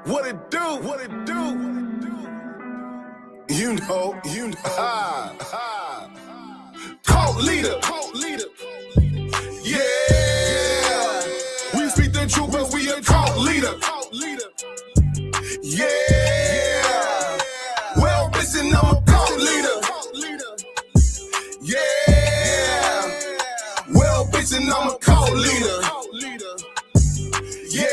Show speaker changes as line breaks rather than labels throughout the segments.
What it do? What it do? You know. Cult leader. Yeah. We speak the truth, but we a cult leader. Yeah. Well, listen, I'm a cult leader. Yeah. Well, listen, I'm a cult leader. Yeah.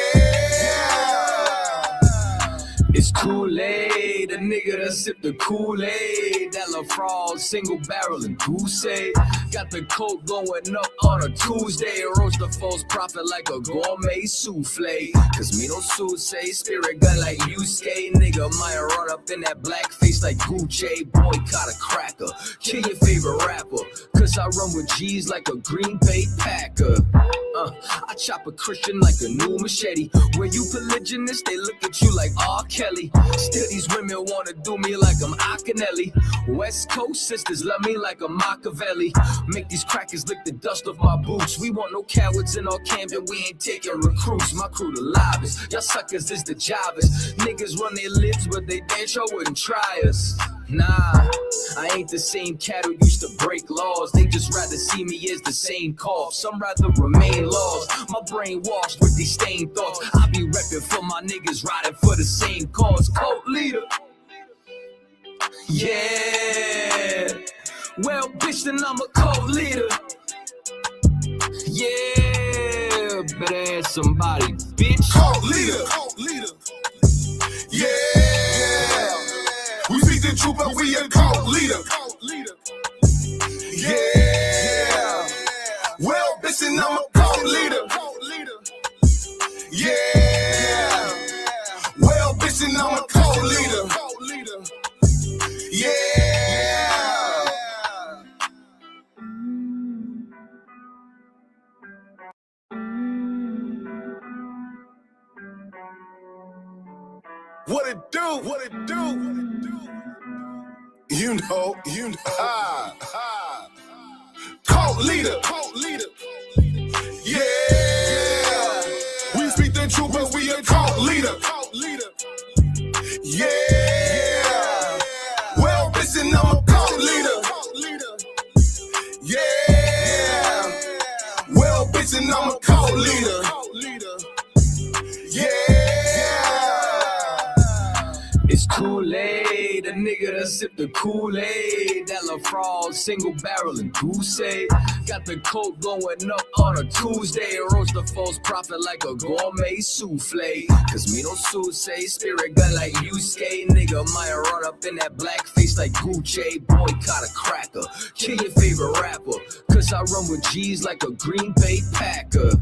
It's Kool-Aid, a nigga that sip the Kool-Aid. That LaFraud, single barrel and goose. Got the coke going up on a Tuesday. Roast the false prophet like a gourmet souffle. Cause me no say spirit gun like Yusuke. Nigga might run up in that black face like Gucci. Boycott a cracker, kill your favorite rapper. Cause I run with G's like a Green Bay Packer. I chop a Christian like a new machete. When you polygynist, they look at you like R. Kelly. Still these women wanna do me like I'm Akinelli. West Coast sisters love me like a Machiavelli. Make these crackers lick the dust off my boots. We want no cowards in our camp and we ain't taking recruits. My crew the livest, y'all suckers is the jobbers. Niggas run their lips but they damn sure wouldn't try us. Nah, I ain't the same cat who used to break laws. They just rather see me as the same cause. Some rather remain lost. My brain washed with these stained thoughts. I be repping for my niggas riding for the same cause. Cult leader. Yeah. Well, bitch, then I'm a cult leader. Yeah. Better ask somebody, bitch.
Cult leader. Yeah. We speak the truth, but we a cult leader. Yeah. Well, listen, I'm a cult leader. Yeah. Well, listen, I'm a cult leader. Yeah. What it do? What it do? You know. Cult leader. Yeah. We speak the truth, but we a cult leader. Yeah. Well, listen, I'm a cult leader. Yeah. Well, listen, I'm a cult leader. Yeah.
It's Kool-Aid, a nigga that sip the Kool-Aid. That LaFraud, single barrel and goose. Got the coke going up on a Tuesday. Roast the false prophet like a gourmet souffle. Cause me no say spirit gun like Yusuke. Nigga might run up in that black face like Gucci. Boycott a cracker, kill your favorite rapper. Cause I run with G's like a Green Bay Packer.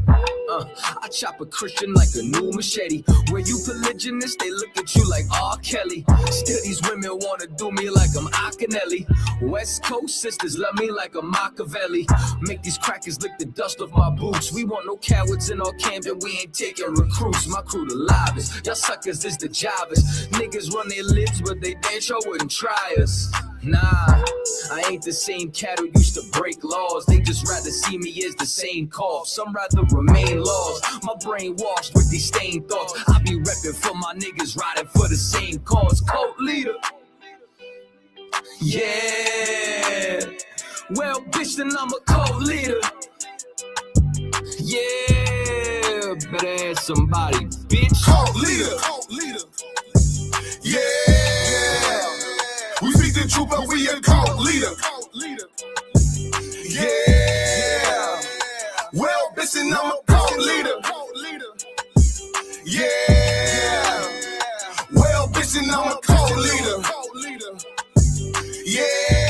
I chop a Christian like a new machete. When you polygynist, they look at you like R. Kelly. Still these women wanna do me like I'm Akinelli. West Coast sisters love me like a Machiavelli. Make these crackers lick the dust off my boots. We want no cowards in our camp and we ain't taking recruits. My crew the livest, y'all suckers is the jobbers. Niggas run their lips but they damn sure wouldn't try us. Nah, I ain't the same cat who used to break laws. They just rather see me as the same cause. Some rather remain lost. My brain washed with these stained thoughts. I be repping for my niggas riding for the same cause. Cult leader. Yeah. Well, bitch, then I'm a cult leader. Yeah. Better ask somebody, bitch.
Cult leader. Yeah. We speak the truth, but we a cult leader. Yeah. Well, listen, I'm a cult leader. Yeah. Well, listen, I'm a cult leader. Yeah.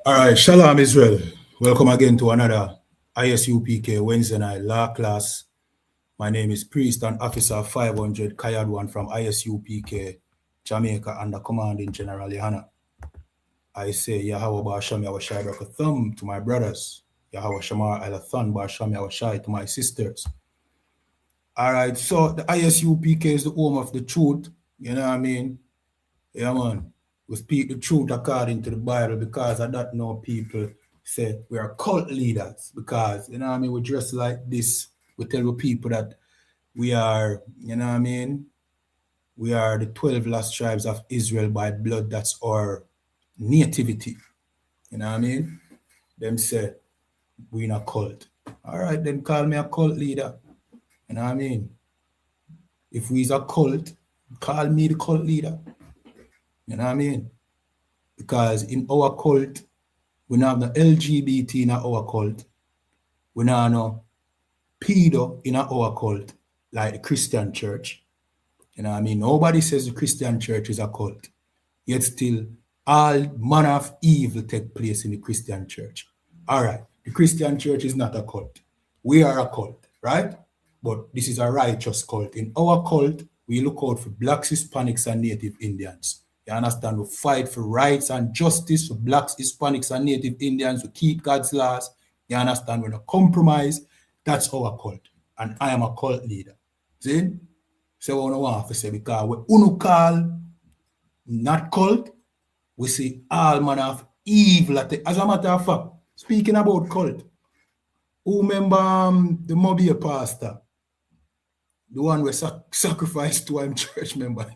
All right, Shalom Israel. Welcome again to another ISUPK Wednesday night law class. My name is Priest and Officer 500 Kayadwan from ISUPK, Jamaica, under Commanding General YAHANNA. I say Yahweh Basham Yahweh Shadrach a thumb to my brothers Yahweh Shamar Elathan Bar Sham Yahweh to my sisters. All right, so the ISUPK is the home of the truth. You know what I mean? Yeah, man. We speak the truth according to the Bible because I don't know people say we are cult leaders because, you know what I mean, we dress like this. We tell the people that we are, you know what I mean, we are the 12 lost tribes of Israel by blood. That's our nativity. You know what I mean? Them say we in a cult. All right, then call me a cult leader. You know what I mean? If we's a cult, call me the cult leader. You know what I mean? Because in our cult, we don't have no LGBT in our cult. We don't have no pedo in our cult, like the Christian church. You know what I mean? Nobody says the Christian church is a cult. Yet still, all manner of evil take place in the Christian church. All right, the Christian church is not a cult. We are a cult, right? But this is a righteous cult. In our cult, we look out for blacks, Hispanics, and Native Indians. You understand? We fight for rights and justice for blacks, Hispanics, and Native Indians. We keep God's laws. You understand? We're not compromise. That's our cult. And I am a cult leader. See? So what I want to say, because we unu call not cult, we see all manner of evil. As a matter of fact, speaking about cult, who remember the Mobile pastor? The one we sacrificed to him church member.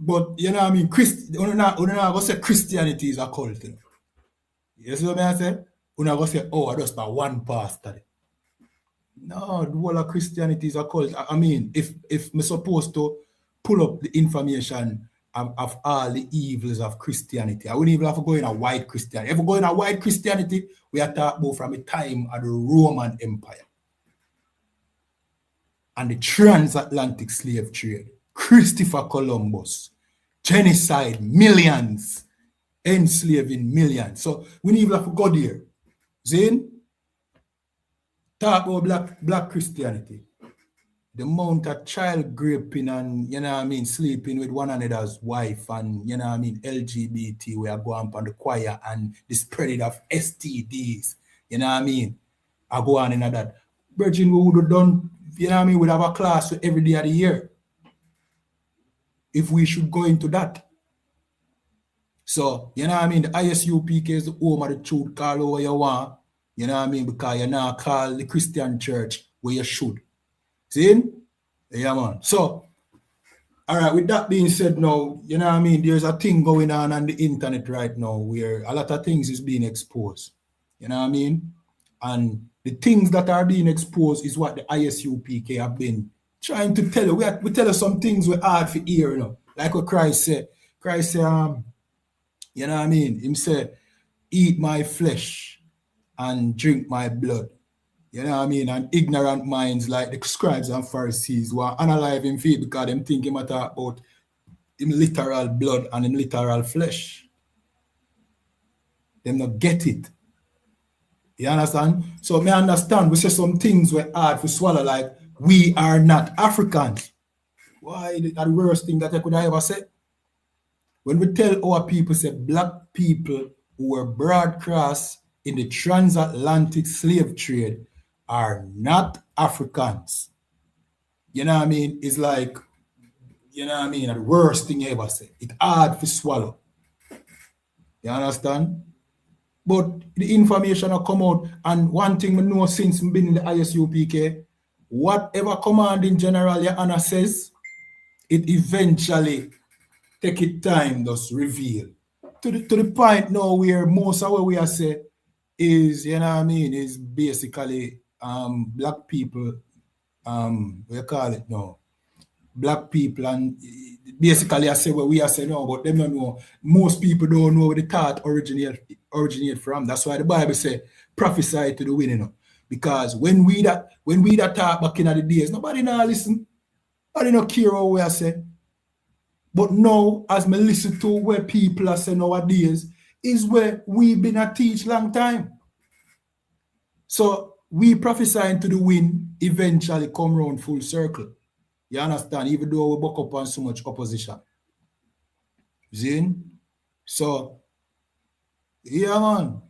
But you know what I mean? You're not going to say Christianity is a cult. You know? You see what I say? You're not going to say, oh, just by one pastor. No, the whole of Christianity is a cult. I mean, if I'm supposed to pull up the information of all the evils of Christianity, I wouldn't even have to go in a white Christianity. If we go in a white Christianity, we are talking about from the time of the Roman Empire and the transatlantic slave trade, Christopher Columbus, genocide, millions, enslaving millions. So we need to have to go there. Zane, talk about black Christianity. The amount of child raping and, you know what I mean, sleeping with one another's wife and, you know what I mean, LGBT, we are going on the choir and the spreading of STDs, you know what I mean? I go on in that. Virgin, we would have done, you know what I mean, we'd have a class for every day of the year. If we should go into that. So, you know what I mean, the ISUPK is the home of the truth, call over you want, you know what I mean, because you now call the Christian church where you should. See? Yeah, man. So, all right, with that being said now, you know what I mean, there's a thing going on the internet right now where a lot of things is being exposed. You know what I mean? And the things that are being exposed is what the ISUPK have been trying to tell you. We tell you some things we're hard for hear, you know. Like what Christ said. Christ said, you know what I mean? Him said, eat my flesh and drink my blood. You know what I mean? And ignorant minds like the scribes and Pharisees who are analyzing feet because them think him about him literal blood and him literal flesh. Them not get it. You understand? So me understand we say some things were hard to swallow, like we are not Africans. Why? That's the worst thing that I could ever say. When we tell our people, say black people who were broadcast in the transatlantic slave trade are not Africans. You know what I mean? It's like, you know what I mean? The worst thing I ever say. It's hard to swallow. You understand? But the information will come out, and one thing we know since we've been in the ISUPK, whatever command in General YAHANNA says, it eventually take it time does reveal. To the point now where most of what we are say is, you know what I mean, is basically black people, what you call it now? Black people, and basically I say what we are saying now, but them don't know. Most people don't know where the thought originate from. That's why the Bible say prophesy to the wind, you know. Because when we that talk back in the days, nobody now listen. Nobody no care what we are saying. But now, as me listen to where people are saying nowadays, is where we've been a teach long time. So we prophesying to the wind eventually come round full circle. You understand? Even though we buck up on so much opposition. Zin? So Yeah, man.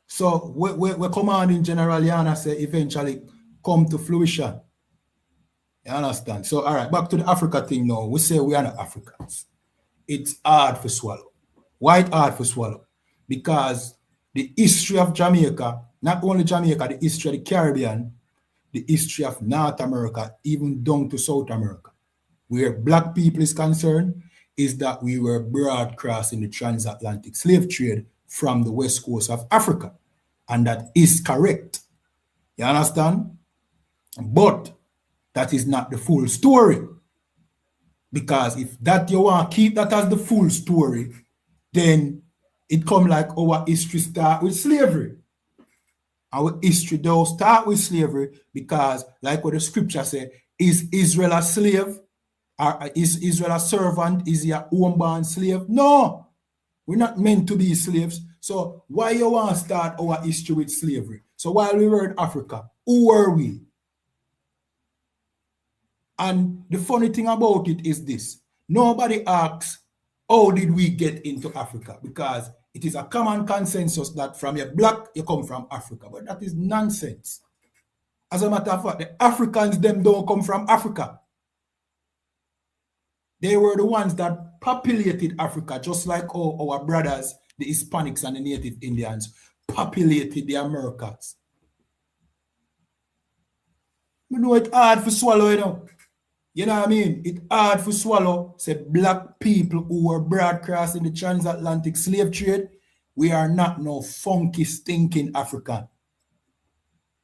So we commanding General YAHANNA say eventually come to fruition. You understand? So, all right, back to the Africa thing now. We say we are not Africans. It's hard for swallow. Why it's hard for swallow? Because the history of Jamaica, not only Jamaica, the history of the Caribbean, the history of North America, even down to South America, where black people is concerned, is that we were broadcast in the transatlantic slave trade from the west coast of Africa. And that is correct. You understand? But that is not the full story. Because if that you want to keep that as the full story, then it come like our history start with slavery. Our history does start with slavery because, like what the scripture say, is Israel a slave? Or is Israel a servant? Is he a homeborn slave? No, we're not meant to be slaves. So why you want to start our history with slavery? So while we were in Africa, who were we? And the funny thing about it is this. Nobody asks, how did we get into Africa? Because it is a common consensus that from your black, you come from Africa. But that is nonsense. As a matter of fact, the Africans, them don't come from Africa. They were the ones that populated Africa, just like our brothers, the Hispanics and the Native Indians, populated the Americas. You know it's hard to swallow, you know. You know what I mean? It's hard to swallow. Say black people who were broadcast in the transatlantic slave trade, we are not no funky, stinking African.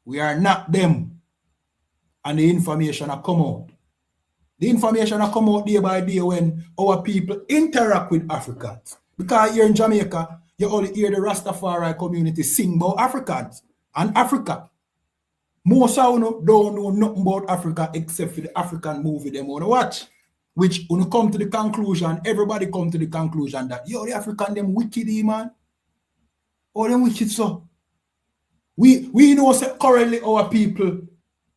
We are not them. And the information will come out. The information will come out day by day when our people interact with Africans. Because here in Jamaica, you only hear the Rastafari community sing about Africans and Africa. Most of you don't know nothing about Africa except for the African movie they want to watch. Which when you come to the conclusion, everybody come to the conclusion that, yo, the African, them wicked, man. Oh, them wicked, so. We know that currently our people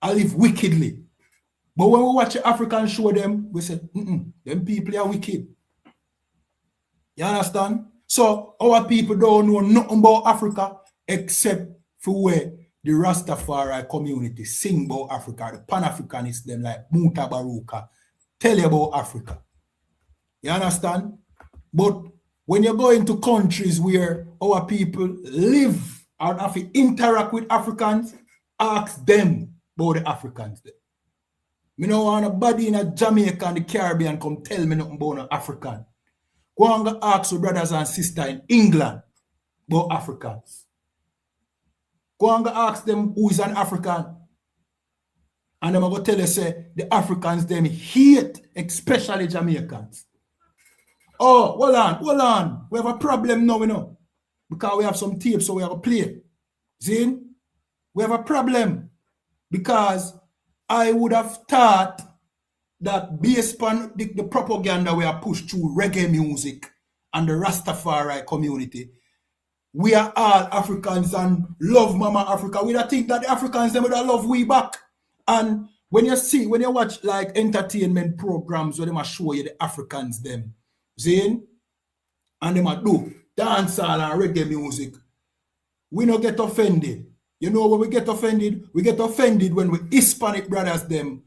live wickedly. But when we watch the African show them, we say, them people are wicked. You understand? So our people don't know nothing about Africa except for where the Rastafari community sing about Africa, the Pan-Africanists, them like Muta Baruka, tell you about Africa. You understand? But when you go into countries where our people live and have to interact with Africans, ask them about the Africans there. Me no want nobody in a Jamaica and the Caribbean come tell me nothing about an African. Go and ask your brothers and sisters in England about Africans. Go and ask them who is an African. And I'm going to tell you, say, the Africans, them hate, especially Jamaicans. Oh, hold on. We have a problem now, you know. Because we have some tapes, so we have a play. See? We have a problem. Because I would have thought that based on the propaganda we are pushed through reggae music and the Rastafari community, we are all Africans and love Mama Africa. We don't think that the Africans them would love we back. And when you watch like entertainment programs where they must show you the Africans them, see? And they must do dancehall and reggae music, we don't get offended. You know when we get offended? We get offended when we Hispanic brothers them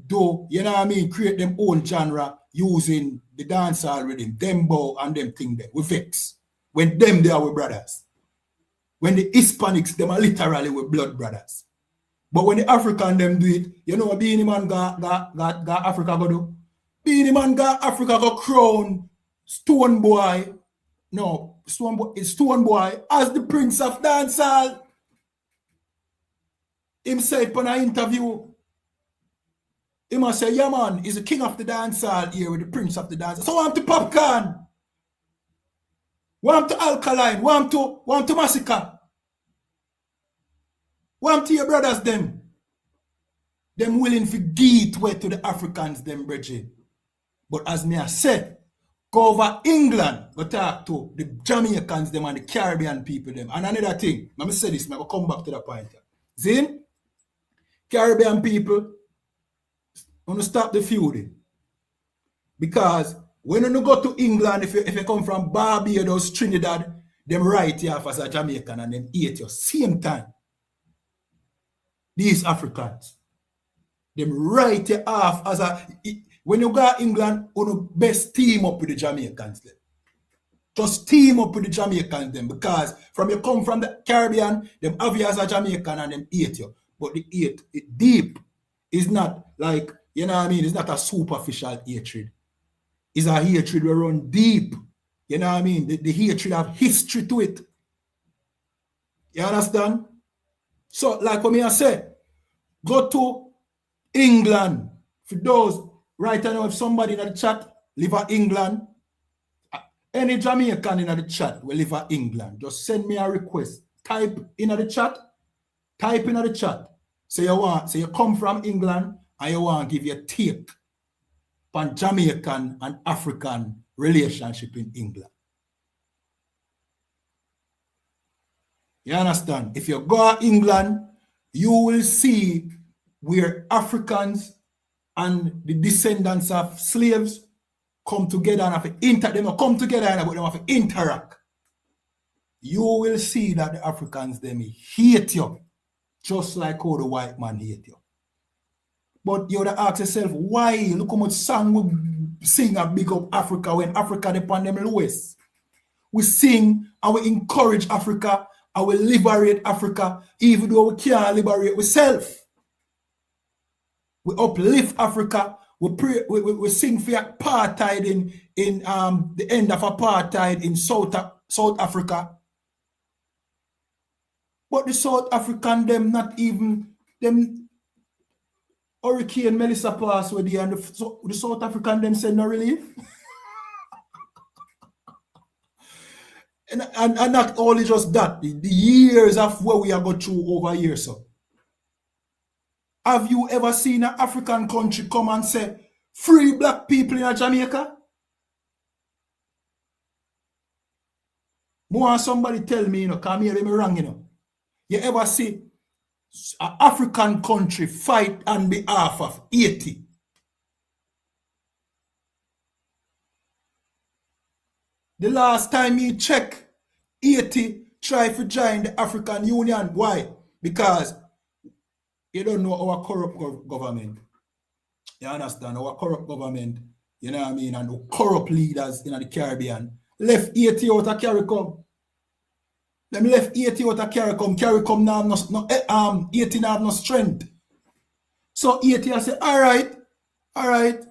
do, you know what I mean, create them own genre using the dancehall rhythm, dembo and them thing there. We vex. When them they are with brothers. When the Hispanics, them are literally with blood brothers. But when the African them do it, you know what Beanie Man got Africa go do? Beanie Man got Africa go crown Stone Boy. No, Stone Boy as the Prince of Dancehall. Him said upon an interview, he must say, yeah man, he's the king of the dancehall here with the Prince of the dancehall. So want to Popcorn. Want to Alkaline, want to Massacre. Want to your brothers them. Them willing to give way to the Africans them, brethren. But as me I said, go over England, go talk to the Jamaicans them and the Caribbean people them. And another thing, let me say this, I will come back to the point. Zin, Caribbean people, want to stop the feuding. Because when you go to England, if you come from Barbados, Trinidad, them write you off as a Jamaican and them hate you. Same time. These Africans. Them write you off as a... When you go to England, you best team up with the Jamaicans. Then. Just team up with the Jamaicans then, because from you come from the Caribbean, them have you as a Jamaican and them hate you. But the hate, it deep. It's not like, you know what I mean? It's not a superficial hatred. It's a hatred we run deep. You know what I mean? The hatred have history to it. You understand? So, like what I say, go to England. For those, right now, if somebody in the chat live in England, any Jamaican in the chat will live in England. Just send me a request. Type in the chat. Type in the chat. Say you come from England and you want to give your take on Jamaican and African relationship in England. You understand? If you go to England, you will see where Africans and the descendants of slaves come together and have to they don't come together and they have to interact. You will see that the Africans them hate you, just like how the white man hate you. But you would ask yourself, why? Look how much song we sing and big up Africa when Africa depend them lowest. We sing and we encourage Africa and we liberate Africa, even though we can't liberate ourselves. We uplift Africa. We sing for apartheid in the end of apartheid in South Africa. But the South African them not even them Hurricane Melissa pass with the and the South African them send no relief. and not only just that, the years of where we are go through over years. So have you ever seen an African country come and say, free black people in Jamaica? More somebody tell me, come here, me wrong, You ever see an African country fight on behalf of Haiti? The last time you check, Haiti tried to join the African Union. Why? Because you don't know our corrupt government. You understand? Our corrupt government, you know what I mean, and the corrupt leaders in the Caribbean left Haiti out of CARICOM. Them left Haiti out of CARICOM. CARICOM now have Haiti now have no strength. So Haiti I say, all right.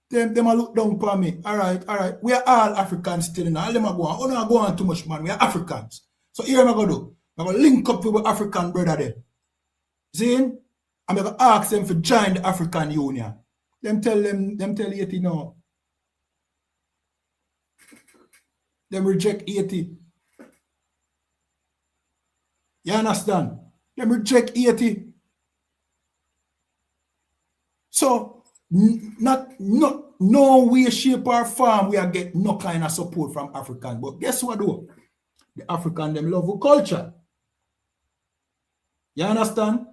Them a look down upon me. All right. We are all Africans still now. All them are going. Oh no, go on too much, man. We are Africans. So here I'm gonna do. I'm gonna link up with our African brother there. See? I'm going to ask them to join the African Union. Them tell Haiti no. Them reject Haiti. You understand? Them reject Haiti. So, no way, shape, or form we are get no kind of support from Africans. But guess what though? The African them love our culture. You understand?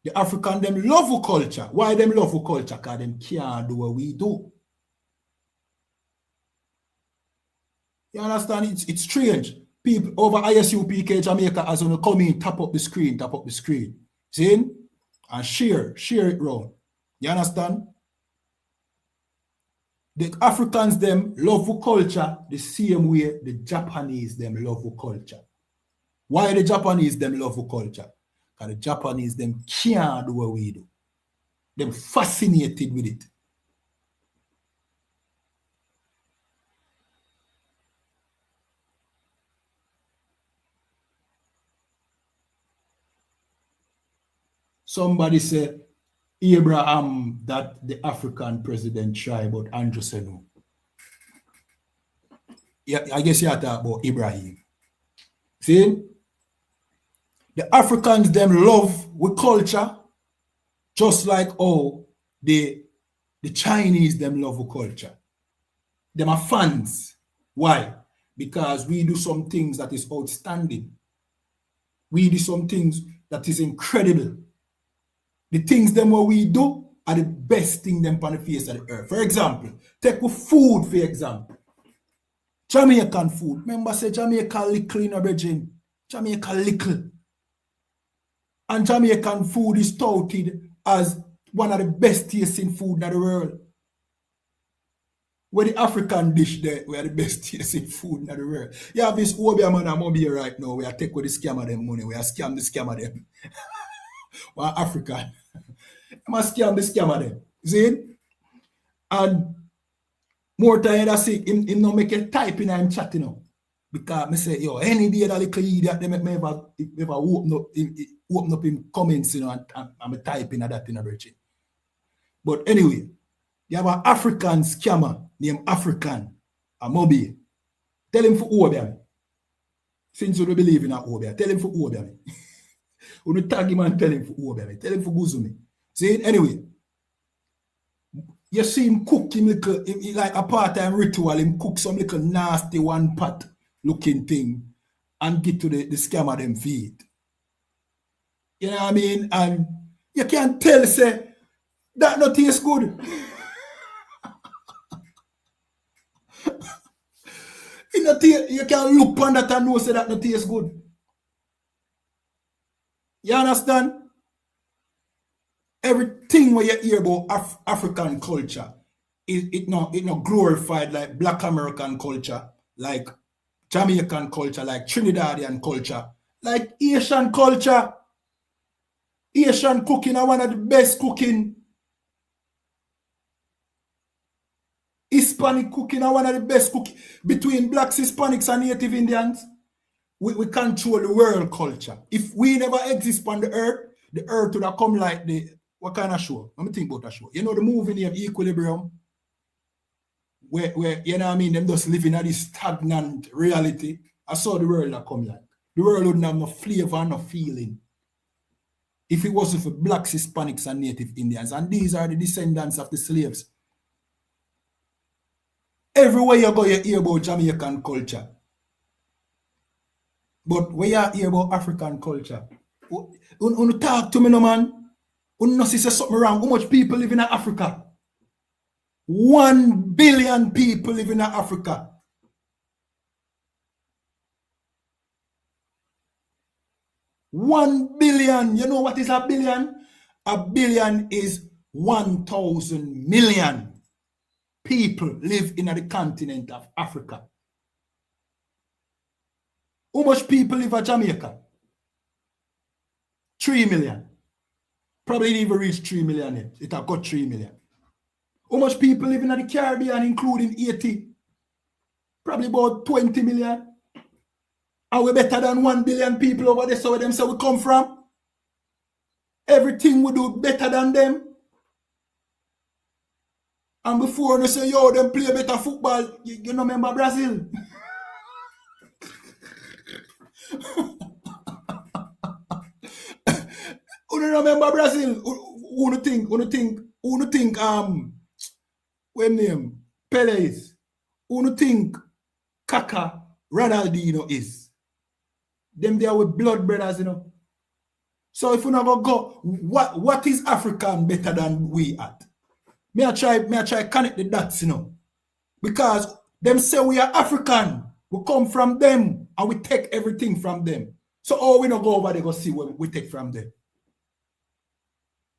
The African them love our culture. Why them love our culture? Because them can't do what we do. You understand? It's strange. People over ISUPK Jamaica as on come in, tap up the screen. See? And share it round. You understand? The Africans them love our culture the same way the Japanese them love our culture. Why the Japanese them love our culture? Because the Japanese them can't do what we do. Them fascinated with it. Somebody said Abraham that the African president tried, but Andrew said no. Yeah, I guess you have to talk about Ibrahim. See? The Africans them love with culture, just like the Chinese them love with culture. Them are fans. Why? Because we do some things that is outstanding. We do some things that is incredible. The things them what we do are the best thing them on the face of the earth. For example, take food for example. Jamaican food. Remember say Jamaica little in a virgin. Jamaica little. And Jamaican food is touted as one of the best tasting food in the world. Where the African dish there, we are the best tasting food in the world. You have this Obia man and Mobile right now. We are take with the scammer them money. We are scam the scammer them. We are African. We must scam the scammer them. See it? And more time I see him not make a type in him chat, you know. Because I say, yo, any day that little idiot they make me ever open up him comments, you know, and I'm typing that in a bridge. But anyway, you have an African scammer named African, a Mobi. Tell him for Obia. Since you don't believe in that Obia, tell him for Obia. You don't tag him and tell him for Obia. Tell him for Guzumi. See, anyway, you see him cook him little, like a part-time ritual, him cook some little nasty one pot looking thing and get to the scammer them feed. You know what I mean? And you can't tell, say, that not taste good. You can look on that and know say that not taste good. You understand? Everything where you hear about African culture, it not glorified like Black American culture, like Jamaican culture, like Trinidadian culture, like Asian culture. Asian cooking are one of the best cooking. Hispanic cooking are one of the best cooking. Between Blacks, Hispanics, and Native Indians, we control the world culture. If we never exist on the earth would have come like the, what kind of show? Let me think about that show. You know the movie named Equilibrium? Where you know what I mean, them just living at this stagnant reality. I saw the world that come like. The world wouldn't have no flavor, no feeling. If it wasn't for Blacks, Hispanics, and Native Indians. And these are the descendants of the slaves. Everywhere you go, you hear about Jamaican culture. But when you hear about African culture, you talk to me, no man. You know, see something wrong. How much people live in Africa? 1 billion people live in Africa. $1 billion. You know what is a billion? A billion is 1,000 million people live in the continent of Africa. How much people live in Jamaica? 3 million. Probably didn't even reach 3 million yet. It have got 3 million. How much people live in the Caribbean, including Haiti? Probably about 20 million. Are we better than 1 billion people over there? So where them say we come from? Everything we do better than them. And before they say, yo, them play better football, you know, remember Brazil? Who don't remember Brazil? Who think when name Pele is? Who think Kaka Ronaldinho is? Them there with blood brothers, you know. So if we never go, what is African better than we at? May I try connect the dots, you know. Because them say we are African. We come from them and we take everything from them. So we don't go over there go see what we take from them.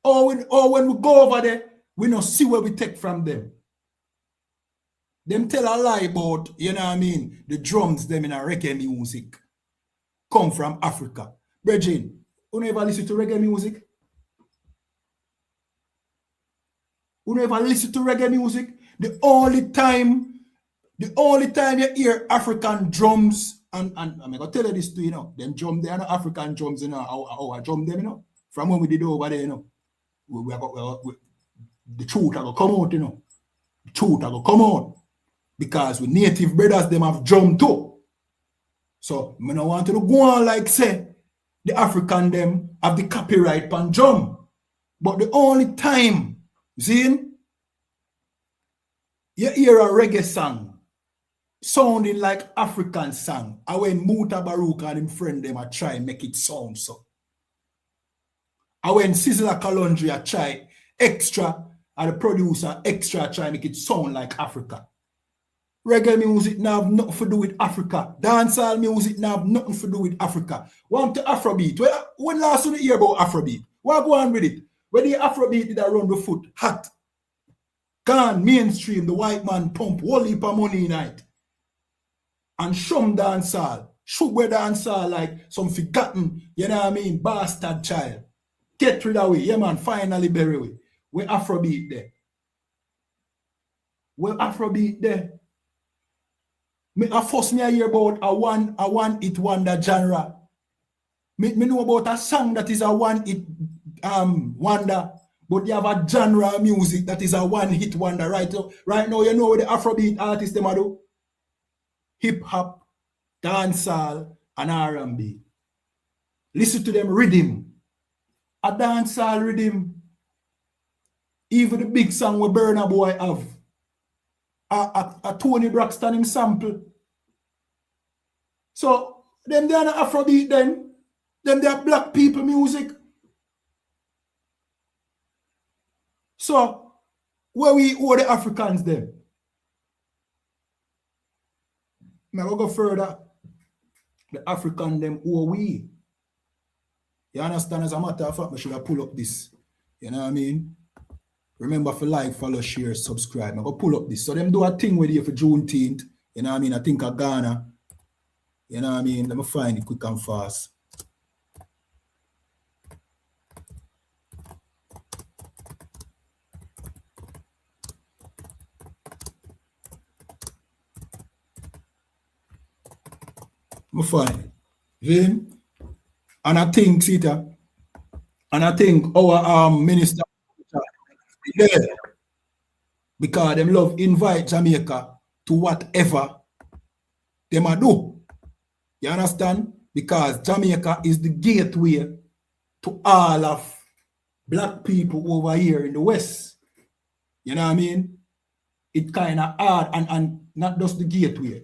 Or when we go over there, we don't see what we take from them. Them tell a lie about, you know what I mean, the drums them in a reggae music come from Africa. Brethren, you never listen to reggae music? You never listen to reggae music? The only time you hear African drums, and I'm gonna tell you this too, you know, them drum, they are not African drums, you know, our drum them, you know, from when we did over there, you know, the truth are gonna come out, you know. The truth are gonna come out. Because with native brothers, them have drum too. So I don't want to go on like say the African them have the copyright on drum. But the only time, see, you hear a reggae song sounding like African song, and when Muta Baruch and him friend them I try and make it sound so. And when Sizzla Kalonji I try extra, and the producer extra try and make it sound like Africa. Reggae music now have nothing to do with Africa. Dancehall music now have nothing to do with Africa. Want to Afrobeat? When last you hear about Afrobeat? What go on with it? When the Afrobeat did around the foot, hot, gone mainstream, the white man pump whole heap of money in it. And shum dancehall, sugar dancehall like some forgotten, you know what I mean, bastard child. Get rid of it, yeah man, finally bury it. Where Afrobeat there? Where Afrobeat there? I first hear about a one hit wonder genre. Me know about a song that is a one hit wonder, but they have a genre of music that is a one hit wonder. Right now, you know what the Afrobeat artists them do? Hip hop, dancehall, and R&B. Listen to them rhythm. A dancehall rhythm. Even the big song we Burna Boy have. A Tony Braxton him sample. So them they are not Afrobeat then. Them they are black people music. So where we owe the Africans then? Now we'll go further. The African them owe we. You understand? As a matter of fact, I should have pull up this. You know what I mean? Remember for like, follow, share, subscribe. I'm going to pull up this. So them do a thing with you for Juneteenth. You know what I mean? I think of Ghana. You know what I mean? Let me find it quick and fast. Let me find it. And I think, Sita, and I think our minister, yeah, because them love invite Jamaica to whatever them a do. You understand? Because Jamaica is the gateway to all of black people over here in the West. You know what I mean? It kind of hard and not just the gateway.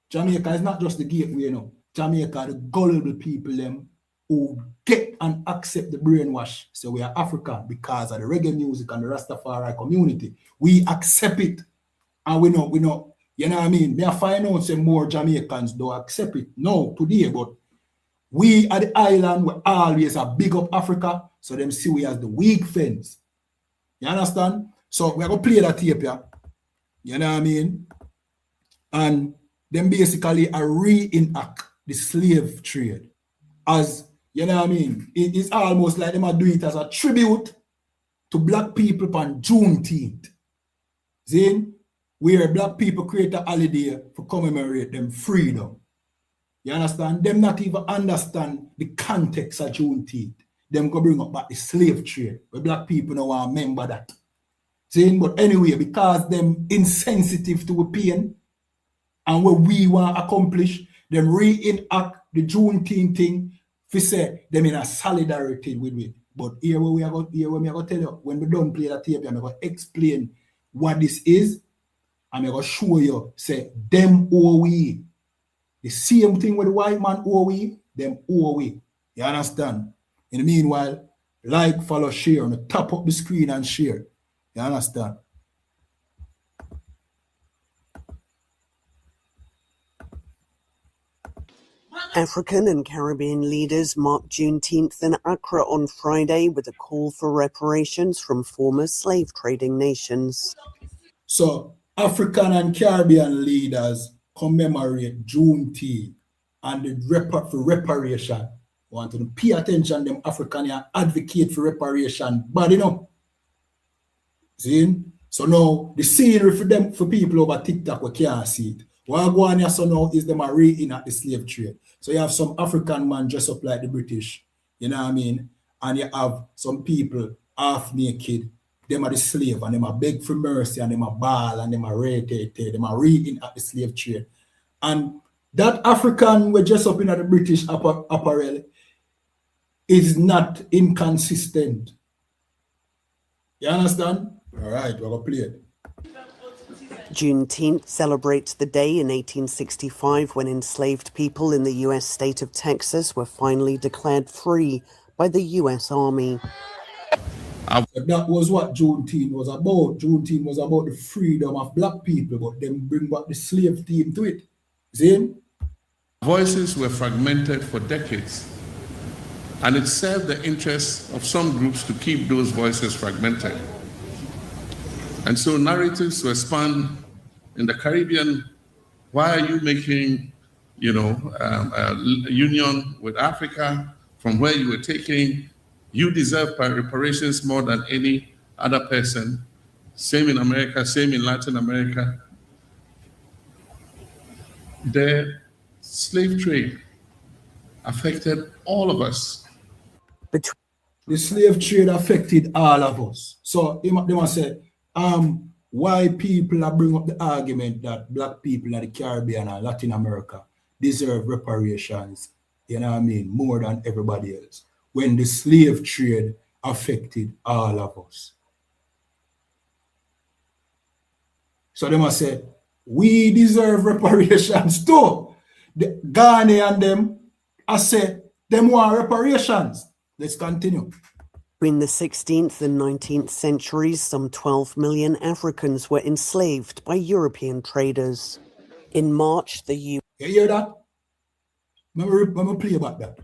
Jamaica is not just the gateway, you know. Jamaica, the gullible people them who get and accept the brainwash. So we are African because of the reggae music and the Rastafari community. We accept it. And we know, you know what I mean? They are find out some more Jamaicans don't accept it. No, today, but we at the island, we always are big up Africa, so them see we as the weak fence. You understand? So we're going to play that tape here. You know what I mean? And them basically are reenact the slave trade. As, you know what I mean? It is almost like them are doing it as a tribute to black people on Juneteenth. See? Where black people create a holiday for commemorate them freedom. You understand? Them not even understand the context of Juneteenth. Them go bring up back the slave trade, where black people don't want to remember that. See? But anyway, because them insensitive to pain and what we want to accomplish, them reenact the Juneteenth thing, for say them in a solidarity with it. But here we are going to tell you, when we don't play that tape, I'm going to explain what this is. I'm going to show you, say, them owe we. The same thing with the white man owe we, them owe we. You understand? In the meanwhile, like, follow, share, and tap up the screen and share. You understand?
African and Caribbean leaders marked Juneteenth in Accra on Friday with a call for reparations from former slave trading nations.
So, African and Caribbean leaders commemorate Juneteenth and the for reparation. Want to pay attention, them African and advocate for reparation. But you know, see? So now the scenery for them, for people over TikTok, we can't see it. What I go on here so now is them are reenact the slave trade. So you have some African man dressed up like the British, you know what I mean? And you have some people half naked, them are the slave, and them are beg for mercy, and them are ball, and them are them are reenact the slave trade. And that African we dressed up in the British apparel is not inconsistent. You understand? All right, we're going to play it.
Juneteenth celebrates the day in 1865 when enslaved people in the U.S. state of Texas were finally declared free by the U.S. Army.
So that was what Juneteenth was about. Juneteenth was about the freedom of black people, but then bring back the slave theme to it. See?
Voices were fragmented for decades, and it served the interests of some groups to keep those voices fragmented. And so narratives were spun in the Caribbean. Why are you making, a union with Africa from where you were taking? You deserve reparations more than any other person. Same in America, same in Latin America. The slave trade affected all of us.
The slave trade affected all of us. So they must say, why people are bring up the argument that black people in the Caribbean and Latin America deserve reparations, more than everybody else, when the slave trade affected all of us. So they must say, we deserve reparations too. The Ghana and them, I say, them want reparations. Let's continue.
Between the 16th and 19th centuries, some 12 million Africans were enslaved by European traders. In March, the
You hear that? Let me play about that.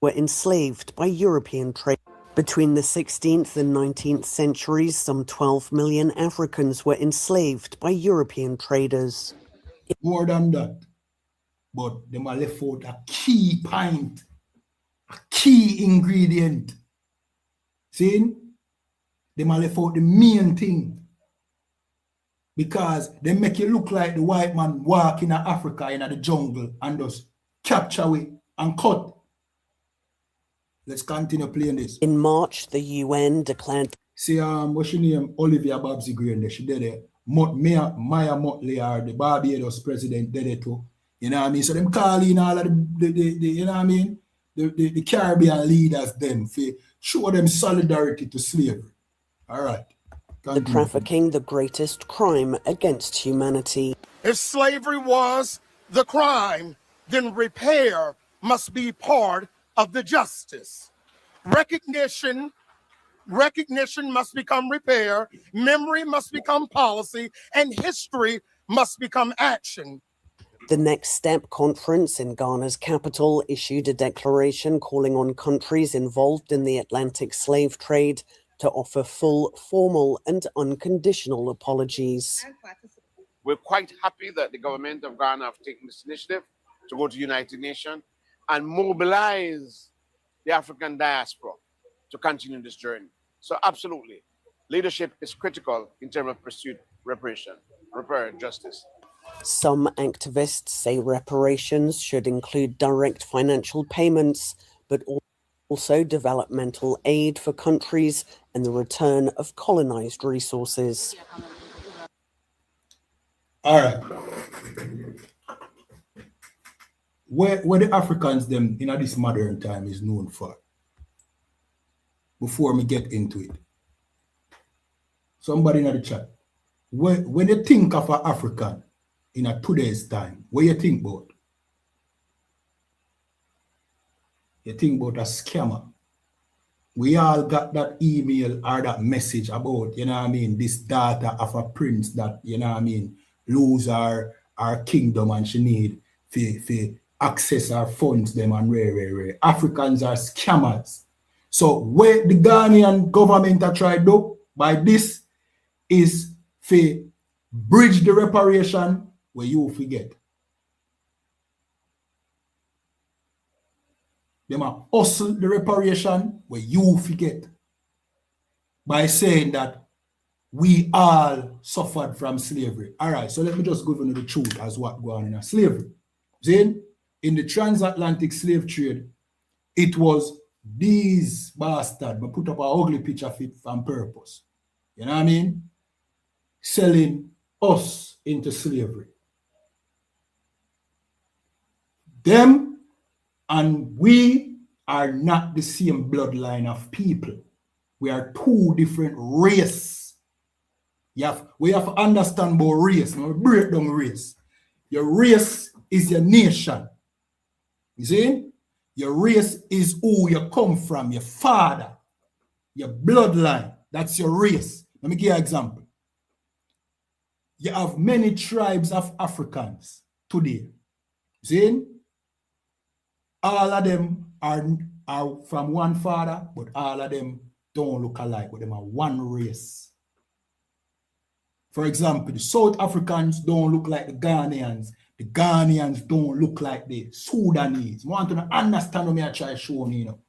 were enslaved by European trade. Between the 16th and 19th centuries, some 12 million Africans were enslaved by European traders.
More than that. But them are left out a key point, a key ingredient. See? Them are left out the main thing. Because they make you look like the white man walk in Africa in the jungle and just capture we and cut. Let's continue playing this.
In March, the UN declared
See, what's her name? Olivia Babsy Green there. She did it. Maya Motley, or the Barbados president, did it too. You know what I mean? So them calling all of the you know what I mean? The Caribbean leaders them for show them solidarity to slavery. All right.
the trafficking the greatest crime against humanity.
If slavery was the crime, then repair must be part of the justice. Recognition must become repair, memory must become policy, and history must become action.
The Next Step conference in Ghana's capital issued a declaration calling on countries involved in the Atlantic slave trade to offer full, formal, and unconditional apologies.
We're quite happy that the government of Ghana have taken this initiative to go to the United Nations and mobilize the African diaspora to continue this journey. So absolutely, leadership is critical in terms of pursuit, repair, and justice.
Some activists say reparations should include direct financial payments, but also developmental aid for countries and the return of colonized resources.
All right. Where the Africans them in this modern time is known for? Before me get into it, somebody in the chat, when you think of an African in a today's time, what you think about? You think about a scammer. We all got that email or that message about, you know what I mean, this daughter of a prince that, you know what I mean, lose our kingdom and she need to access our funds them and rare. Africans are scammers. So what the Ghanaian government are trying to do by this is to bridge the reparation where you forget. They might hustle the reparation where you forget by saying that we all suffered from slavery. All right, so let me just go into the truth as what going on in slavery. Then, in the transatlantic slave trade, it was these bastards, but put up an ugly picture of it on purpose. You know what I mean? Selling us into slavery. Them and we are not the same bloodline of people. We are two different races. We have to understand about race. Now break down race. Your race is your nation. You see? Your race is who you come from, your father. your bloodline, that's your race. Let me give you an example. You have many tribes of Africans today. See? All of them are from one father, but all of them don't look alike, but them are one race. For example, the South Africans don't look like the Ghanaians. The Ghanaians don't look like the Sudanese. I want to understand what I try to show you, know.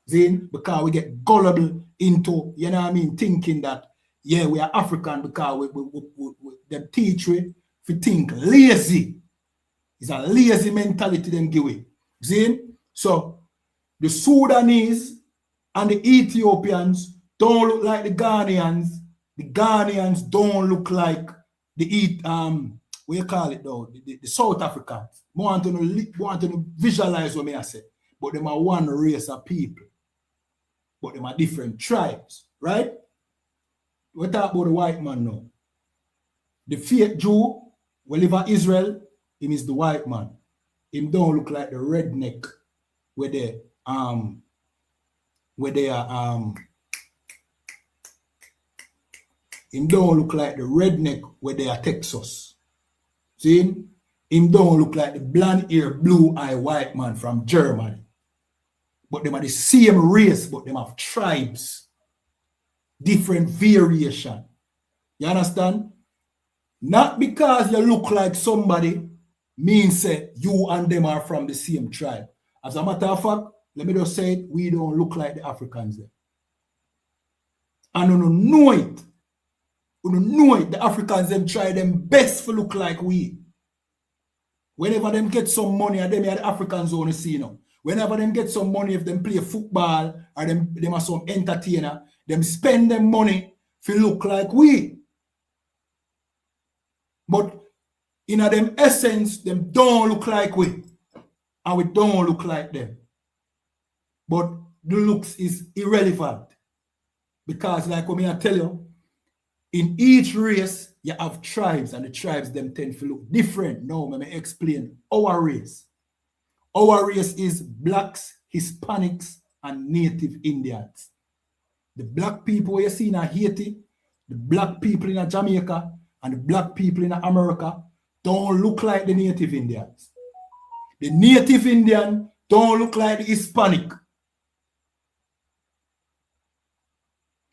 Then, because we get gullible into, you know what I mean, thinking that, yeah, we are African because they teach we think lazy. It's a lazy mentality them give away. See? So the Sudanese and the Ethiopians don't look like the Ghanaians. The Ghanaians don't look like the what you call it though, the South Africans. I want to visualize what I say. But them are one race of people. But them are different tribes, right? We talk about the white man now. The fake Jew who live in Israel, him is the white man. Him don't look like the redneck where they are him don't look like the redneck where they are Texas. See? Him don't look like the blonde hair, blue eye white man from Germany. But them are the same race, but them have tribes. Different variation. You understand? Not because you look like somebody means that you and them are from the same tribe. As a matter of fact, let me just say it, we don't look like the Africans there. And you know it. You know it. The Africans them try them best to look like we. Whenever them get some money, and them are the Africans only see, you know. Whenever them get some money, if them play football or them are some entertainer, them spend them money to look like we. But in them essence, them don't look like we. And we don't look like them. But the looks is irrelevant. Because like what I tell you, in each race, you have tribes, and the tribes them tend to look different. Now, let me explain our race. Our race is blacks, Hispanics, and Native Indians. The black people you see in Haiti, the black people in Jamaica, and the black people in America don't look like the Native Indians. The Native Indian don't look like the Hispanic.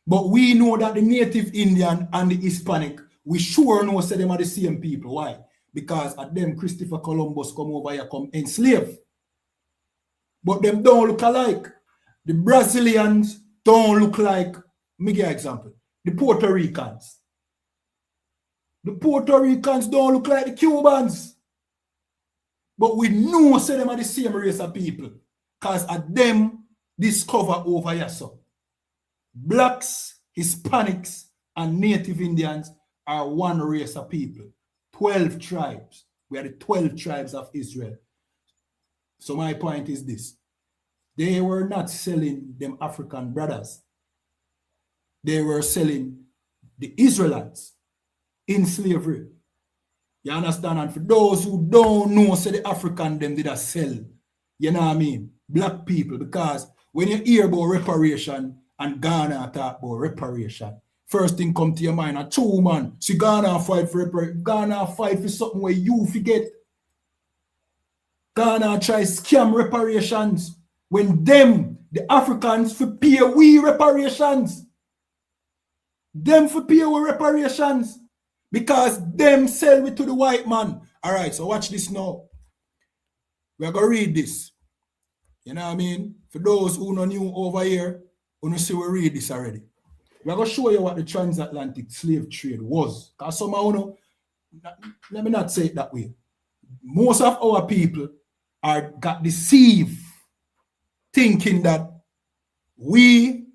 But we know that the Native Indian and the Hispanic, we sure know say them are the same people. Why? Because at them Christopher Columbus come over here, come enslave. But them don't look alike. The Brazilians don't look like, let me give you an example, the Puerto Ricans. The Puerto Ricans don't look like the Cubans. But we know say them are the same race of people. Because at them discover over here. So blacks, Hispanics, and Native Indians are one race of people. 12 tribes. We are the 12 tribes of Israel. So my point is this. They were not selling them African brothers. They were selling the Israelites in slavery. You understand? And for those who don't know, say the African them did a sell. You know what I mean? Black people. Because when you hear about reparation and Ghana talk about reparation, first thing come to your mind, a true man. See Ghana fight for reparation. Ghana fight for something where you forget. Ghana try scam reparations when them, the Africans, for pay we reparations. Them for pay we reparations. Because them sell it to the white man. All right, so watch this now. We're going to read this. You know what I mean? For those who don't new over here, who see we read this already. We're going to show you what the transatlantic slave trade was. Because somehow, know, let me not say it that way. Most of our people got deceived thinking that we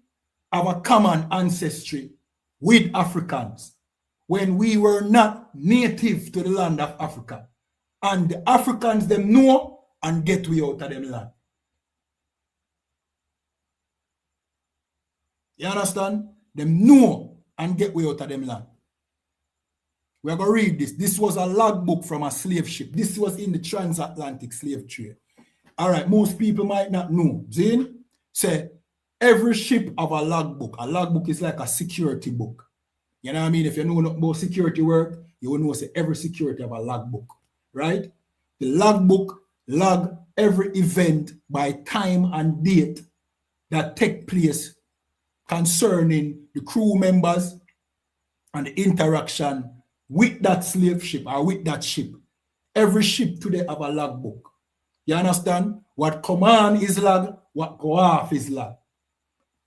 have a common ancestry with Africans when we were not native to the land of Africa. And the Africans them know and get we out of them land. You understand? Them know and get we out of them land. We're going to read this. This was a logbook from a slave ship. This was in the transatlantic slave trade. All right, most people might not know. Zane say Every ship have a logbook. A logbook is like a security book. You know what I mean? If you know about security work, you will know say every security have a logbook, right? The logbook log every event by time and date that take place concerning the crew members and the interaction with that slave ship or with that ship. Every ship today have a logbook. You understand? What come on is log, what go off is log.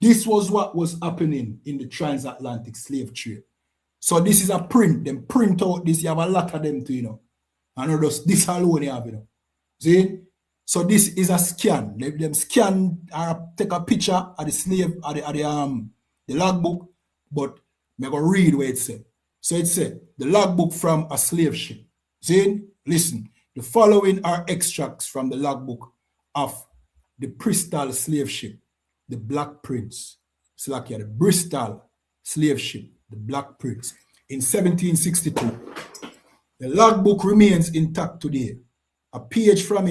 This was what was happening in the transatlantic slave trade. So this is a print. Them print out this. You have a lot of them too, you know. I know this alone you have, you know. See? So this is a scan. Them scan or take a picture of the slave of the logbook, but me go read what it said. So it said the logbook from a slave ship. See? Listen. The following are extracts from the logbook of the Bristol slave ship, the Black Prince. It's like the Bristol slave ship, the Black Prince. In 1762, the logbook remains intact today. A page from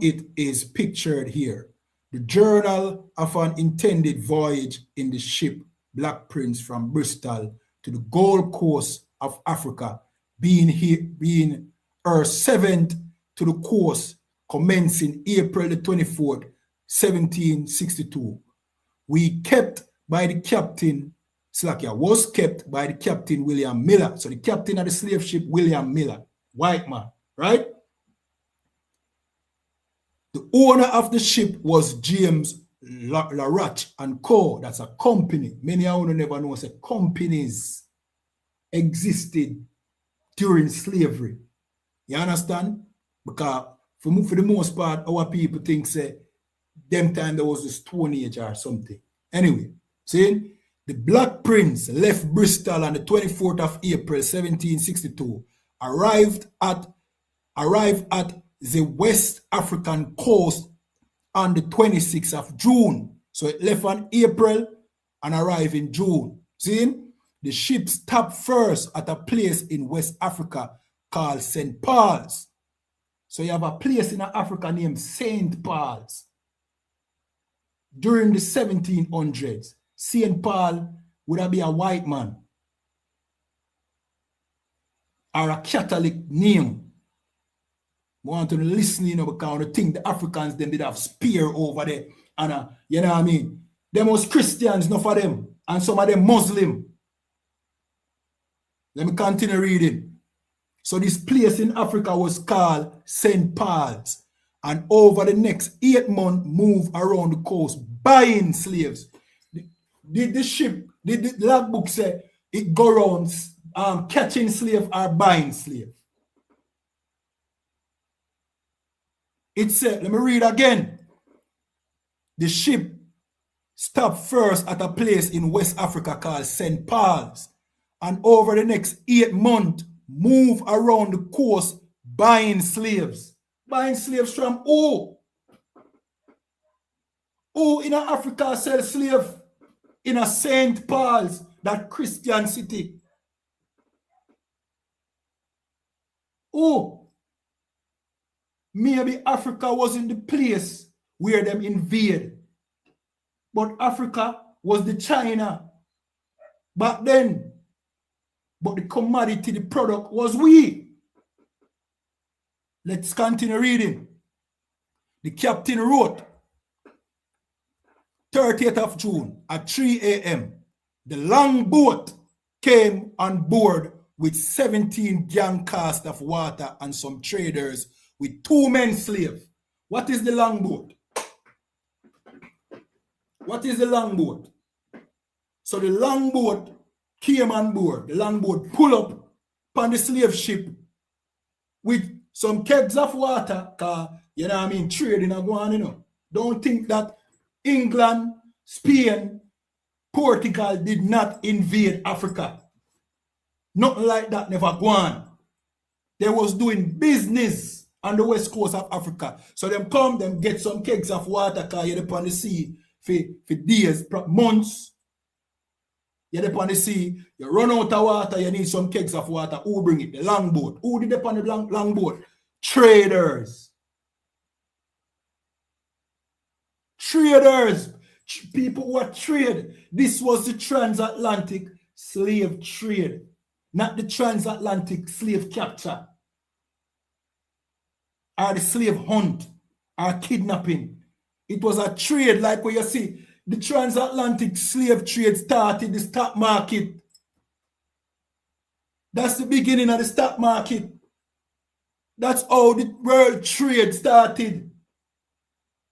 it is pictured here. The journal of an intended voyage in the ship Black Prince from Bristol to the Gold Coast of Africa, being her seventh to the coast, commencing April the 24th, 1762. Was kept by the captain William Miller. So the captain of the slave ship, William Miller, white man, right? The owner of the ship was James Laroche and Co. That's a company. Many of you never know say companies existed during slavery. You understand? Because for the most part, our people think say them time there was a Stone Age or something. Anyway, see, the Black Prince left Bristol on the 24th of April, 1762, arrived at the West African coast on the 26th of June. So it left on April and arrived in June. See, the ship stopped first at a place in West Africa called St. Paul's. So you have a place in Africa named St. Paul's. During the 1700s, St. Paul would have been a white man or a Catholic name. I want to listen, you know, because I think the Africans then did have spear over there. And you know what I mean? Them was Christians, not for them. And some of them Muslim. Let me continue reading. So this place in Africa was called St. Paul's. And over the next 8 months, move around the coast buying slaves. The ship, the logbook said it go around catching slave or buying slave. It said, let me read again. The ship stopped first at a place in West Africa called St. Paul's. And over the next 8 months, move around the coast buying slaves. Buying slaves from who? Who in Africa sell slave? In a St. Paul's, that Christian city. Who? Maybe Africa wasn't the place where them invade. But Africa was the China back then. But the commodity, the product was we. Let's continue reading. The captain wrote, 30th of June at 3 a.m. The longboat came on board with 17 gang casks of water and some traders with 2 men slaves. What is the longboat? What is the longboat? So the longboat came on board. The longboat pull up on the slave ship with some kegs of water, because, you know what I mean, trading are going, you know. Don't think that England, Spain, Portugal did not invade Africa. Nothing like that never go on. They was doing business on the west coast of Africa. So them come, them get some kegs of water, because you're upon the sea for days, months. You're upon the sea, you run out of water, you need some kegs of water. Who bring it? The longboat. Who did upon the longboat? Traders. traders, people who are trade. This was the transatlantic slave trade, not the transatlantic slave capture, or the slave hunt, or kidnapping. It was a trade like where you see the transatlantic slave trade started the stock market. That's the beginning of the stock market. That's how the world trade started.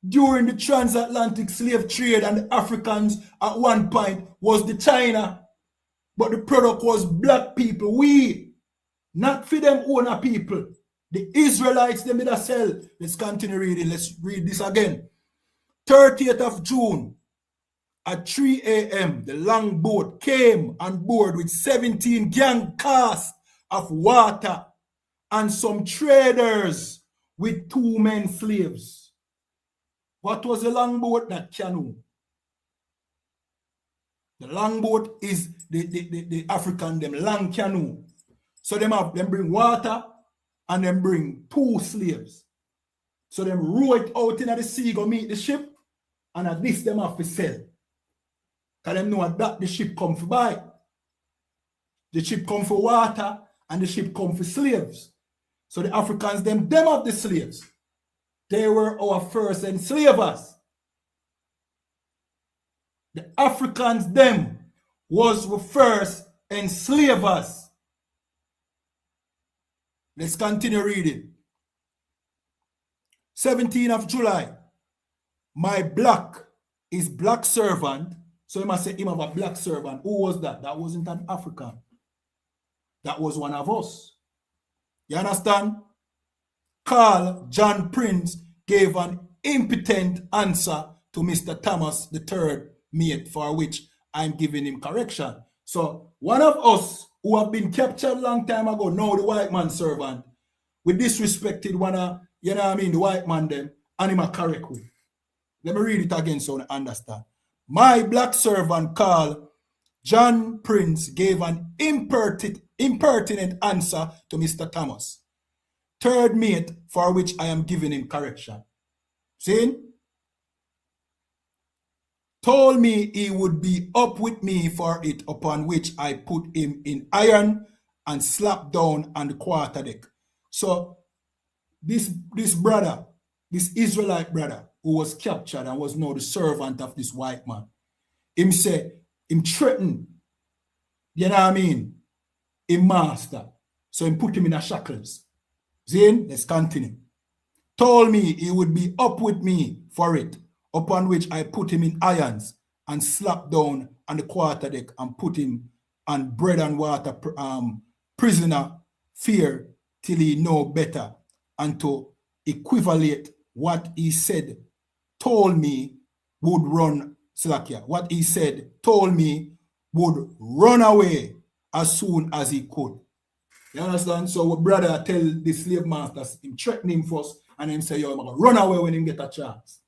During the transatlantic slave trade, and the Africans at one point was the China, but the product was black people. We, not for them owner people. The Israelites, them did a sell. Let's continue reading. Let's read this again. 30th of June at 3 a.m., the longboat came on board with 17 gang casks of water and some traders with 2 men slaves. What was the longboat? That canoe. The longboat is the African, them long canoe. So them bring water and them bring 2 slaves. So them row it out into the sea, go meet the ship, and at this them have to sell. Because them know that the ship come for buy. The ship come for water and the ship come for slaves. So the Africans, them have the slaves. They were our first enslavers. The Africans, them, was the first enslavers. Let's continue reading. 17th of July. My black servant. So you must say him have a black servant. Who was that? That wasn't an African. That was one of us. You understand? Carl John Prince gave an impotent answer to Mr. Thomas III mate, for which I'm giving him correction. So one of us who have been captured a long time ago, now the white man servant, we disrespected one of, you know what I mean, the white man them, and him a correct way. Let me read it again so you understand. My black servant Carl John Prince gave an impertinent answer to Mr. Thomas, third mate, for which I am giving him correction. See? Told me he would be up with me for it, upon which I put him in iron and slapped down on the quarterdeck. So this brother, this Israelite brother, who was captured and was now the servant of this white man, him say, him threatened, you know what I mean, him master. So him put him in a shackles. Zane, let's continue. Told me he would be up with me for it, upon which I put him in irons and slapped down on the quarterdeck and put him on bread and water prisoner fear till he know better, and to equivalent what he said told me would run Slakia. What he said told me would run away as soon as he could. You understand? So what brother tell the slave masters, him threaten him first, and him say, yo, I'm gonna run away when him get a chance.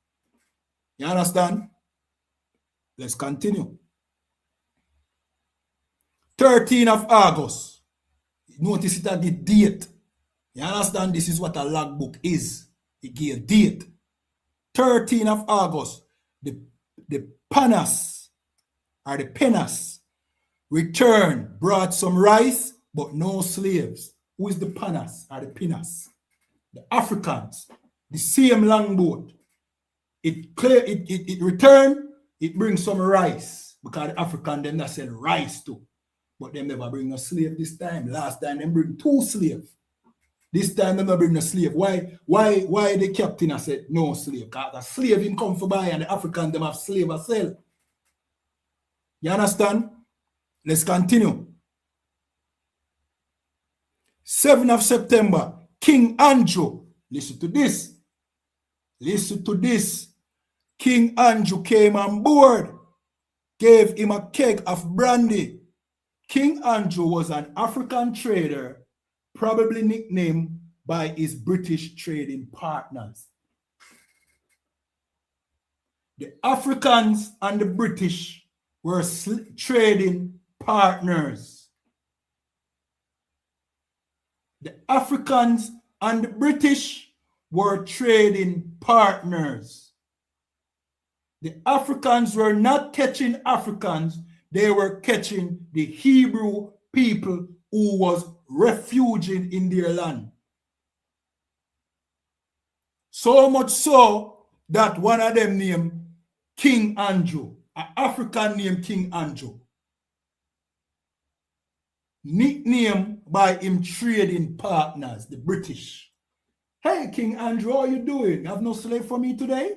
You understand? Let's continue. 13th of August. Notice it at the date. You understand? This is what a logbook is. It gives date. 13th of August. The panas or the penas returned, brought some rice, but no slaves. Who is the panas or the penas? The Africans. The same longboat. It returned, it brings some rice, because the African them not sell rice too. But them never bring a slave this time. Last time them bring 2 slaves. This time them not bring a slave. Why the captain has said no slave? Because a slave in come for buy and the African them have slave as sell. You understand? Let's continue. 7th of September, King Andrew, listen to this. Listen to this. King Andrew came on board, gave him a keg of brandy. King Andrew was an African trader, probably nicknamed by his British trading partners. The Africans and the British were trading partners. The Africans and the British were trading partners. The Africans were not catching Africans, they were catching the Hebrew people who was refuging in their land. So much so that one of them named King Andrew, an African named King Andrew, nicknamed by him trading partners, the British. Hey, King Andrew, how you doing? You have no slave for me today?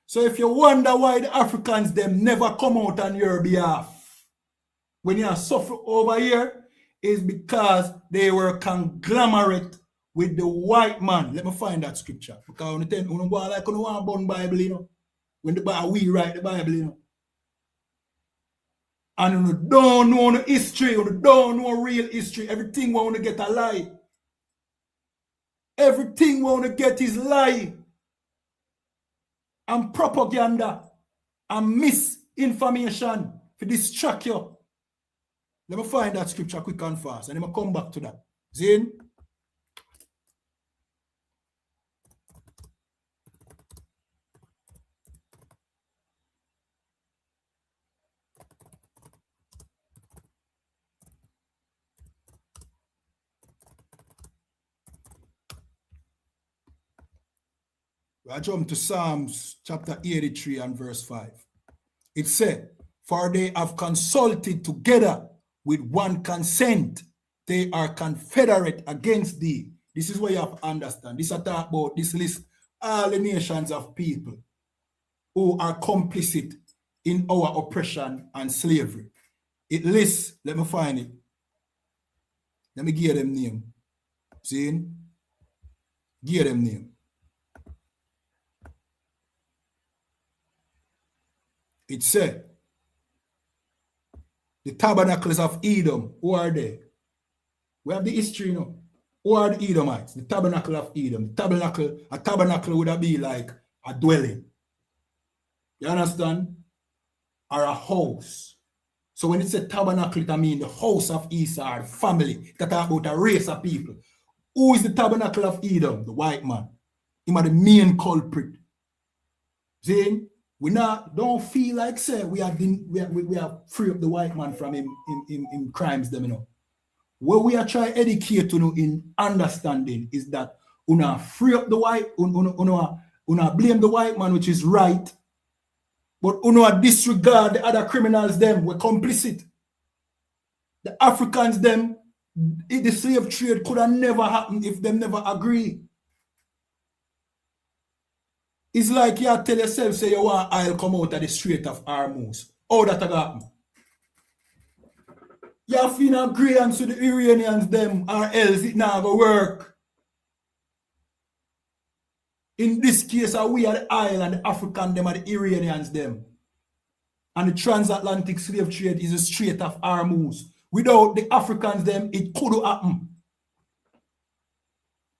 So if you wonder why the Africans them never come out on your behalf when you suffer over here, is because they were conglomerate with the white man. Let me find that scripture. Because when you go like you want burn Bible, you know, when the Bible we write the Bible, you know. And you don't know the history, you don't know real history. Everything we want to get a lie. Everything we want to get is lie. And propaganda and misinformation to distract you. Let me find that scripture quick and fast, and then I come back to that. Zin. I jump to Psalms chapter 83 and verse 5. It said, for they have consulted together with one consent. They are confederate against thee. This is what you have to understand. This is talk about this list, all the nations of people who are complicit in our oppression and slavery. It lists, let me find it. Let me give them name. See? Give them name. It said, the tabernacles of Edom, who are they? We have the history, you know. Who are the Edomites? The tabernacle of Edom. A tabernacle would be like a dwelling. You understand? Or a house. So when it's a tabernacle, it means the house of Esau, the family. That talk about a race of people. Who is the tabernacle of Edom? The white man. Him are the main culprit. See? We don't feel like say we are free up the white man from him crimes them, you know. What we are trying to educate you know, in understanding is that una free up the white, una blame the white man, which is right, but una disregard the other criminals them, we're complicit. The Africans them, the slave trade could have never happened if them never agree. It's like you tell yourself, say you want oil come out of the Strait of Hormuz. How that happen? You have to agree to the Iranians them, or else it not go work. In this case, we are the oil and the African them are the Iranians them. And the transatlantic slave trade is the Strait of Hormuz. Without the Africans them, it could happen.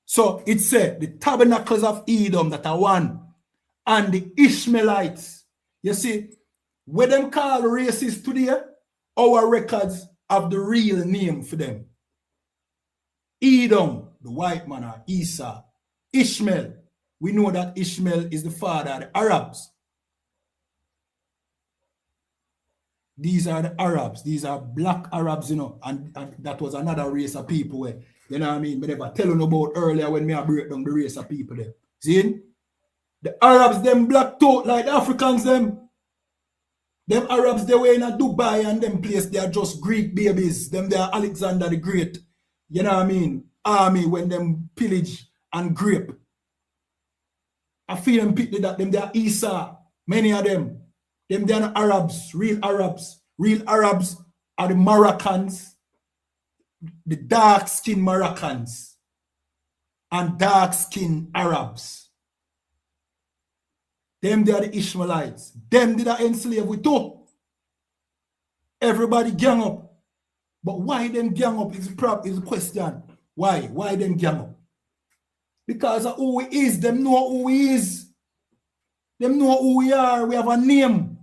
So it said the tabernacles of Edom that are one. And the Ishmaelites, you see, what them call racists today, our records have the real name for them. Edom, the white man, or Esau. Ishmael, we know that Ishmael is the father of the Arabs. These are the Arabs, these are black Arabs, you know, and that was another race of people where, you know what I mean, I never tell you about earlier when I break down the race of people there. See? The Arabs, them black tooth like the Africans, them. Them Arabs, they were in a Dubai and them place, they are just Greek babies. Them, they are Alexander the Great. You know what I mean? Army when them pillage and grape. I feel them pick that, them, they are Esau. Many of them. Them, they are not Arabs, real Arabs. Real Arabs are the Moroccans, the dark-skinned Moroccans, and dark-skinned Arabs. Them they are the Ishmaelites. Them did I enslave we too. Everybody gang up. But why them gang up is the question. Why? Why them gang up? Because of who we is. Them know who we is. Them know who we are. We have a name.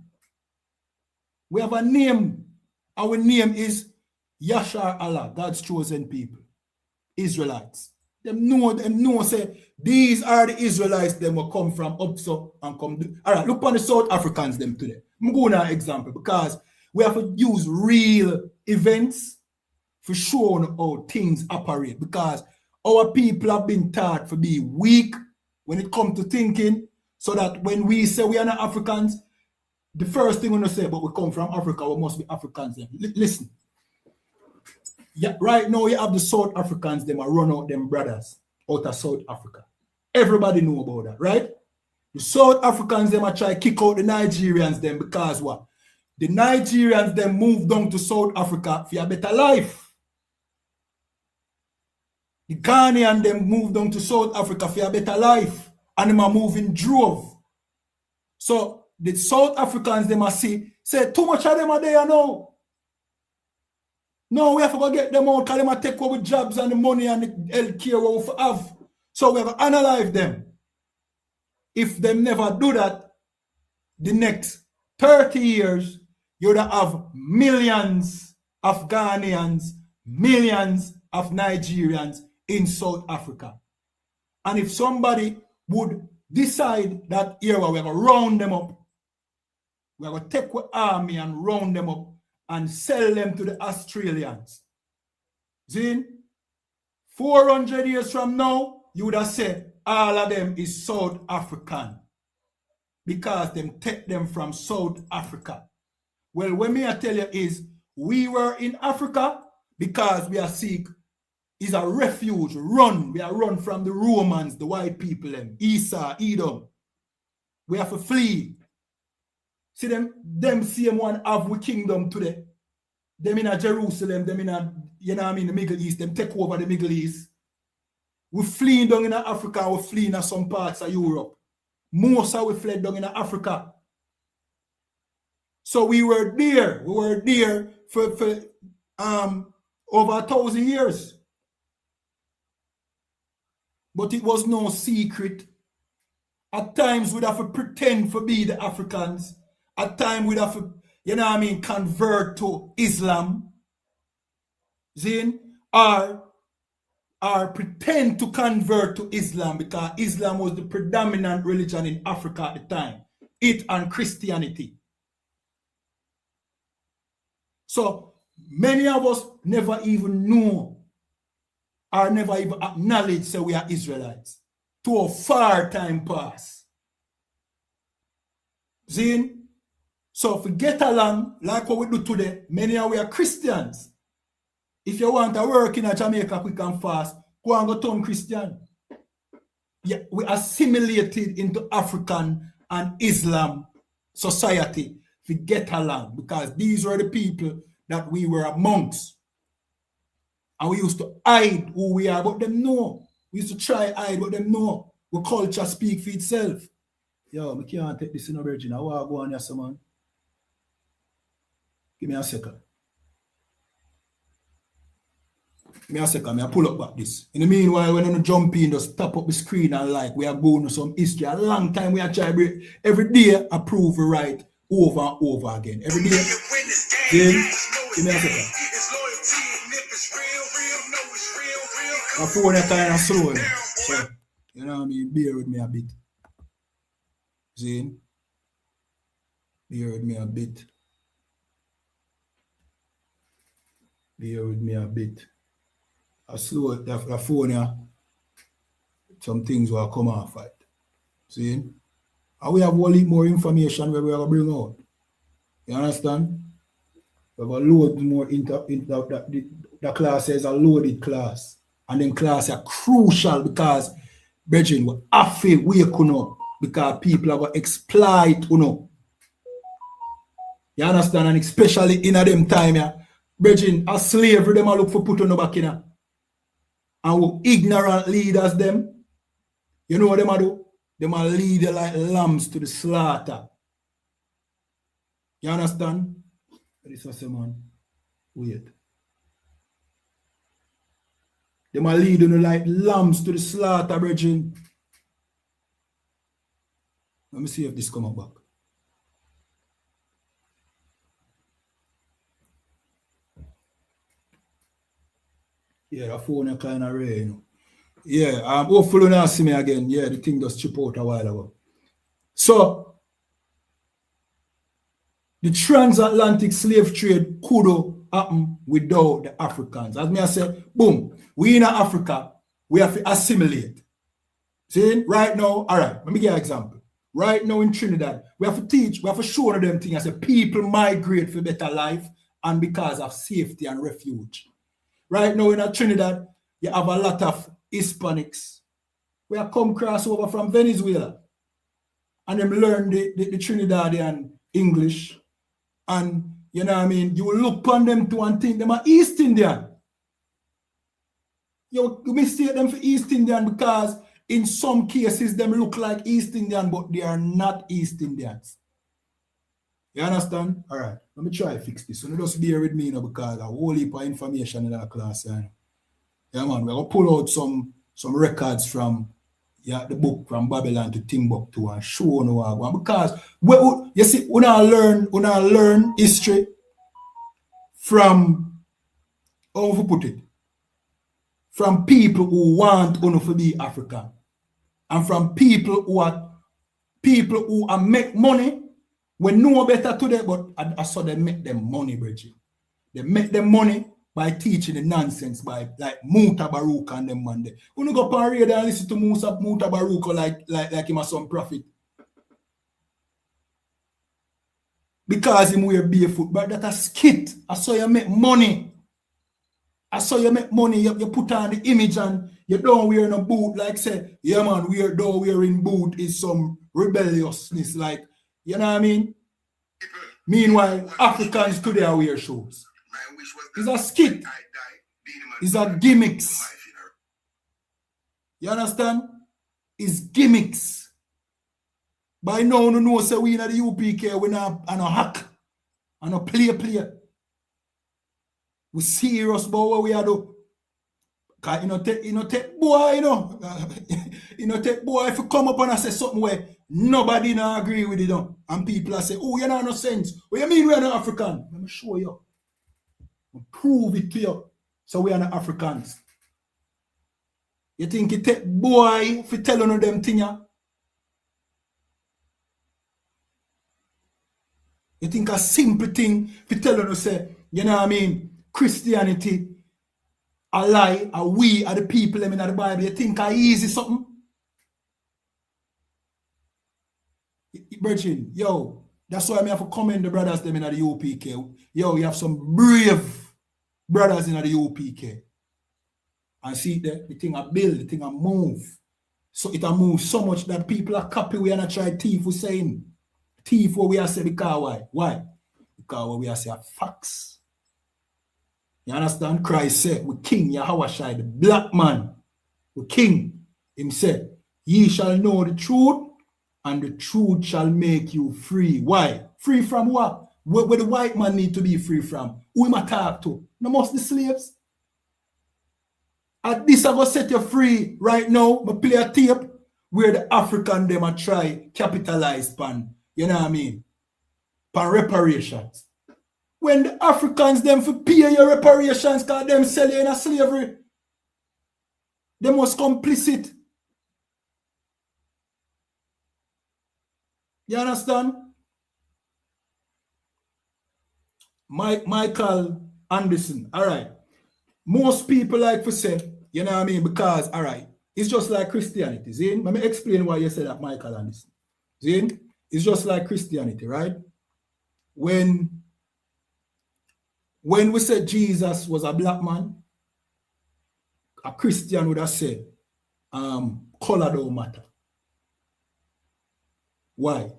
We have a name. Our name is Yashar Allah, God's chosen people. Israelites. Them know say these are the Israelites them will come from up so and come. All right, look on the South Africans them today. I'm going to an example because we have to use real events for showing how things operate because our people have been taught to be weak when it comes to thinking, so that when we say we are not Africans, the first thing we're going to say, but we come from Africa, we must be Africans. Listen. Yeah, right now you have the South Africans, them are run out them brothers out of South Africa. Everybody know about that, right? The South Africans, them are try to kick out the Nigerians them because what? The Nigerians them moved down to South Africa for a better life. The Ghanaian them moved down to South Africa for a better life. And them are moving drove. So the South Africans them are say too much of them are there now. No, we have to go get them out because they might take over jobs and the money and the health care we have. So we have to analyze them. If them never do that, the next 30 years, you would have millions of Ghanaians, millions of Nigerians in South Africa. And if somebody would decide that era we're going to round them up, we're going to take the army and round them up, and sell them to the Australians. See? 400 years from now, you would have said all of them is South African because them take them from South Africa. Well, what me I tell you is we were in Africa because we are seek is a refuge, run. We are run from the Romans, the white people, them, Esau, Edom. We have to flee. See them same one have we kingdom today. Them in a Jerusalem, them in a, you know what I mean, the Middle East, them take over the Middle East. We fleeing down in Africa, we fleeing in some parts of Europe. Most of we fled down in Africa. So we were there for over 1,000 years. But it was no secret. At times we'd have to pretend to be the Africans. At times we'd have to, you know what I mean, convert to Islam. Zin, or pretend to convert to Islam because Islam was the predominant religion in Africa at the time. It and Christianity. So many of us never even know or never even acknowledge that we are Israelites. To a far time pass. Zin? So if we get along, like what we do today, many of we are Christians. If you want to work in a Jamaica quick and fast, go and go turn Christian. Yeah, we assimilated into African and Islam society if we get along, because these were the people that we were amongst. And we used to hide who we are, but them know. We used to try hide, but them know. Our culture speak for itself. Yo, I can't take this in a virgin. I want to go on here, someone. Give me a second. Give me a second. I pull up back this. In the meanwhile, when I jump in, just tap up the screen and like we are going to some history. A long time we are trying to every day I prove right over and over again. Every day. Then, give me a second. My phone is kind of slow. So, you know what I mean? Bear with me a bit. Zane? Bear with me a bit. Bear with me a bit. I slow the phone here. Some things will come off it. See? And we have a lot more information where we are going to bring out. You understand? We have a load more the class is a loaded class. And then class are crucial because brethren, we have to wake up because people are going to exploit, you know. You understand? And especially in a them time, yeah, brethren, a slavery, them a look for put on the back in. And we ignorant leaders, them, you know what them a do? Them a lead you like lambs to the slaughter. You understand? This was man. Wait. Them a lead you like lambs to the slaughter, brethren. Let me see if this come back. Yeah, the phone is kind of rare, you know. Yeah, hopefully not see me again. Yeah, the thing just chip out a while ago. So, the transatlantic slave trade could happen without the Africans. As me I say, boom, we in Africa, we have to assimilate. See, right now, all right, let me give you an example. Right now in Trinidad, we have to teach, we have to show them things. I say people migrate for better life and because of safety and refuge. Right now in Trinidad, you have a lot of Hispanics. We have come cross over from Venezuela and them learn the Trinidadian English. And you know what I mean? You will look upon them to and think them are East Indian. You mistake them for East Indian because in some cases them look like East Indian, but they are not East Indians. You understand? All right, let me try to fix this. So you just bear with me now because a whole heap of information in our class. Yeah, man, we're going to pull out some records from the book From Babylon to Timbuktu and show no one. Because you see, when I learn history from, how to put it, from people who want to be African, and from people who are make money. We know better today, but I saw them make them money, Bridget. They make them money by teaching the nonsense by like Muta Baruch and them man there. When you go on radio and listen to Muta Baruch like him as some prophet. Because him wear barefoot, but that a skit. I saw you make money. I saw you make money. You put on the image and you don't wear no boot. Like say, yeah man, wearing boot is some rebelliousness. Like, you know what I mean? Meanwhile, Africans today wear shoes. It's a skit. It's a gimmicks. You understand? It's gimmicks. By now, no know say we in the UPK, we not a hack and a play. We serious about what we are do. Cause take boy, take boy if you come up and say something where nobody not agree with it, and people are say, oh, you know no sense. What you mean we are not African? Let me show you. I'll prove it to you. So we are not Africans. You think you take boy for telling them things? You think a simple thing for telling us say, you know what I mean, Christianity, a lie, a we are the people in the Bible. You think a easy something? Virgin, yo, that's why I have to commend the brothers them in the UPK. Yo, you have some brave brothers in the UPK. And see the thing I build, the thing I move. So it a move so much that people are copy. We are not try thief. We saying thief what we are saying because why? Why? Because what we are saying facts. You understand? Christ said, we king Yahawashi, the black man, we king. Him said, ye shall know the truth, and the truth shall make you free. Why? Free from what? Where the white man need to be free from? Who am I talk to? No most the slaves. At this I go set you free right now. I play a tape where the African them a try capitalize pan. You know what I mean? Pan reparations. When the Africans them for pay your reparations because them sell you in a slavery. They must complicit. You understand? Michael Anderson. All right. Most people like to say, you know what I mean? Because, all right, it's just like Christianity. See? Let me explain why you say that, Michael Anderson. See? It's just like Christianity, right? When we said Jesus was a black man, a Christian would have said, color don't matter. Why?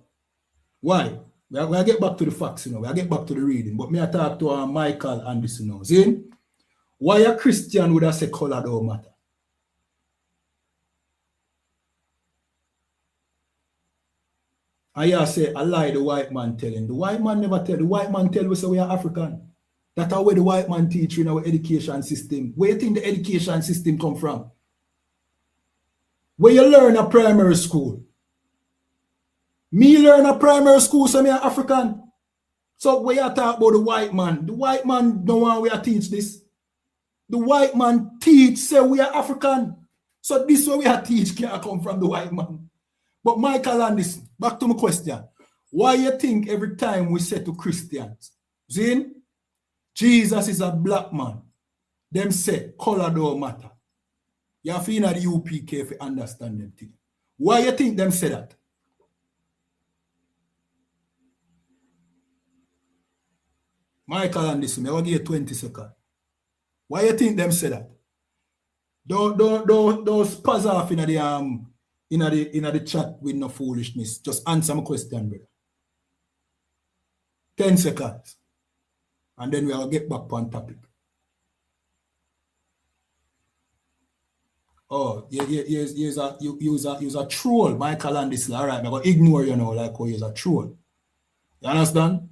Why? We'll get back to the facts, We'll get back to the reading. But me I talk to Michael Anderson now. See? Why a Christian would have said color don't matter? I say a lie the white man telling. The white man never tell. The white man tell we say we are African. That's how the white man teach in our education system. Where you think the education system come from? Where you learn a primary school. Me learn a primary school, so me are African. So where you talk about the white man don't want we teach this. The white man teach say we are African. So this way we are teach can come from the white man. But Michael and this, back to my question. Why you think every time we say to Christians, Zin, Jesus is a black man, them say color don't matter. You have to in the UPK if you understand them thing. Why you think them say that? Michael and this, I will give you 20 seconds. Why you think them say that? Don't spaz off in the chat with no foolishness. Just answer my question, brother. 10 seconds. And then we'll get back on topic. Oh, you're a troll, Michael and this. All right, I'm going to ignore you now like how you're a troll. You understand?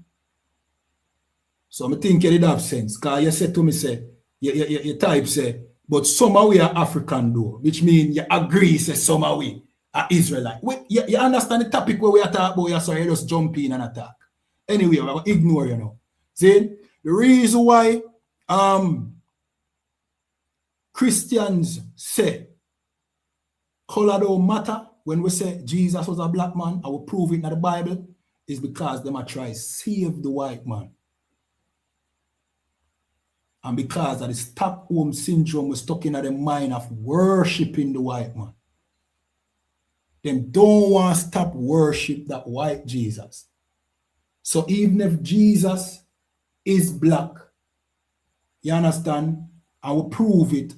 So I think you did have sense. Because you said to me, say, you type, say, but somehow we are African though, which means you agree, say, somehow we are Israelite. You understand the topic where we are talking about, so you just jump in and attack. Anyway, I'm going to ignore you now. See, the reason why Christians say color don't matter when we say Jesus was a black man, I will prove it in the Bible, is because they might try to save the white man. And because of the Stockholm syndrome was stuck in the mind of worshiping the white man. Them don't want to stop worship that white Jesus. So even if Jesus is black, you understand, and we prove it,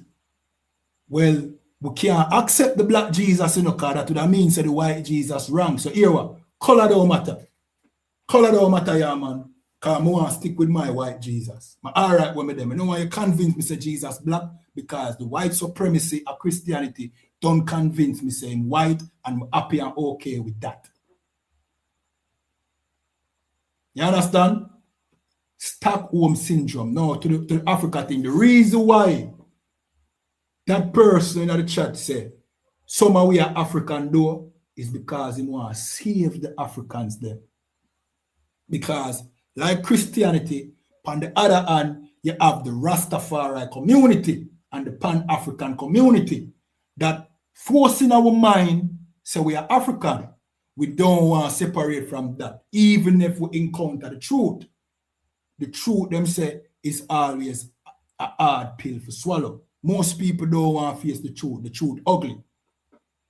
well, we can't accept the black Jesus in the car. That would mean say the white Jesus wrong. So here what? Color don't matter. Color don't matter, yeah, man. Because I want to stick with my white Jesus. I'm all right with them. I know why you convince me say Jesus black, because the white supremacy of Christianity don't convince me saying white, and I'm happy and okay with that. You understand? Stockholm syndrome. No, to the Africa thing. The reason why that person in the chat said, somehow we are African though, is because he want to save the Africans there. Because like Christianity, on the other hand, you have the Rastafari community and the Pan-African community that forcing our mind, so we are African. We don't want to separate from that, even if we encounter the truth. The truth, them say, is always a hard pill to swallow. Most people don't want to face the truth ugly.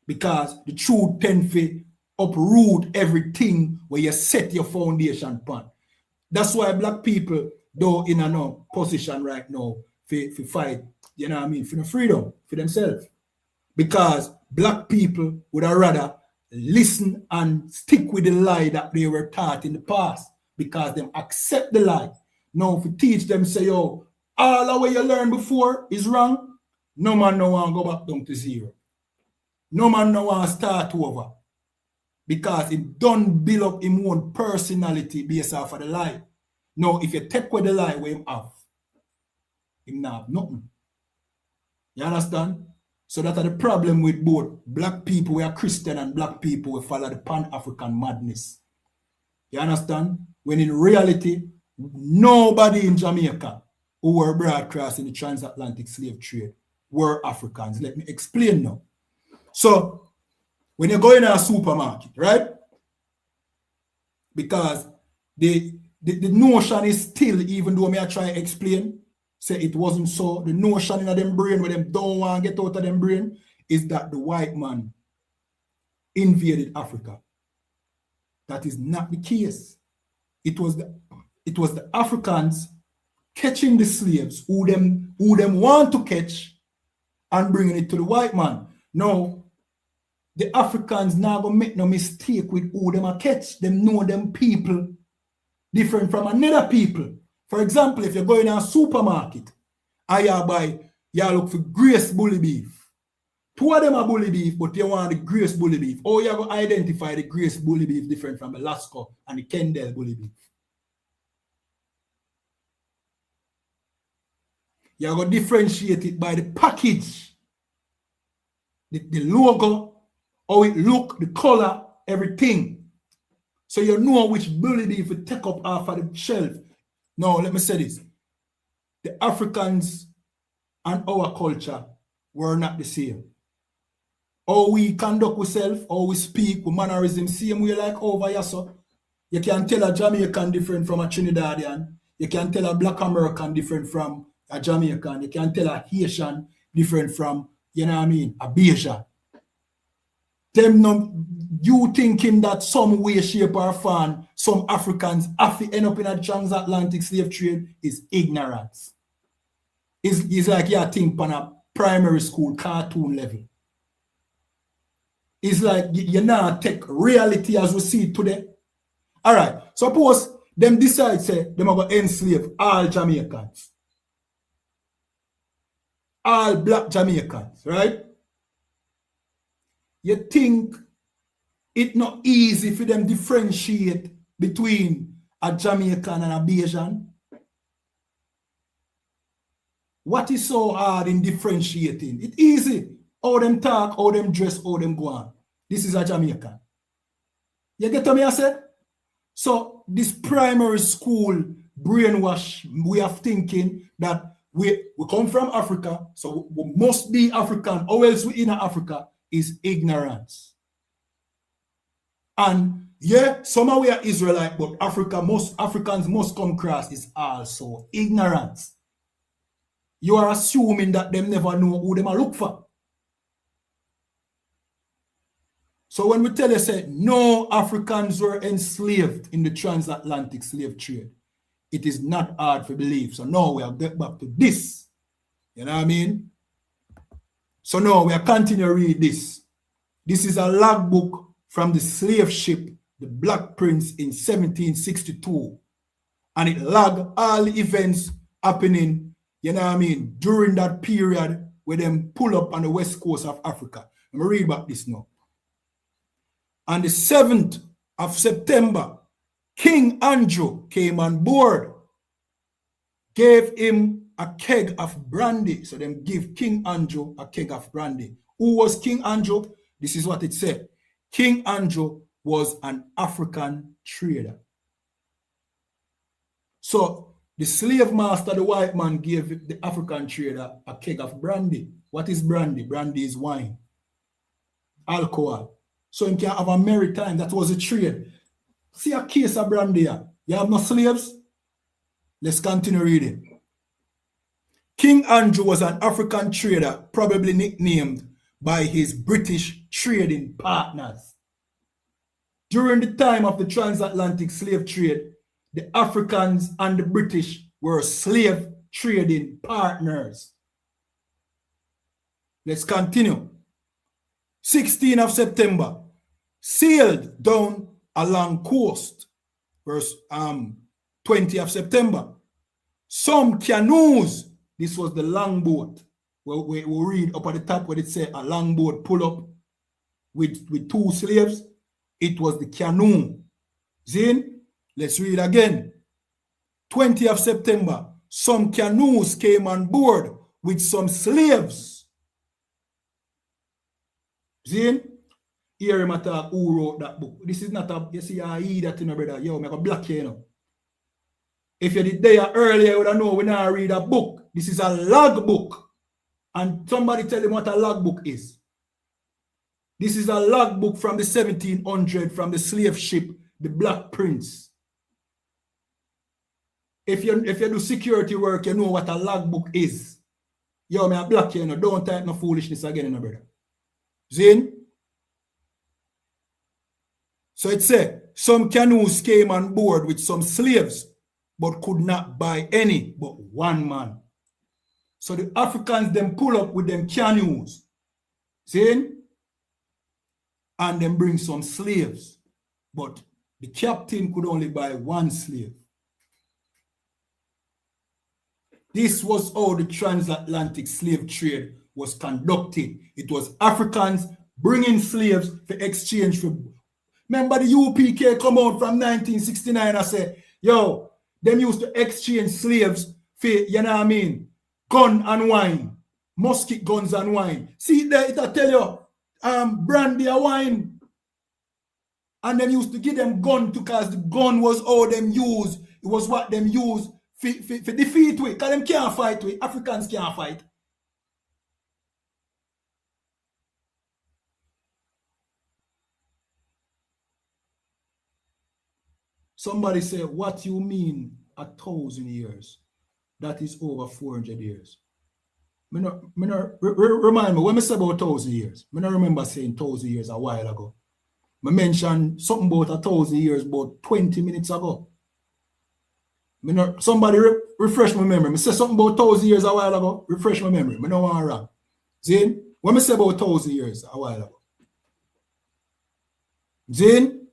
Because the truth tends to uproot everything where you set your foundation upon. That's why black people, though in a no position right now, for fight, you know what I mean, for the freedom, for themselves. Because black people would have rather listen and stick with the lie that they were taught in the past, because them accept the lie. Now, if you teach them, say, yo, all the way you learned before is wrong, no man no want to go back down to zero. No man no want to start over. Because it don't build up his own personality based off of the lie. Now, if you take away the lie where him have, him not have nothing. You understand? So that's the problem with both black people who are Christian and black people who follow the Pan-African madness. You understand? When in reality, nobody in Jamaica who were broadcast in the transatlantic slave trade were Africans. Let me explain now. So, when you go in a supermarket, right? Because the notion is still, even though I try to explain, say it wasn't so, the notion in them brain where them don't want to get out of them brain is that the white man invaded Africa. That is not the case. It was the Africans catching the slaves who them want to catch and bringing it to the white man. Now, the Africans now gonna make no mistake with who them a catch. Them know them people different from another people. For example, if you're going to a supermarket and you look for Grace bully beef. Two of them are bully beef, but you want the Grace bully beef. Or you have to identify the Grace bully beef different from the Lasco and the Kendall bully beef. You have to differentiate it by the package, the logo, how it look, the color, everything. So you know which bully beef you take up off of the shelf. Now, let me say this. The Africans and our culture were not the same. How we conduct ourselves, how we speak, we mannerism, same way like over here, so. You can tell a Jamaican different from a Trinidadian. You can tell a Black American different from a Jamaican. You can tell a Haitian different from, you know what I mean, a Bayesian. Them no, you thinking that some way, shape, or form, some Africans have to end up in a transatlantic slave trade is ignorance. It's like you think on a primary school cartoon level. It's like you now take reality as we see it today. All right, suppose them decide, say, them are going to enslave all Jamaicans. All black Jamaicans, right? You think it's not easy for them differentiate between a Jamaican and a Bayesian? What is so hard in differentiating? It's easy. How them talk, how them dress, how them go on. This is a Jamaican. You get what I said? So this primary school brainwash way of thinking that we come from Africa, so we must be African, or else we in Africa, is ignorance. And yeah, somehow we are Israelite, but Africans must come across is also ignorance. You are assuming that them never know who them are look for. So when we tell you, say, no Africans were enslaved in the transatlantic slave trade, it is not hard to believe. So now we are get back to this. You know what I mean? So now we are continue to read this. This is a logbook from the slave ship, the Black Prince, in 1762. And it log all the events happening, you know what I mean, during that period where them pull up on the west coast of Africa. Let me read about this now. On the 7th of September, King Andrew came on board, gave him a keg of brandy. So them give King Andrew a keg of brandy. Who was King Andrew? This is what it said. King Andrew was an African trader. So the slave master, the white man, gave the African trader a keg of brandy. What is brandy? Brandy is wine, alcohol. So you can have a merry time. That was a trade. See a case of brandy here. You have no slaves? Let's continue reading. King Andrew was an African trader, probably nicknamed by his British trading partners. During the time of the transatlantic slave trade, the Africans and the British were slave trading partners. Let's continue. 16th of September, sailed down along coast. Verse 20th of September. Some canoes, this was the longboat. We read up at the top where it said a longboat pull up with two slaves. It was the canoe. Zin, let's read again. 20th of September, some canoes came on board with some slaves. Zin, here him talk who wrote that book. This is not a, you see, I hear that, you know, brother. Yo, I go black here, you know. If you did there earlier, you would have known when I read a book. This is a log book. And somebody tell him what a log book is. This is a log book from the 1700 from the slave ship, the Black Prince. If you do security work, you know what a log book is. Yo, me a black here, you know. Don't type no foolishness again, you know, brother. Zin? So it said, some canoes came on board with some slaves, but could not buy any but one man. So the Africans then pull up with them canoes. See? And then bring some slaves. But the captain could only buy one slave. This was how the transatlantic slave trade was conducted. It was Africans bringing slaves for exchange for. Remember the UPK come out from 1969 and say, yo, them used to exchange slaves for, you know what I mean, gun and wine, musket guns and wine. See there, it'll tell you, brandy and wine. And them used to give them gun because the gun was all them use. It was what them use for defeat with. Because them can't fight with. Africans can't fight. Somebody say, what you mean 1,000 years? That is over 400 years. Remind me, when I say about 1,000 years, I don't remember saying 1,000 years a while ago. I mentioned something about 1,000 years about 20 minutes ago. Somebody refresh my memory. I say something about 1,000 years a while ago. Refresh my memory. I don't want to wrong. Zin, when I say about 1,000 years a while ago. Zin,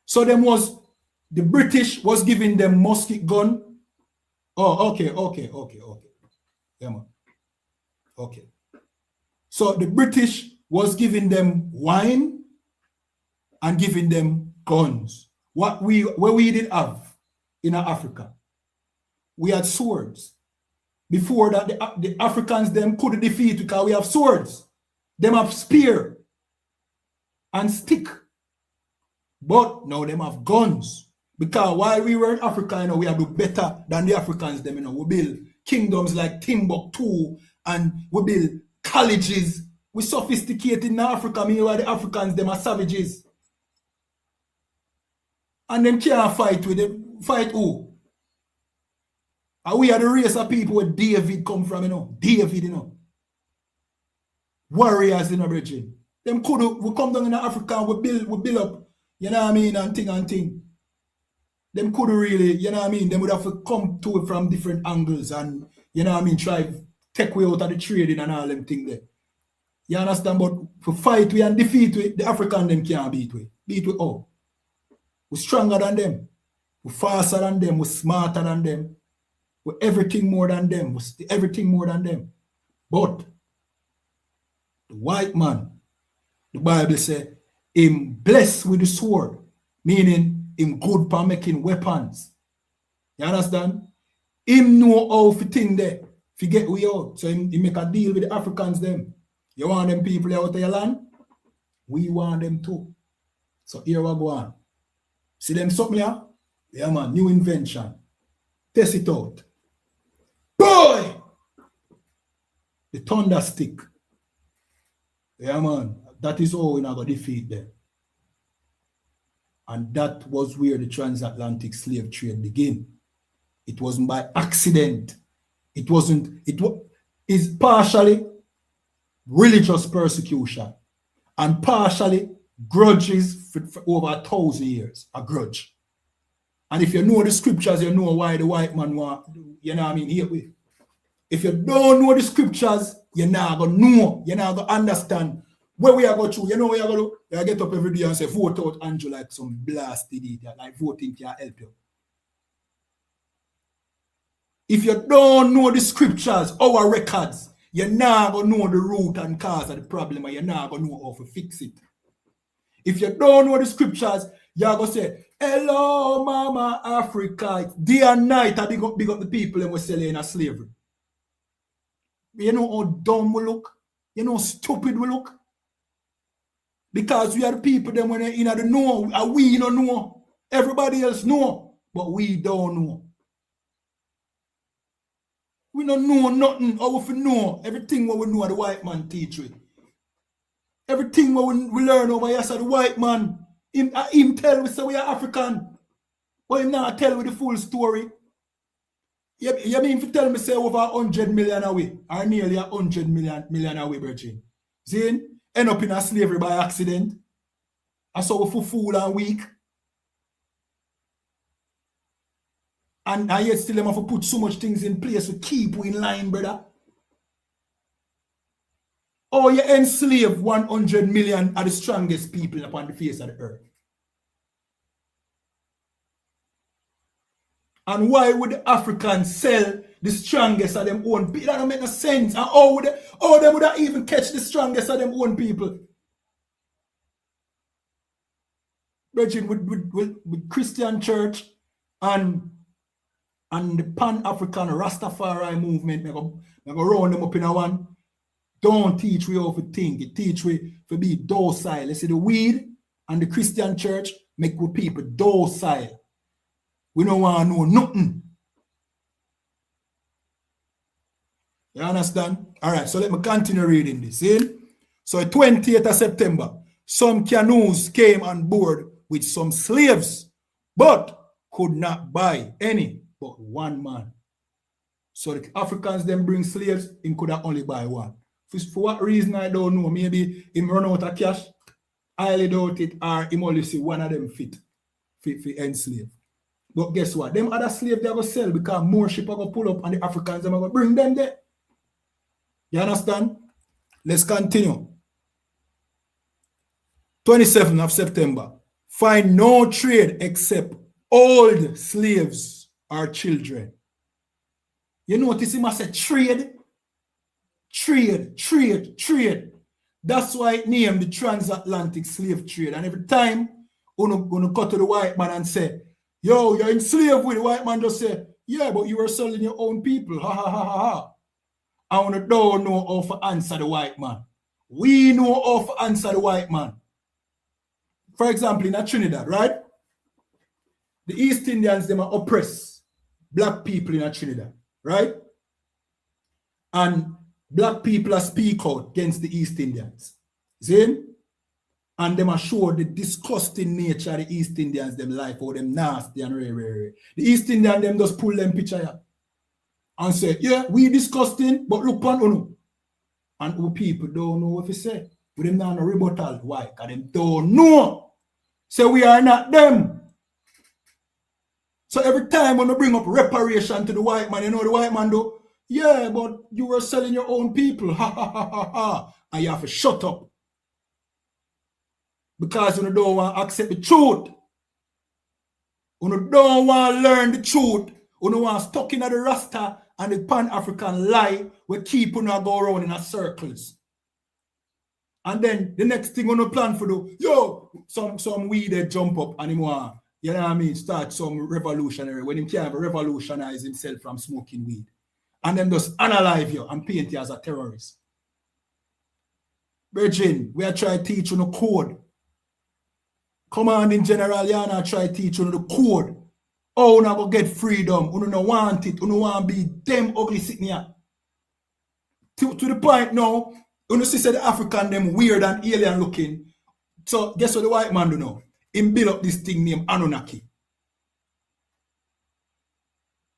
so them was, the British was giving them musket gun. Oh, okay. Yeah, man. Okay. So the British was giving them wine and giving them guns. What we did have in Africa, we had swords. Before that, the Africans them couldn't defeat because we have swords. Them have spear and stick. But now them have guns. Because while we were in Africa, we have to do better than the Africans them, we build kingdoms like Timbuktu and we build colleges. We sophisticated in Africa, meanwhile the Africans them are savages. And them can't fight with them. Fight who? And we are the race of people where David come from, David, Warriors, brethren. Them we come down in Africa and we build up, and thing. Them could really, them would have to come to it from different angles and, try to take way out of the trading and all them things there. You understand? But for fight we and defeat we, the African them can't beat we. Beat we all. We're stronger than them. We're faster than them. We're smarter than them. We're everything more than them. We're everything more than them. But the white man, the Bible says, him blessed with the sword, meaning him good for making weapons. You understand? Him know how to think there. If you get we out. So he make a deal with the Africans them. You want them people out of your land? We want them too. So here we go on. See them something here? Yeah man, new invention. Test it out. Boy! The thunder stick. Yeah man, that is how we're going to defeat them. And that was where the transatlantic slave trade began. It wasn't by accident. It is partially religious persecution and partially grudges for over 1,000 years, a grudge. And if you know the scriptures, you know why the white man want, here with. If you don't know the scriptures, you're not going to know, you're not going to understand where we are going to. You know where you're going to? You get up every day and say, vote out Andrew like some blasted idiot, like voting can't help you. If you don't know the scriptures, our records, you're not going to know the root and cause of the problem, and you're not going to know how to fix it. If you don't know the scriptures, you're going to say, hello, Mama Africa. Day and night, I big up the people that were selling in slavery. You know how dumb we look? You know how stupid we look? Because we are the people that when in the know, and we don't know. Everybody else know, but we don't know. We don't know nothing. How we know everything what we know the white man teach we. Everything what we learn over here, so the white man, him tell we say we are African, but him not tell we the full story. You mean if you tell me say over 100 million away, or nearly 100 million away, brethren. See? End up in a slavery by accident. And so we fool and weak. And yet still them have to put so much things in place to keep you in line, brother. Or you enslave 100 million of the strongest people upon the face of the earth. And why would the Africans sell the strongest of them own people? That don't make no sense. And how them would even catch the strongest of them own people? Brethren, with Christian church and the Pan-African Rastafari movement, I go round them up in a one. Don't teach we how to think. It teach we to be docile. You see, the weed and the Christian church make we people docile. We don't want to know nothing. You understand? All right, so let me continue reading this. See? So 28th of September, some canoes came on board with some slaves, but could not buy any but one man. So the Africans then bring slaves, him could have only buy one. For what reason, I don't know. Maybe him run out of cash, highly doubt it, or him only see one of them fit for enslave. But guess what? Them other slaves, they are going to sell because more ship are going to pull up and the Africans are going to bring them there. You understand? Let's continue. 27th of September. Find no trade except old slaves or children. You notice he must say trade. Trade, trade, trade. That's why it named the transatlantic slave trade. And every time gonna cut to the white man and say, yo, you're enslaved with the white man, just say, yeah, but you were selling your own people. Ha ha ha ha ha. I wanna don't know how to answer the white man. We know how to answer the white man. For example, in Trinidad, right? The East Indians, they might oppress black people in Trinidad, right? And black people are speak out against the East Indians. See? And them are show the disgusting nature of the East Indians, them life, or them nasty and rare. The East Indians, them just pull them picture here and say, yeah, we disgusting, but look on uno. And who people don't know what to say. But them not no rebuttal. Why? Because them don't know. So we are not them. So every time when we bring up reparation to the white man, you know the white man do, yeah, but you were selling your own people. Ha ha ha ha ha. And you have to shut up. Because you don't want to accept the truth. You don't want to learn the truth. You don't want to stuck in the Rasta and the Pan-African lie where keep on go around in a circles. And then the next thing on the plan for do, yo, some weed they jump up and him want, you know what I mean, start some revolutionary when him can't revolutionize himself from smoking weed. And then just analyze you and paint you as a terrorist. Virgin, we are trying to teach you the code. Commanding General Yana try to teach you the code. Oh, you go get freedom. You don't want it. You don't want to be them ugly sitting here. To the point now, you see the African them weird and alien looking. So guess what the white man do now? Him build up this thing named Anunnaki.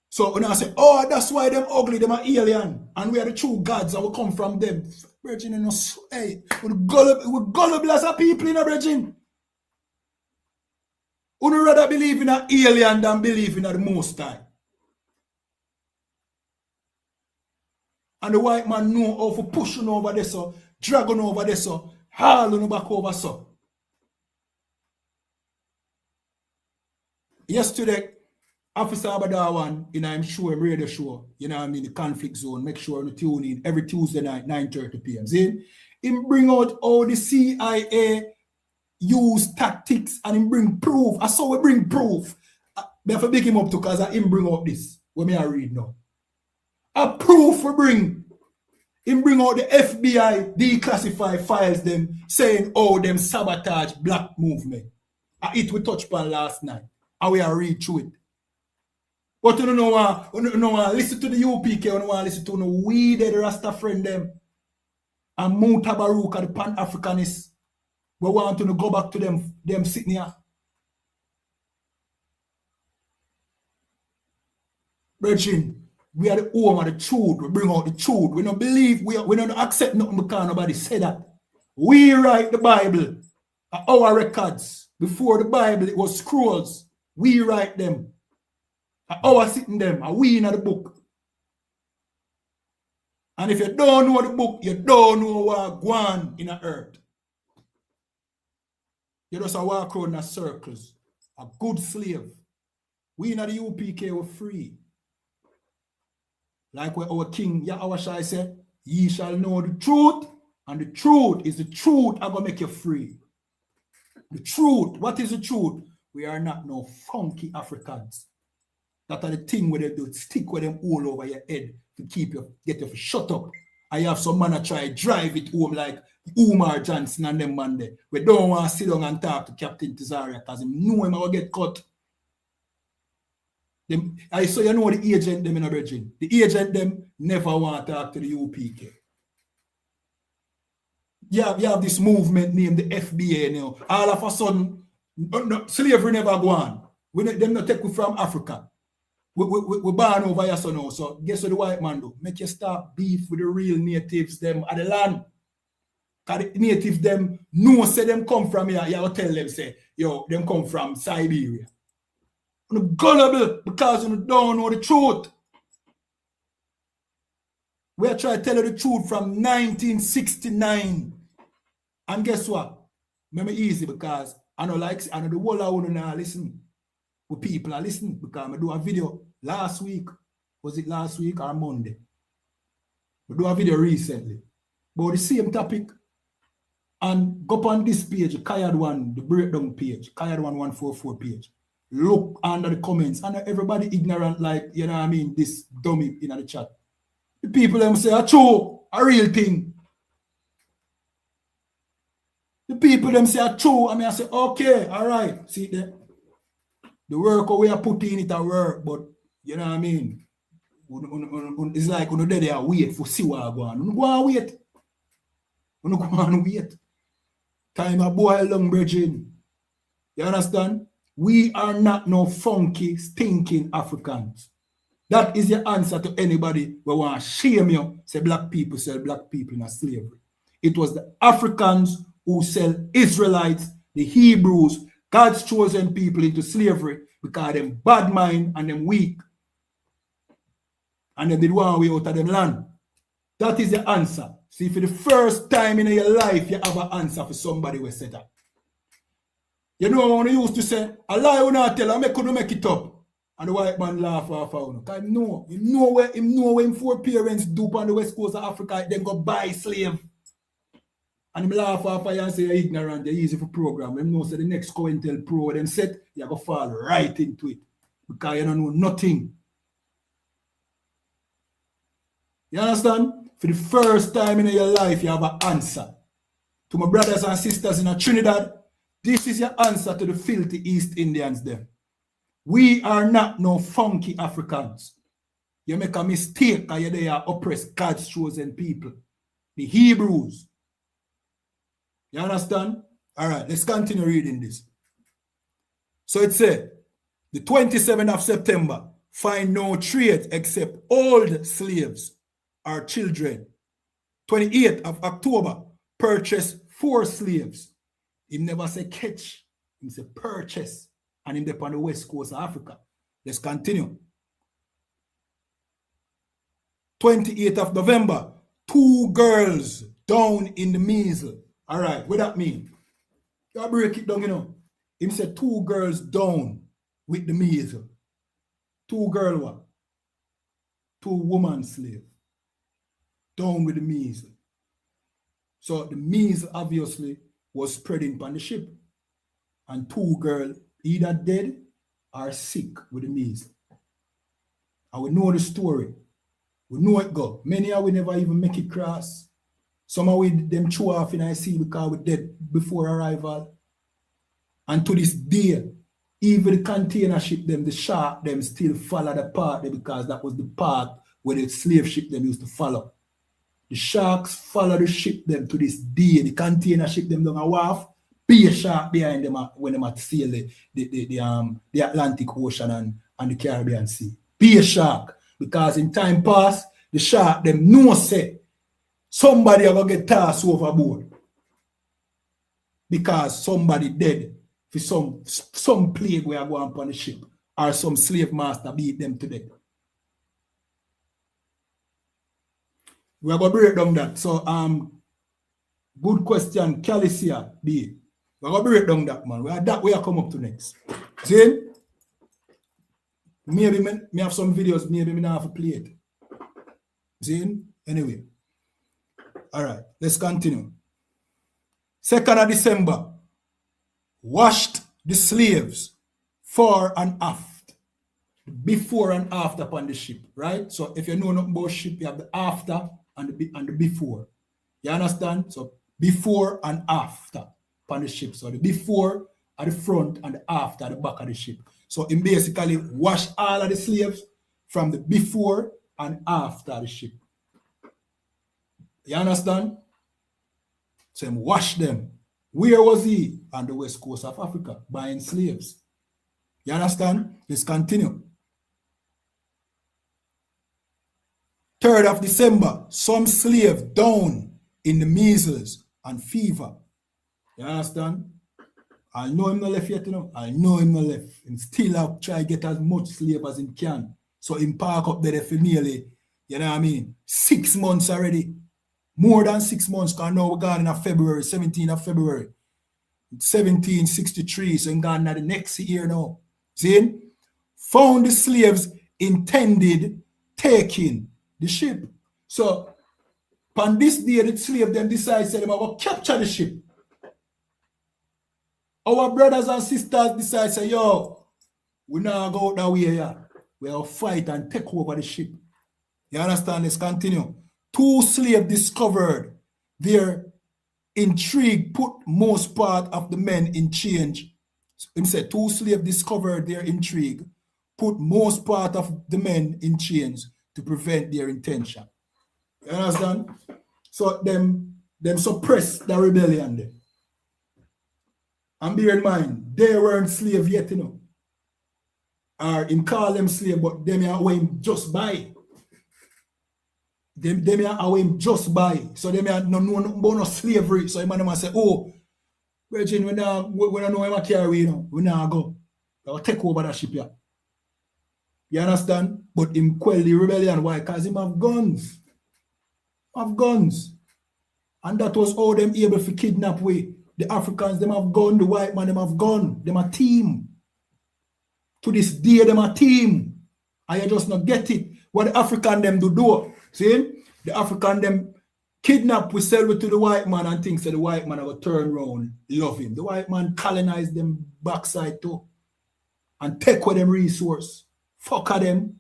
So when I say, oh, that's why them ugly, them are alien. And we are the true gods and we come from them. Virgin, you know, hey, we're gullible as a people in a virgin. Would rather believe in an alien than believe in the Most High. And the white man know how to push on over there, so drag on over there, so haul on back over, so. Yesterday, Officer Abada one, you know, I'm sure, I'm radio show, you know, I'm in the conflict zone, make sure you tune in every Tuesday night, 9:30 p.m. See? Him bring out all the CIA use tactics and him bring proof. I saw we bring proof. I have to big him up too because I him bring up this. What me I read now. A proof we bring. Him bring out the FBI declassify files them saying, oh, them sabotage black movement. It we touched on last night. And we are read through it. But you don't know, listen to the UPK, you don't want to listen to no we the Rasta friend them. And Mutabaruka, the Pan-Africanists. We want to go back to them sitting here. Virgin, we are the home of the truth. We bring out the truth. We don't believe, we don't accept nothing because nobody said that. We write the Bible, our records. Before the Bible, it was scrolls. We write them. Our sitting them, and we in the book. And if you don't know the book, you don't know what going on in the earth. You just walk around in circles. A good slave. We in the UPK were free. Like what our king Yahweh said, ye shall know the truth, and the truth is the truth I'm going to make you free. The truth, what is the truth? We are not no funky Africans. That are the thing where they do stick with them all over your head to keep you, get you to shut up. I have some man try drive it home like Umar Johnson and them man there. We don't want to sit down and talk to Captain Tizaria because him know him will get cut. Them, I saw you know the agent them in a virgin. The agent them never want to talk to the UPK. You have this movement named the FBA now. All of a sudden, slavery never go on. Them not take we from Africa. We born over here so now. So guess what the white man do? Make you start beef with the real natives them at the land. Because the natives them know say them come from here. You will tell them say, yo, them come from Siberia. You're gullible because you don't know the truth. We are trying to tell you the truth from 1969. And guess what? Make me easy because I know the whole of you now listen. With people are listening because I do a video last week. Was it last week or Monday? I do a video recently about the same topic. And go on this page, Kayad 1, the breakdown page, Kayad 1144 page. Look under the comments. And everybody ignorant like, you know what I mean, this dummy in the chat. The people them say, a true, a real thing. The people them say, a true. I mean, I say, okay, all right. See there. The work we are putting it at work, but you know what I mean? It's like when you're there, wait for see what go on. You go and wait. You go and wait. Time a boy long bridging. You understand? We are not no funky, stinking Africans. That is the answer to anybody who want to shame you, say black people sell black people in a slavery. It was the Africans who sell Israelites, the Hebrews, God's chosen people into slavery because them bad mind and them weak. And them did one way out of them land. That is the answer. See, for the first time in your life, you have an answer for somebody who said that. You know when you used to say, a lie will not tell, I couldn't make it up. And the white man laugh off of him. Because he know what him four parents do on the west coast of Africa, then go buy slave. And him laugh off of you and say you're ignorant, you're easy for program. Him know say the next COINTEL Pro them set, you go fall right into it. Because you don't know nothing. You understand? For the first time in your life, you have an answer. To my brothers and sisters in Trinidad, this is your answer to the filthy East Indians there. We are not no funky Africans. You make a mistake because they are oppressed God's chosen people. The Hebrews. You understand? All right, let's continue reading this. So it said, the 27th of September, find no trade except old slaves or children. 28th of October, purchase 4 slaves. He never say catch, he say purchase. And him up on the west coast of Africa. Let's continue. 28th of November, 2 girls down in the measles. All right, what that mean? You break it down, you know. Him said 2 girls down with the measles. 2 girl what? 2 woman slave. Down with the measles. So the measles obviously was spreading upon the ship. And 2 girls either dead or sick with the measles. And we know the story. We know it go. Many of we never even make it cross. Some of we them chew off in the sea because we dead before arrival. And to this day, even the container ship them, the shark them still follow the path there because that was the path where the slave ship them used to follow. The sharks follow the ship them to this day. The container ship them down a wharf. Be a shark behind them when they sail the Atlantic Ocean and the Caribbean Sea. Be a shark. Because in time past, the shark them know say somebody are gonna get tossed overboard. Because somebody dead for some plague where go on the ship. Or some slave master beat them to death. We are gonna break down that. So good question, Calicia B. We're going to break down that, man. That way I come up to next. See? Maybe me have some videos, maybe me not have to play it. See? Anyway. All right, let's continue. 2nd of December, washed the slaves fore and aft. Before and after upon the ship, right? So if you know nothing about ship, you have the after and the before. You understand? So before and after. On the ship. So the before at the front and the after at the back of the ship. So he basically washed all of the slaves from the before and after the ship. You understand? So he washed them. Where was he? On the west coast of Africa, buying slaves. You understand? Let's continue. 3rd of December, some slave down in the measles and fever. You understand? I know him not left yet, you know. I know him not left. And still have try to get as much slave as he can. So him park up there for nearly, you know what I mean, 6 months already. More than 6 months, because now we're gone in February, 17th of February. 1763, so I'm gone now the next year now. See? Found the slaves intended taking the ship. So, on this day, the slave then decide say, them will capture the ship. Our brothers and sisters decide say, yo, we now go out that way here. We'll fight and take over the ship. You understand? Let's continue. 2 slaves discovered their intrigue put most part of the men in change. He said 2 slaves discovered their intrigue, put most part of the men in chains to prevent their intention. You understand? So them suppress the rebellion there. And bear in mind, they weren't slaves yet, you know. Or him call them slave, but them are him just buy. Them are him just buy. So them are no slavery. So him say, oh, Virgin, we don't know him carry, you know. We now go. They'll take over the ship here. You understand? But him quell the rebellion. Why? Because him have guns. Have guns. And that was how them able to kidnap we. The Africans, them have gun. The white man, them have gun. Them a team. To this day, them a team. And you just not get it. What the African them do. See? The African them kidnap, we sell it to the white man and think that the white man will turn around, love him. The white man colonize them backside too. And take with them resource. Fuck at them.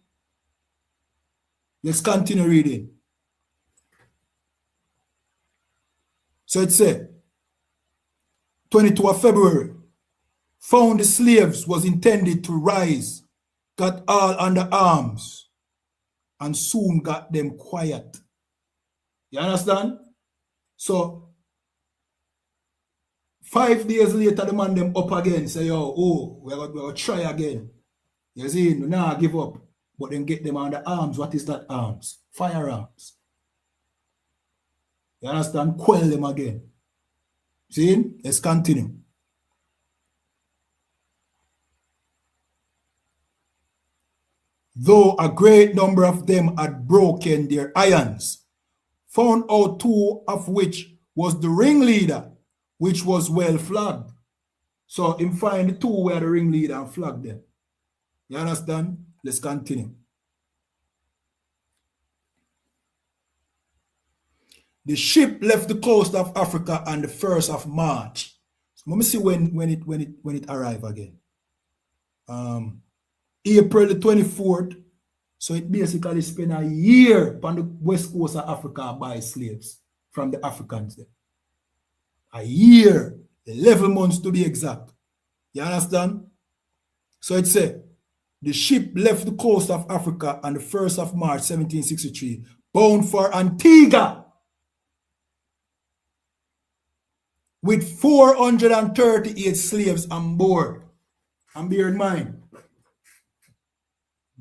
Let's continue reading. So it said, 22 of February, found the slaves was intended to rise, got all under arms, and soon got them quiet. You understand? So 5 days later, the man them up again, say, yo, oh, we're going to try again. You see, now give up. But then get them under arms. What is that arms? Firearms. You understand? Quell them again. See? Let's continue. Though a great number of them had broken their irons, found out 2 of which was the ringleader, which was well flagged. So him find the 2 were the ringleader and flag them. You understand? Let's continue. The ship left the coast of Africa on the 1st of March. So let me see when it arrived again. April the 24th. So it basically spent a year on the west coast of Africa by slaves from the Africans there. A year, 11 months to be exact. You understand? So it said, the ship left the coast of Africa on the 1st of March 1763, bound for Antigua, with 438 slaves on board. And bear in mind,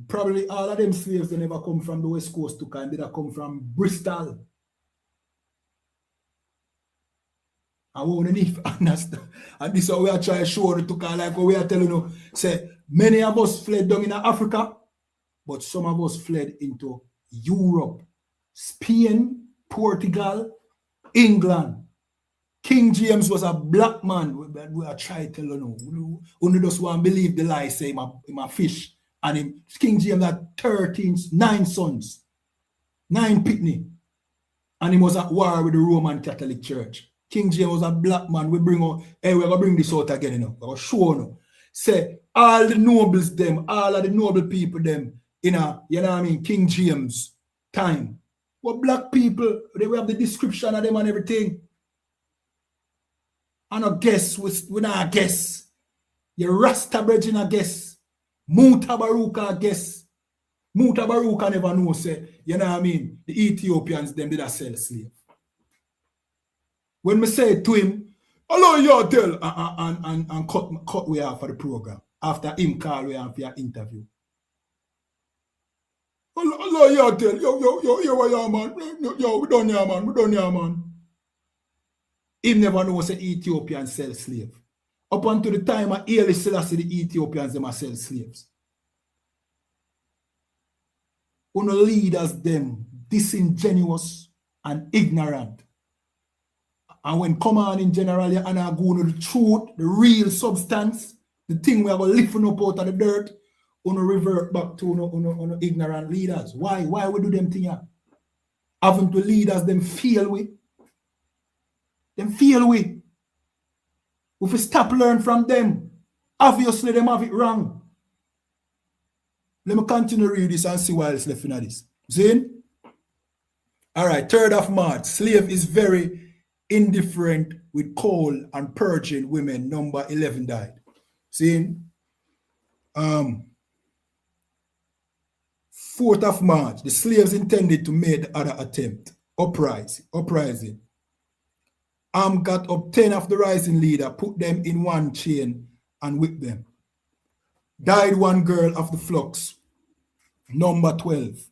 probably all of them slaves they never come from the west coast to kind of come from Bristol. I won't need to understand. And this is how we are trying to show it to like what we are telling you. Say many of us fled down in Africa, but some of us fled into Europe, Spain, Portugal, England. King James was a black man. We are trying to tell you. Only those who want to believe the lie say him a fish. And King James had 9 sons, 9 pitney. And he was at war with the Roman Catholic Church. King James was a black man. We bring on, hey, we're going to bring this out again, you know. We're going to show you. Say, all the nobles, them, all of the noble people, them, in a, you know what I mean, King James time. What black people, they will have the description of them and everything. And a guess, we not guess. Your Rasta bridging a guess. Mutabaruka guess. Mutabaruka never know, say, you know what I mean? The Ethiopians, them did a sell slave. When me say to him, hello, you tell, and cut way off for the program. after him call we and for your interview. Allah, you tell, yo, man. Yo, we done here, man. Him never know say Ethiopians sell slave. Up until the time of Haile Selassie, the Ethiopians them sell slaves. Uno leaders them disingenuous and ignorant. And when come on in general, and I go to the truth, the real substance, the thing we are going to lifting up out of the dirt, uno revert back to uno ignorant leaders. Why we do them thing here? Haven't the leaders them feel we? Them feel we. If we stop learn from them, obviously them have it wrong. Let me continue to read this and see why it's left in this. See? All right, 3rd of March. Slave is very indifferent with coal and purging women. Number 11 died. See? 4th of March. The slaves intended to make the other attempt. Uprising. Got up 10 of the rising leader, put them in one chain and whipped them. Died one girl of the flocks. Number 12.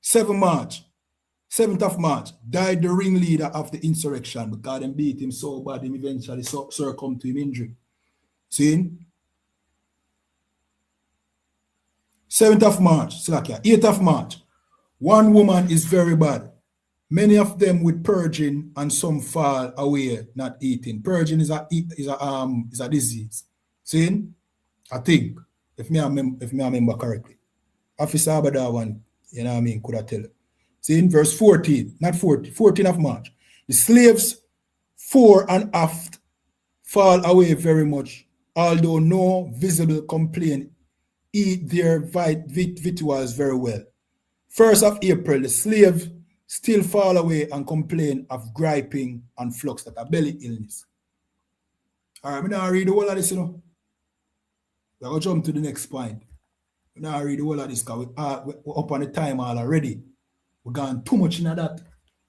7th of March, died the ringleader of the insurrection because they beat him so bad him eventually succumbed to him injury. See? 7th of March, 8th of March, one woman is very bad. Many of them with purging and some fall away not eating. Purging is a disease. See? I think, if I remember correctly. Officer Abada one, you know what I mean, could I tell you. See in verse 14, not 40, 14 of March. The slaves fore and aft fall away very much, although no visible complaint, eat their victuals very well. 1st of April, the slaves still fall away and complain of griping and flux, that a belly illness. All right, I'm now read the whole of this, you know. We're going to jump to the next point. We now read the whole of this because we're up on the time already. We're going too much into that.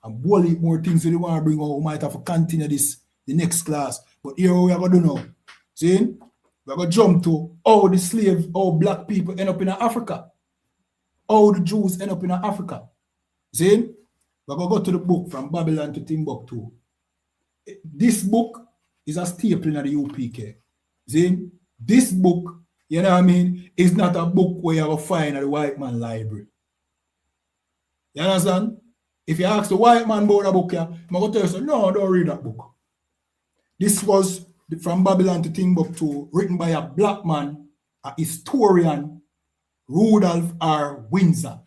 And bowl more things we want to bring out. We might have to continue this the next class. But here we are going to do now. See? We're going to jump to how the slaves, how black people end up in Africa. How the Jews end up in Africa. See? We're going to go to the book From Babylon to Timbuktu. This book is a staple in the UPK. See? This book, you know what I mean, is not a book where you're going to find at the white man library. You understand? If you ask the white man about a book, I'm going to tell you, no, don't read that book. This was From Babylon to Timbuktu, written by a black man, a historian, Rudolph R. Windsor.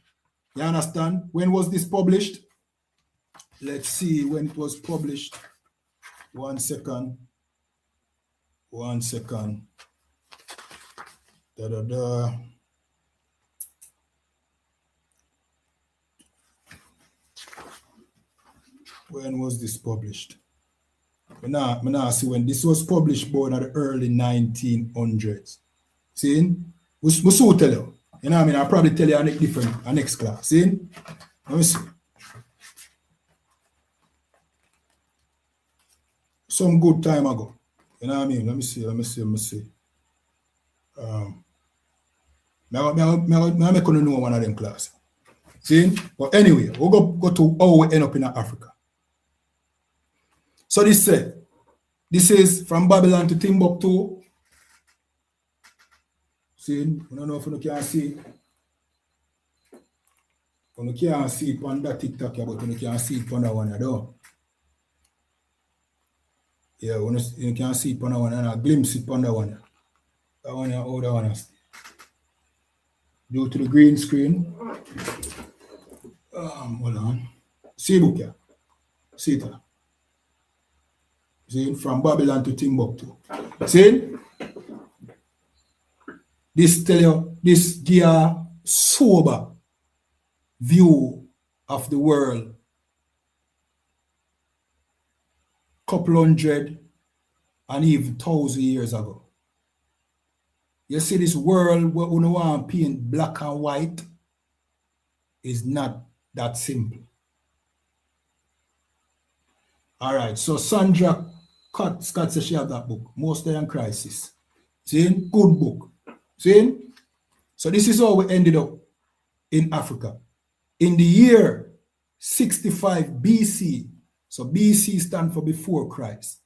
You understand? When was this published? Let's see when it was published. One second. When was this published? I now see when this was published, born at the early 1900s. See? We so tell you. You know what I mean? I'll probably tell you a next class. See? Let me see. Some good time ago. You know what I mean? Let me see. I'm going to know one of them class. See? But anyway, we'll go to how we end up in Africa. So this is From Babylon to Timbuktu. See? I don't know if you can see. You can't see it on that TikTok, but you can see it on that one. Though. Yeah, you can see it on that one and a glimpse it on that one. That one, how that one is. Due to the green screen. Hold on. See book here. See it. See, From Babylon to Timbuktu. See? This tell you, this give a sober view of the world. Couple hundred and even 1,000 years ago. You see this world where we want to paint black and white is not that simple. All right, so Sandra Scott says she have that book, Most Day and Crisis. See? Good book. See? So this is how we ended up in Africa. In the year 65 BC, so BC stands for before Christ.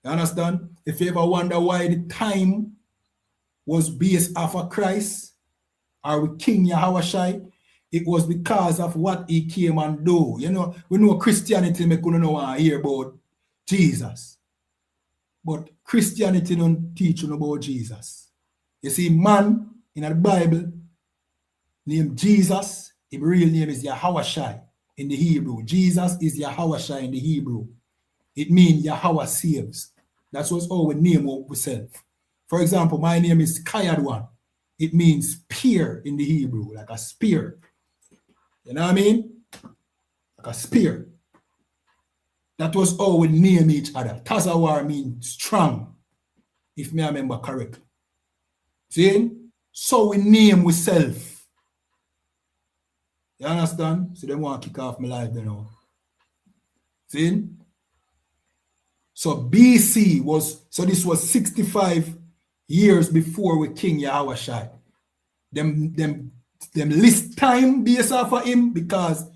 You understand? If you ever wonder why the time was based off of Christ or with King Yahushua, it was because of what he came and do. You know, we know Christianity make you know and hear about Jesus. But Christianity don't teach you about Jesus. You see, man in the Bible named Jesus, his real name is Yahushua in the Hebrew. Jesus is Yahushua in the Hebrew. It means Yahweh saves. That's what's how we name ourselves. For example, my name is Kayadwan. It means spear in the Hebrew, like a spear. You know what I mean? Like a spear. That was how we name each other. Tazawar means strong, if me remember correctly. See? So we name ourselves. You understand? So they want to kick off my life, you know. See? So BC was, so this was 65 years before we King Yahushua. Them list time based off of him because,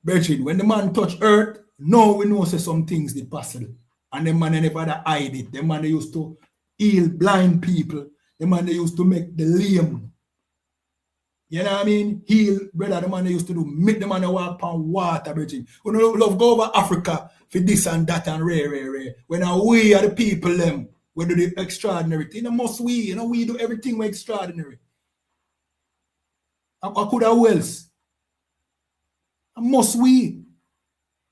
Virgin, when the man touched earth, now we know say some things did possible. And the man never hide it. The man they used to heal blind people. The man they used to make the lame. You know what I mean? Heal, brother, the man they used to do, make the man walk on water, Virgin. We don't love go over Africa for this and that and rare. When we are the people them, we do the extraordinary thing. We do everything we extraordinary. I could have else. Must we?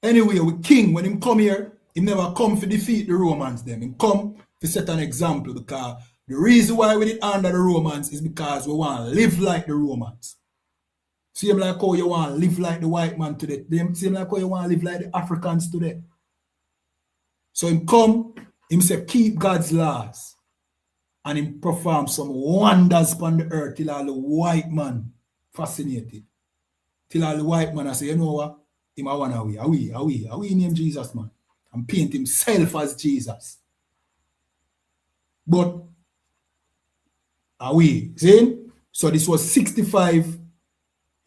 Anyway, with King, when him come here, he never come to defeat the Romans them. He come to set an example because the reason why we did under the Romans is because we want to live like the Romans. Same like how you want to live like the white man today. Same like how you want to live like the Africans today. So him come, him say keep God's laws. And him perform some wonders upon the earth till all the white man fascinated. Till all the white man I say, you know what? Him I want away. Are we name Jesus, man? And paint himself as Jesus. But are we? See? So this was 65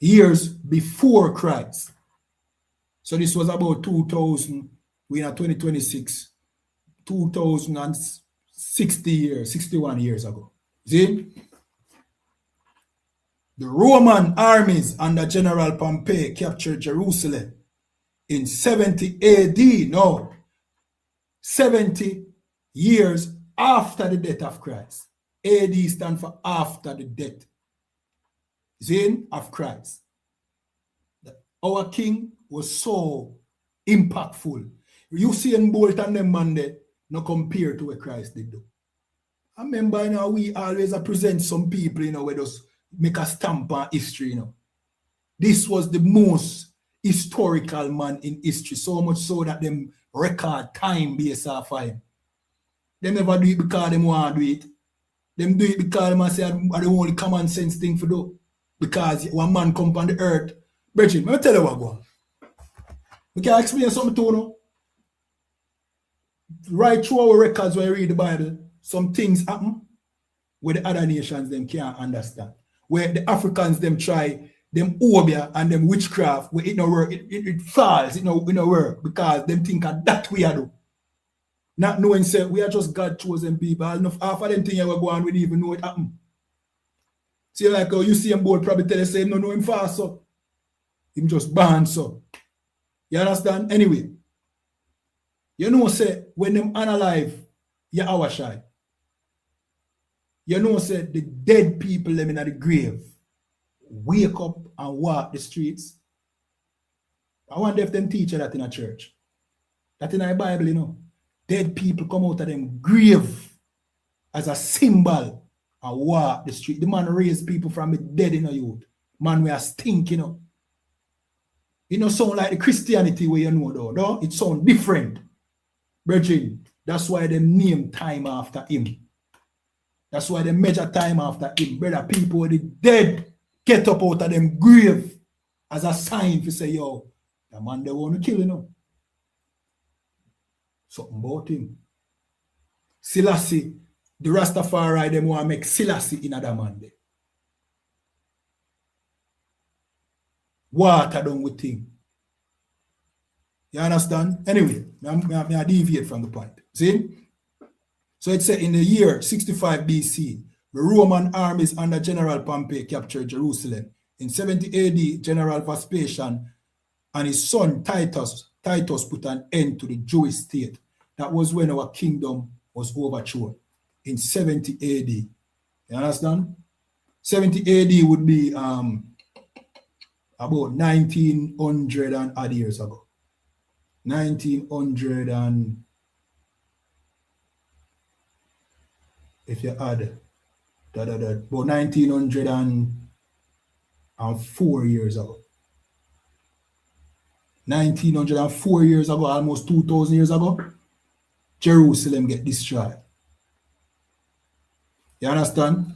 years before Christ. So this was about 2000, we are 2026, 2060 years, 61 years ago. See? The Roman armies under General Pompey captured Jerusalem in 70 AD. No, 70 years after the death of Christ. AD stands for after the death of Christ. Our king was so impactful. You see in Bolt and them man there, no compare to what Christ did do. I remember, you know, we always present some people, you know, where just make a stamp on history, you know. This was the most historical man in history, so much so that them record time based off of him. They never do it because they want to do it. Them do it because they say are the only common sense thing to do. Because one man come on the earth. Brethren, let me tell you what go on. We can explain something to you know. Right through our records when you read the Bible, some things happen where the other nations them can't understand. Where the Africans them try them obia and them witchcraft, where it no work, it falls, it no work because them think that we are do. Not knowing say we are just God chosen people. Enough half of them things we go on, we didn't even know it happen. See like you see him bold probably tell you say him no know him fast so. Him just born so. You understand? Anyway. You know say when them unalive Yahushua, you know say the dead people them in the grave wake up and walk the streets. I wonder if them teach you that in a church. That in the Bible, you know. Dead people come out of them grave as a symbol and walk the street. The man raised people from the dead in a youth. Man, we are stinking, you know. It don't sound like the Christianity where you know though. No? It sounds different. Brethren, that's why they name time after him. That's why they measure time after him. Brother, people with the dead get up out of them grave as a sign to say, yo, the man they want to kill, you know. Something about him. Selassie, the Rastafari, them want to make Selassie in other man there. Water down with thing. You understand? Anyway, I deviate from the point. See? So it said in the year 65 BC, the Roman armies under General Pompey captured Jerusalem. In 70 AD, General Vespasian and his son Titus put an end to the Jewish state. That was when our kingdom was overthrown. In 70 AD. You understand? 70 AD would be about 1900 and odd years ago. 1900 and if you add about 1904 years ago. 1904 years ago, almost 2000 years ago, Jerusalem get destroyed. You understand?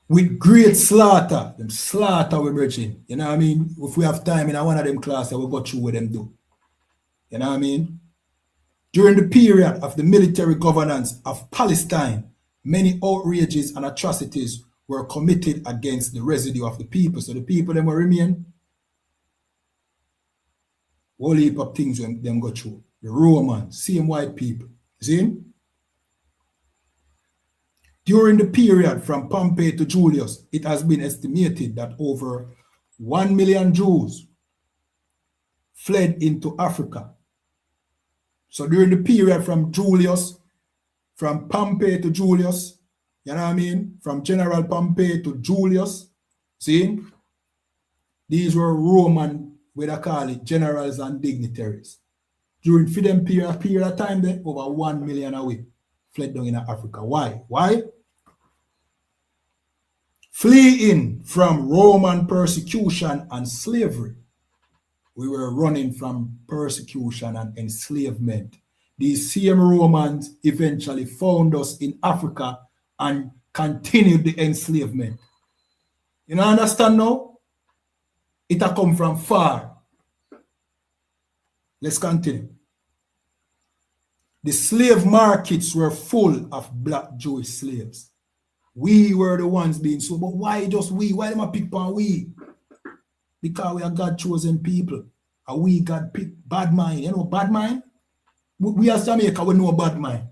With great slaughter, them slaughter we brethren. You know what I mean? If we have time in one of them classes, we'll go through what them do. You know what I mean? During the period of the military governance of Palestine, many outrages and atrocities were committed against the residue of the people. So the people them will remain. Whole heap of things when them go through. The Romans, same white people. See? During the period from Pompey to Julius, it has been estimated that over 1 million Jews fled into Africa. So during the period from Pompey to Julius, you know what I mean? From General Pompey to Julius, see? These were Roman, what I call it, generals and dignitaries. During them period of time, there, over 1 million away fled down in Africa. Why? Why? Fleeing from Roman persecution and slavery. We were running from persecution and enslavement. These same Romans eventually found us in Africa and continued the enslavement. You know, understand now? It has come from far. Let's continue. The slave markets were full of black Jewish slaves. We were the ones being sold. But why just we? Why them a pick on we? Because we are God chosen people. And we God pick bad mind. You know bad mind? We as Jamaica, we know bad mind.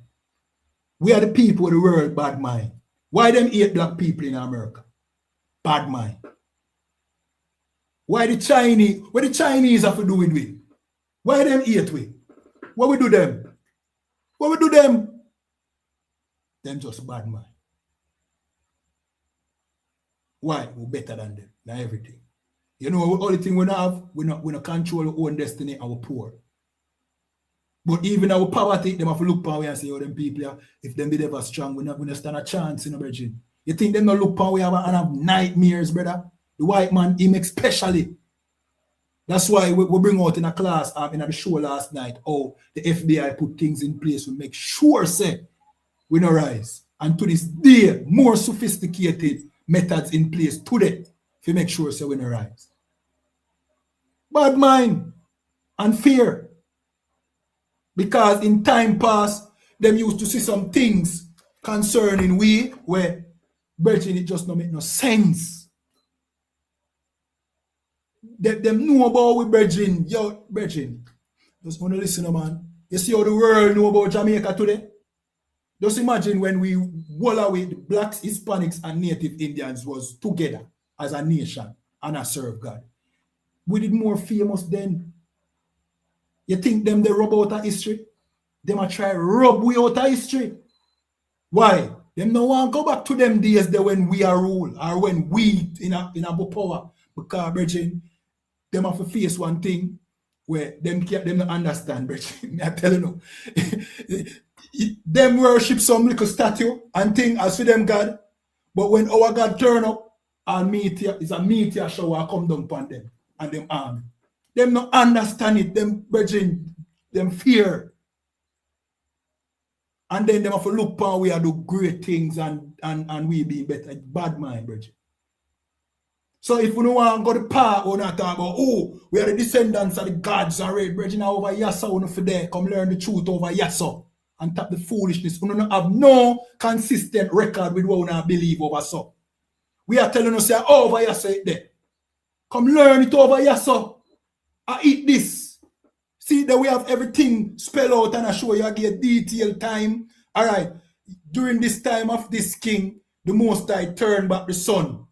We are the people of the world bad mind. Why them hate black people in America? Bad mind. Why the Chinese? What the Chinese have to do with we? Why them hate we? What we do them? What we do them? Them just bad mind. Why? We're better than them, than everything. You know, the only thing we have, we not control our own destiny and we're poor. But even our poverty, them have to look power and say, oh, them people, if them be ever strong, we not stand a chance in a virgin. You think them not look power and have nightmares, brother? The white man, him especially. That's why we bring out in a class, in the show last night, how the FBI put things in place to make sure, say, we no rise. And to this day, more sophisticated methods in place today to make sure, say, we no rise. Bad mind and fear. Because in time past, them used to see some things concerning we where, virgin, it just don't make no sense. Them know about we, virgin. Yo, virgin, just want to listen, man. You see how the world know about Jamaica today? Just imagine when we wall with blacks, Hispanics, and Native Indians was together as a nation and a serve God. We did more famous then. You think them they rub out of history? Them a try rub we out of history. Why? Them no want to go back to them days there when we are rule or when we in a power. Because, virgin, them have to face one thing where them not understand, virgin. I tell you no. Them worship some little statue and thing as for them God. But when our God turn up, it's a meteor shower come down upon them and them army. Them not understand it, them virgin, them fear. And then them have to look upon we are do great things and we be better. Bad mind, virgin. So if we don't want to go to park or not talk about, oh, we are the descendants of the gods already, virgin over Yassa, for there, come learn the truth over Yassa. and tap the foolishness. We don't have no consistent record with what we not believe over so. We are telling us, say, over here, say it there. Come learn it over here, so. I eat this. See that we have everything spelled out and I show you again detailed time. All right. During this time of this king, the Most High turned back the sun.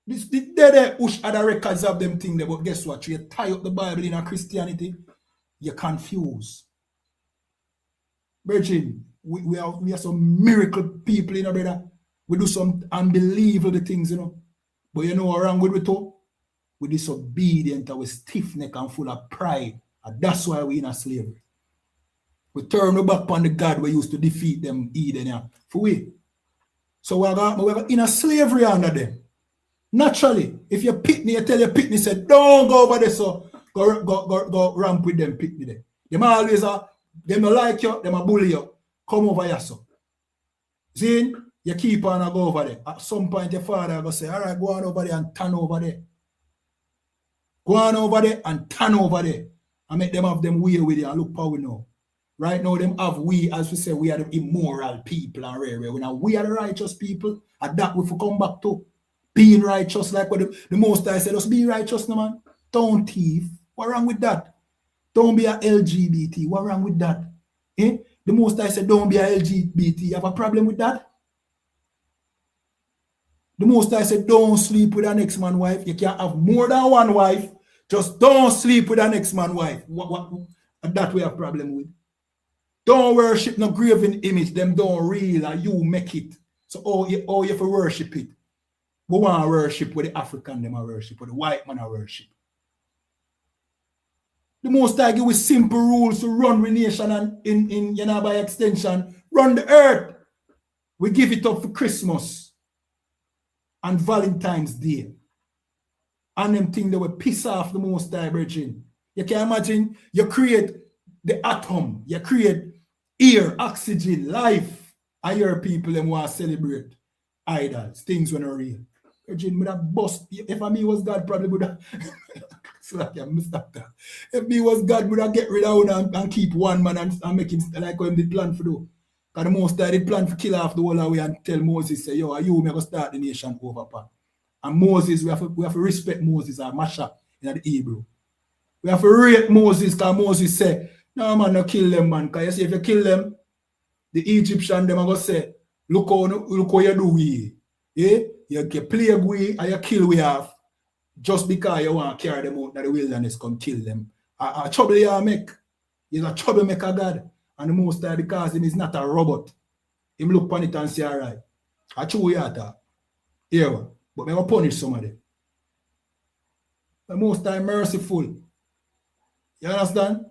This they push other records of them thing there, but guess what? You tie up the Bible in a Christianity, you're confused. Virgin, we are some miracle people, you know, brother. We do some unbelievable things, you know. But you know what wrong with we too? We disobedient and we stiff neck and full of pride. And that's why we in a slavery. We turn our back on the God we used to defeat them Eden, yeah. For we. So we're in a slavery under them. Naturally, if you pick me, you tell your pick say, don't go over there, so go ramp with them, pick me there. Them always are, them like you, them a bully you. Come over here, so. See, you keep on and go over there. At some point, your father will say, all right, go on over there and turn over there. Go on over there and turn over there. And make them have them way with you and look how we know. Right now, them have we, as we say, we are the immoral people and rare. We are the righteous people, and that we come back to. Being righteous, like what the Most High said, just be righteous, no man. Don't thief. What wrong with that? Don't be a LGBT. What wrong with that? Eh? The Most High said, don't be a LGBT. You have a problem with that? The Most High said, don't sleep with an next man's wife. You can't have more than one wife. Just don't sleep with an next man's wife. What that we have problem with. Don't worship no graven image. Them don't real and you make it. So you have to worship it. We want to worship with the African them are worship, with the white man are worship. The Most High give us simple rules to run the nation and in you know, by extension, run the earth. We give it up for Christmas and Valentine's Day. And them things that will piss off the Most High, brethren. You can imagine you create the atom, you create air, oxygen, life, and your people them want to celebrate idols, things when are real. Virgin would have bust. If I me was God, probably would have. If me was God, would have get rid of one and keep one man and make him like how him did plan for do. Because the Most High did plan for kill off the whole away and tell Moses, say, yo, are you going to start the nation over upon? And Moses, we have to respect Moses or Masha in the Hebrew. We have to rate Moses because Moses said, no man, no kill them, man. Because you see, if you kill them, the Egyptian them are going to say, look how you do we. Yeah? You play we and you kill we have just because you want to carry them out in the wilderness, come kill them. A trouble you make. He's a troublemaker God. And the Most High, because him is not a robot. Him look upon it and say, all right. I chew you at that. Yeah, but I will punish some of them. The Most High merciful. You understand?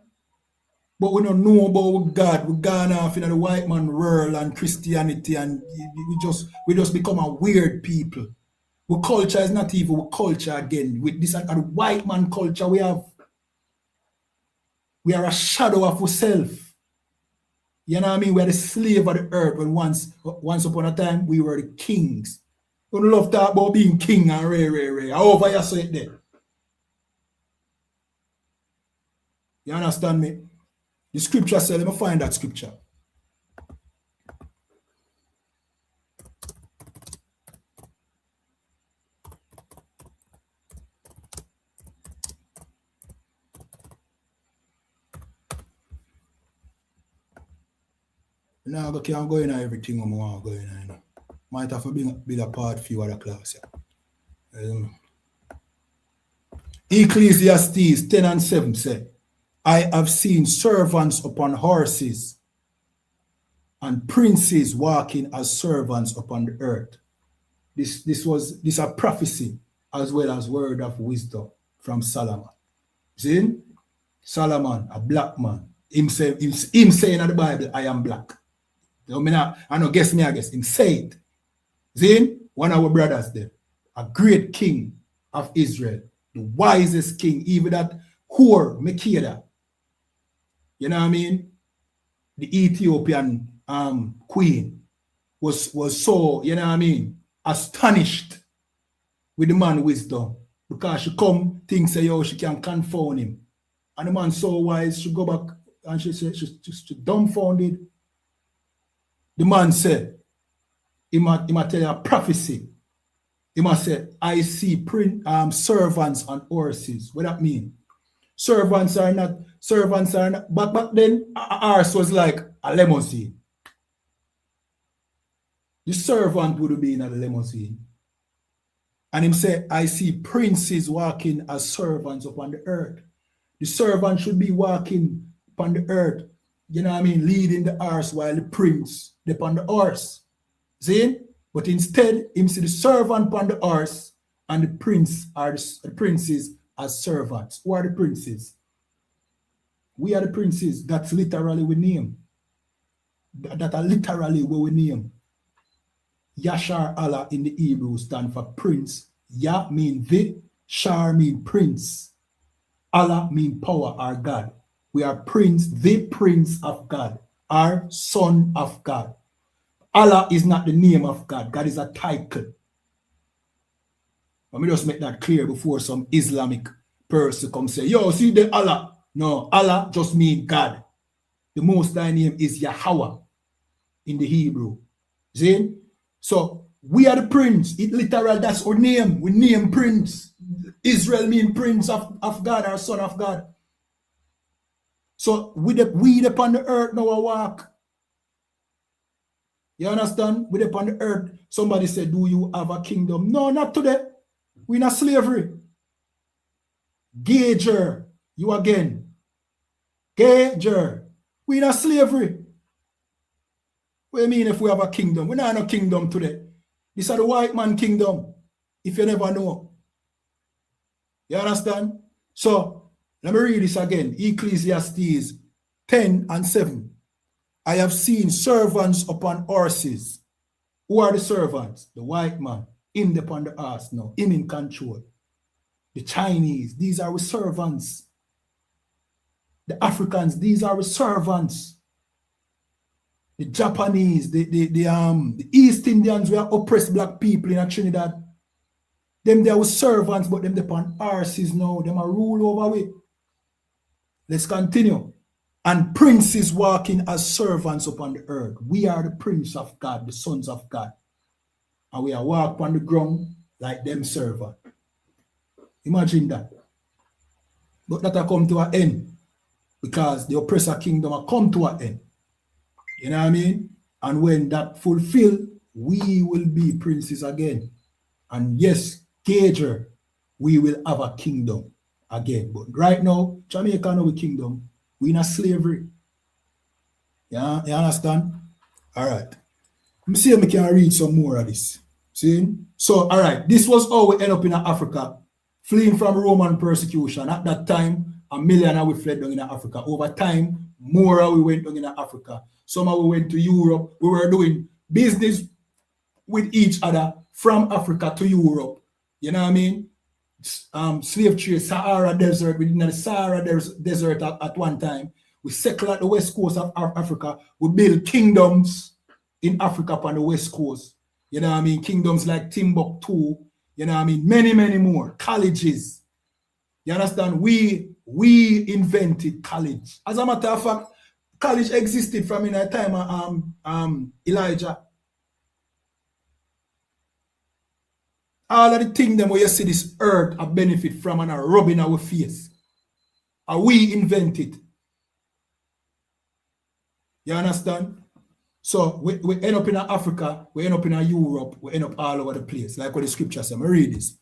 But we don't know about God. We've gone off in the white man world and Christianity, and we just become a weird people. Our culture is not even our culture again. With this and the white man culture we have. We are a shadow of ourselves. You know what I mean? We are the slave of the earth when once upon a time we were the kings. We don't love to talk about being king and rare. However you say it there. You understand me? The scripture says, let me find that scripture. Now I can't go in everything I want to go in. Might have to build a part for you other class. Yeah. Ecclesiastes 10:7 say, I have seen servants upon horses and princes walking as servants upon the earth. This is a prophecy as well as word of wisdom from Solomon. See? Solomon, a black man. Him saying in the Bible, I am black. I know, guess me, I guess. Him say it. See? One of our brothers there, a great king of Israel, the wisest king, even that whore, Makeda. You know what I mean? The Ethiopian queen was so, you know what I mean, astonished with the man wisdom because she come think say, yo, she can confound him. And the man so wise, she go back and she said, she dumbfounded. The man said, he might tell you a prophecy. He must say, I see servants on horses. What that mean? Servants are not, but back then, a horse was like a limousine. The servant would be in a limousine. And him say, I see princes walking as servants upon the earth. The servant should be walking upon the earth, you know what I mean, leading the horse while the prince is upon the horse. See? But instead, him see the servant upon the horse and the prince are the princes as servants. Who are the princes? We are the princes. That's literally we name. That are literally what we name. Yashar Allah in the Hebrew stand for prince. Ya mean the, Shar mean prince. Allah mean power or God. We are prince, the prince of God, our son of God. Allah is not the name of God. God is a title. Let me just make that clear before some Islamic person come say, yo, see the Allah. No, Allah just mean God. The Most High name is Yahweh in the Hebrew. See? So we are the prince. It literal, that's our name. We name prince. Israel mean prince of God, our son of God. So we upon the earth now walk. You understand? We upon the earth. Somebody said, do you have a kingdom? No, not today. We're not slavery. Gager, you again. Gager, we're not slavery. What do you mean if we have a kingdom? We're not in a kingdom today. This is the white man kingdom, if you never know. You understand? So, let me read this again. Ecclesiastes 10:7. I have seen servants upon horses. Who are the servants? The white man. Him upon the horse now. Him in control. The Chinese, these are servants. The Africans, these are servants. The Japanese, the East Indians were oppressed black people in Trinidad. Them there were servants, but them upon horses now. Them are rule over we. Let's continue. And princes walking as servants upon the earth. We are the prince of God, the sons of God. And we are walk on the ground like them servant. Imagine that. But that will come to an end. Because the oppressor kingdom will come to an end. You know what I mean? And when that fulfill, we will be princes again. And yes, Gager, we will have a kingdom again. But right now, Jamaica no kingdom. We're in a slavery. Yeah, you understand? All right. Let me see if I can read some more of this. See? So, all right. This was how we end up in Africa, fleeing from Roman persecution. At that time, 1 million we fled down in Africa. Over time, more we went down in Africa. Some we went to Europe. We were doing business with each other from Africa to Europe. You know what I mean? Slave trade, Sahara Desert. We did the Sahara Desert at one time. We settled at the west coast of Africa. We built kingdoms in Africa upon the west coast. You know what I mean? Kingdoms like Timbuktu. You know what I mean? Many, many more. Colleges. You understand? We invented college. As a matter of fact, college existed from in the time of Elijah. All of the things them where you see this earth a benefit from and are rubbing our face. And we invent it. You understand? So we end up in Africa, we end up in Europe, we end up all over the place. Like what the scripture says. I read this.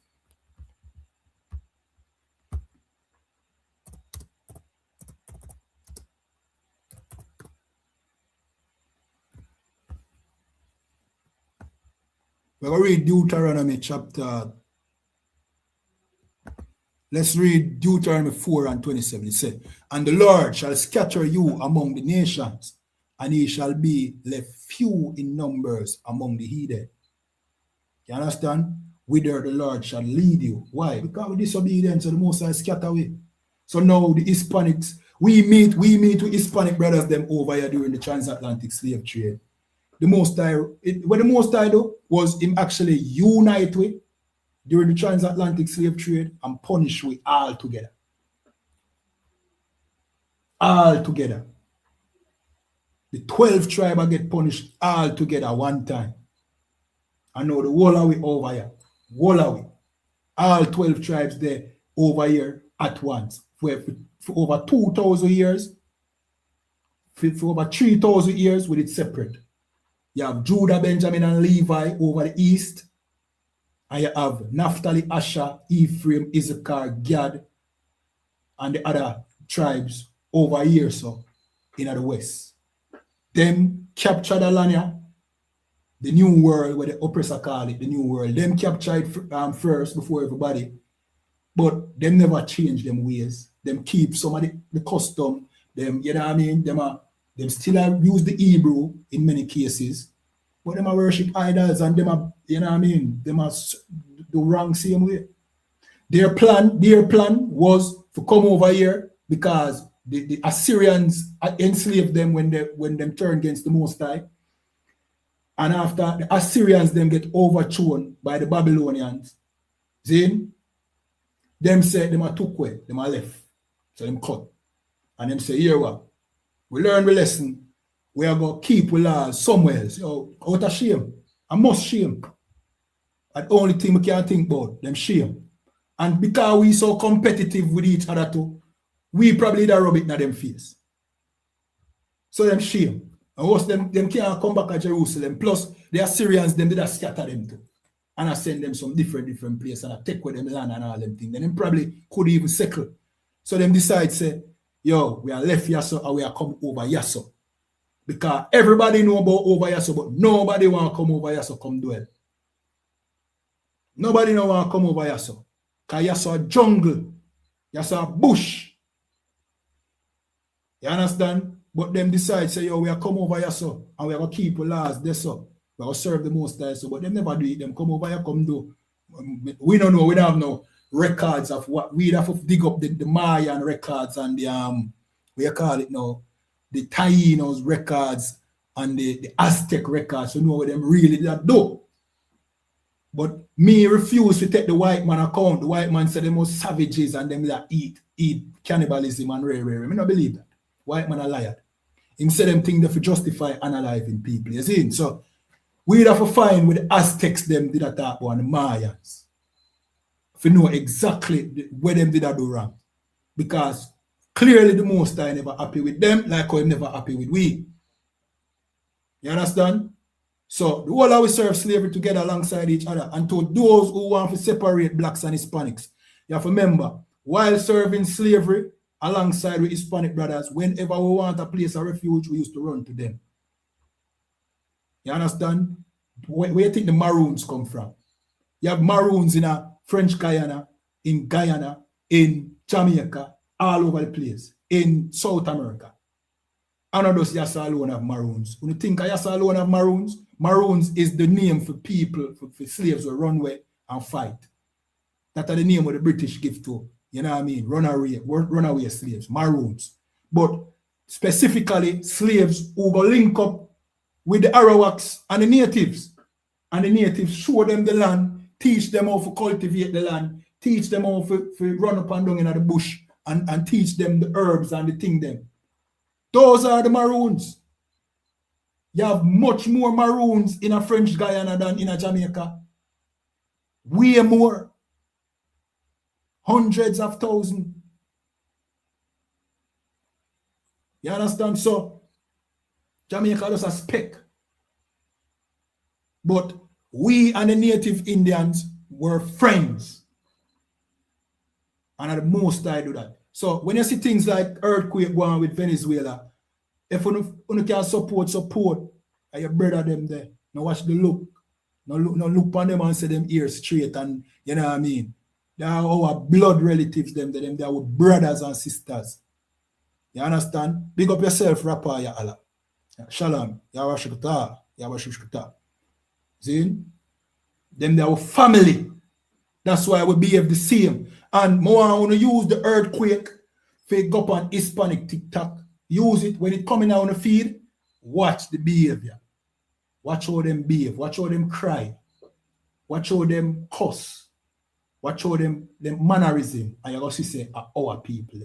We're going to read Deuteronomy chapter. Let's read Deuteronomy 4:27. It says, and the Lord shall scatter you among the nations, and ye shall be left few in numbers among the heathen. You understand? Whither the Lord shall lead you. Why? Because with disobedience, the Most High scatter away. So now the Hispanics, we meet with Hispanic brothers them over here during the transatlantic slave trade. The Most High, what the Most High do was him actually unite with during the transatlantic slave trade and punish we all together. all together. The 12 tribes get punished all together one time. I know the whole of it over here. Whole of it. All 12 tribes there over here at once. For over 2,000 years, for over 3,000 years, with it separate. You have Judah, Benjamin, and Levi over the east. And you have Naphtali, Asher, Ephraim, Issachar, Gad, and the other tribes over here, so in the west. Them capture the land here, the new world, where the oppressor call it the new world. Them capture it first before everybody, but them never change them ways. Them keep some of the custom. Them, you know what I mean? Them still use the Hebrew in many cases, but them worship idols and them, you know what I mean? Them do wrong same way. Their plan was to come over here because the Assyrians enslaved them when them turned against the Most High. And after the Assyrians them get overthrown by the Babylonians, then them say them are took away, them are left. So them cut. And them say, here what? We learn the lesson. We are going to keep with laws somewhere else. So, out of shame. I must shame. And the only thing we can think about, them shame. And because we so competitive with each other too, we probably da rub it in them face. So them shame. And once them can't come back to Jerusalem. Plus the Assyrians, them did a scatter them too. And I send them some different places and I take with them land and all them things. Then them probably could even settle. So them decide say, yo, we are left here so and we are come over here so. Because everybody know about over here so, but nobody want to come over here so come dwell. Nobody no want to come over here so. Because you saw jungle, you saw bush. You understand? But them decide, say, yo, we are come over here so, and we are going to keep the laws there so. We are going to serve the Most High so, but them never do it. Them come over here, come do. We don't know, we don't have no records of what, we have to dig up the Mayan records and the, we call it now, the Taínos records and the Aztec records to know what them really did do. But me refuse to take the white man account. The white man said they most savages and them that eat cannibalism and rare. I don't believe that. White man a liar. Him say them things that for justify unaliving people. You see? So we'd have to find with the Aztecs them did that talk about and the Mayans. If you know exactly where them did that do wrong. Because clearly the Most High never happy with them, like how he never happy with we. You understand? So the whole of we serve slavery together alongside each other. And to those who want to separate blacks and Hispanics, you have to remember, while serving slavery alongside with Hispanic brothers, whenever we want a place of refuge, we used to run to them. You understand? Where do you think the Maroons come from? You have Maroons in a French Guyana, in Jamaica, all over the place, in South America. And not just Yassa alone have Maroons. When you think of Yassa alone have Maroons, Maroons is the name for people, for slaves who run away and fight. That's the name of the British give to, you know what I mean, runaway slaves, Maroons. But specifically, slaves who go link up with the Arawaks and the natives. And the natives show them the land, teach them how to cultivate the land, teach them how to run up and down in the bush, and teach them the herbs and the thing them. Those are the Maroons. You have much more Maroons in a French Guyana than in a Jamaica. Way more. Hundreds of thousands. You understand? So, Jamaica does a speck. But we and the native Indians were friends. And at the most I do that. So when you see things like earthquake going on with Venezuela, if you can support, and your brother them there. Now watch the look. No look on them and say them ears straight, and you know what I mean. They are our blood relatives, them, they are our brothers and sisters. You understand? Big up yourself, Rapper, ya Allah. Shalom, Yahweh. See? Them they are our family. That's why we behave the same. And more I want to use the earthquake for go up on Hispanic TikTok. Use it when it coming out on the feed. Watch the behavior. Watch how them behave. Watch how them cry. Watch how them cuss. Watch how them mannerism. And you're going to see our people.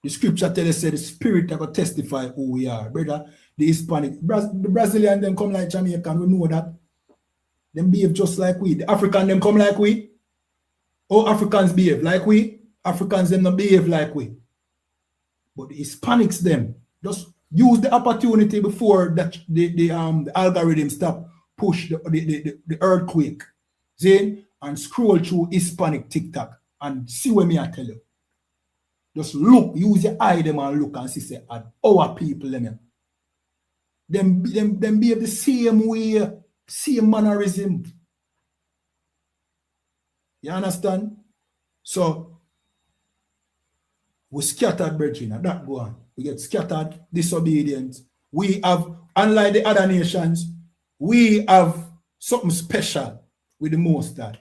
The scripture tells us the spirit that will testify who we are. Brother, the Hispanic, the Brazilian, them come like Jamaican, we know that. Them behave just like we. The African, them come like we. All Africans behave like we. Africans, them not behave like we. But the Hispanics, them, just use the opportunity before that the algorithm stop push the earthquake. See? And scroll through Hispanic TikTok and see what me I tell you. Just look, use your eye them and look and see say our people them behave the same way, same mannerism. You understand? So we scattered, brethren, and that go on. We get scattered, disobedient. We have, unlike the other nations, we have something special with the Most High.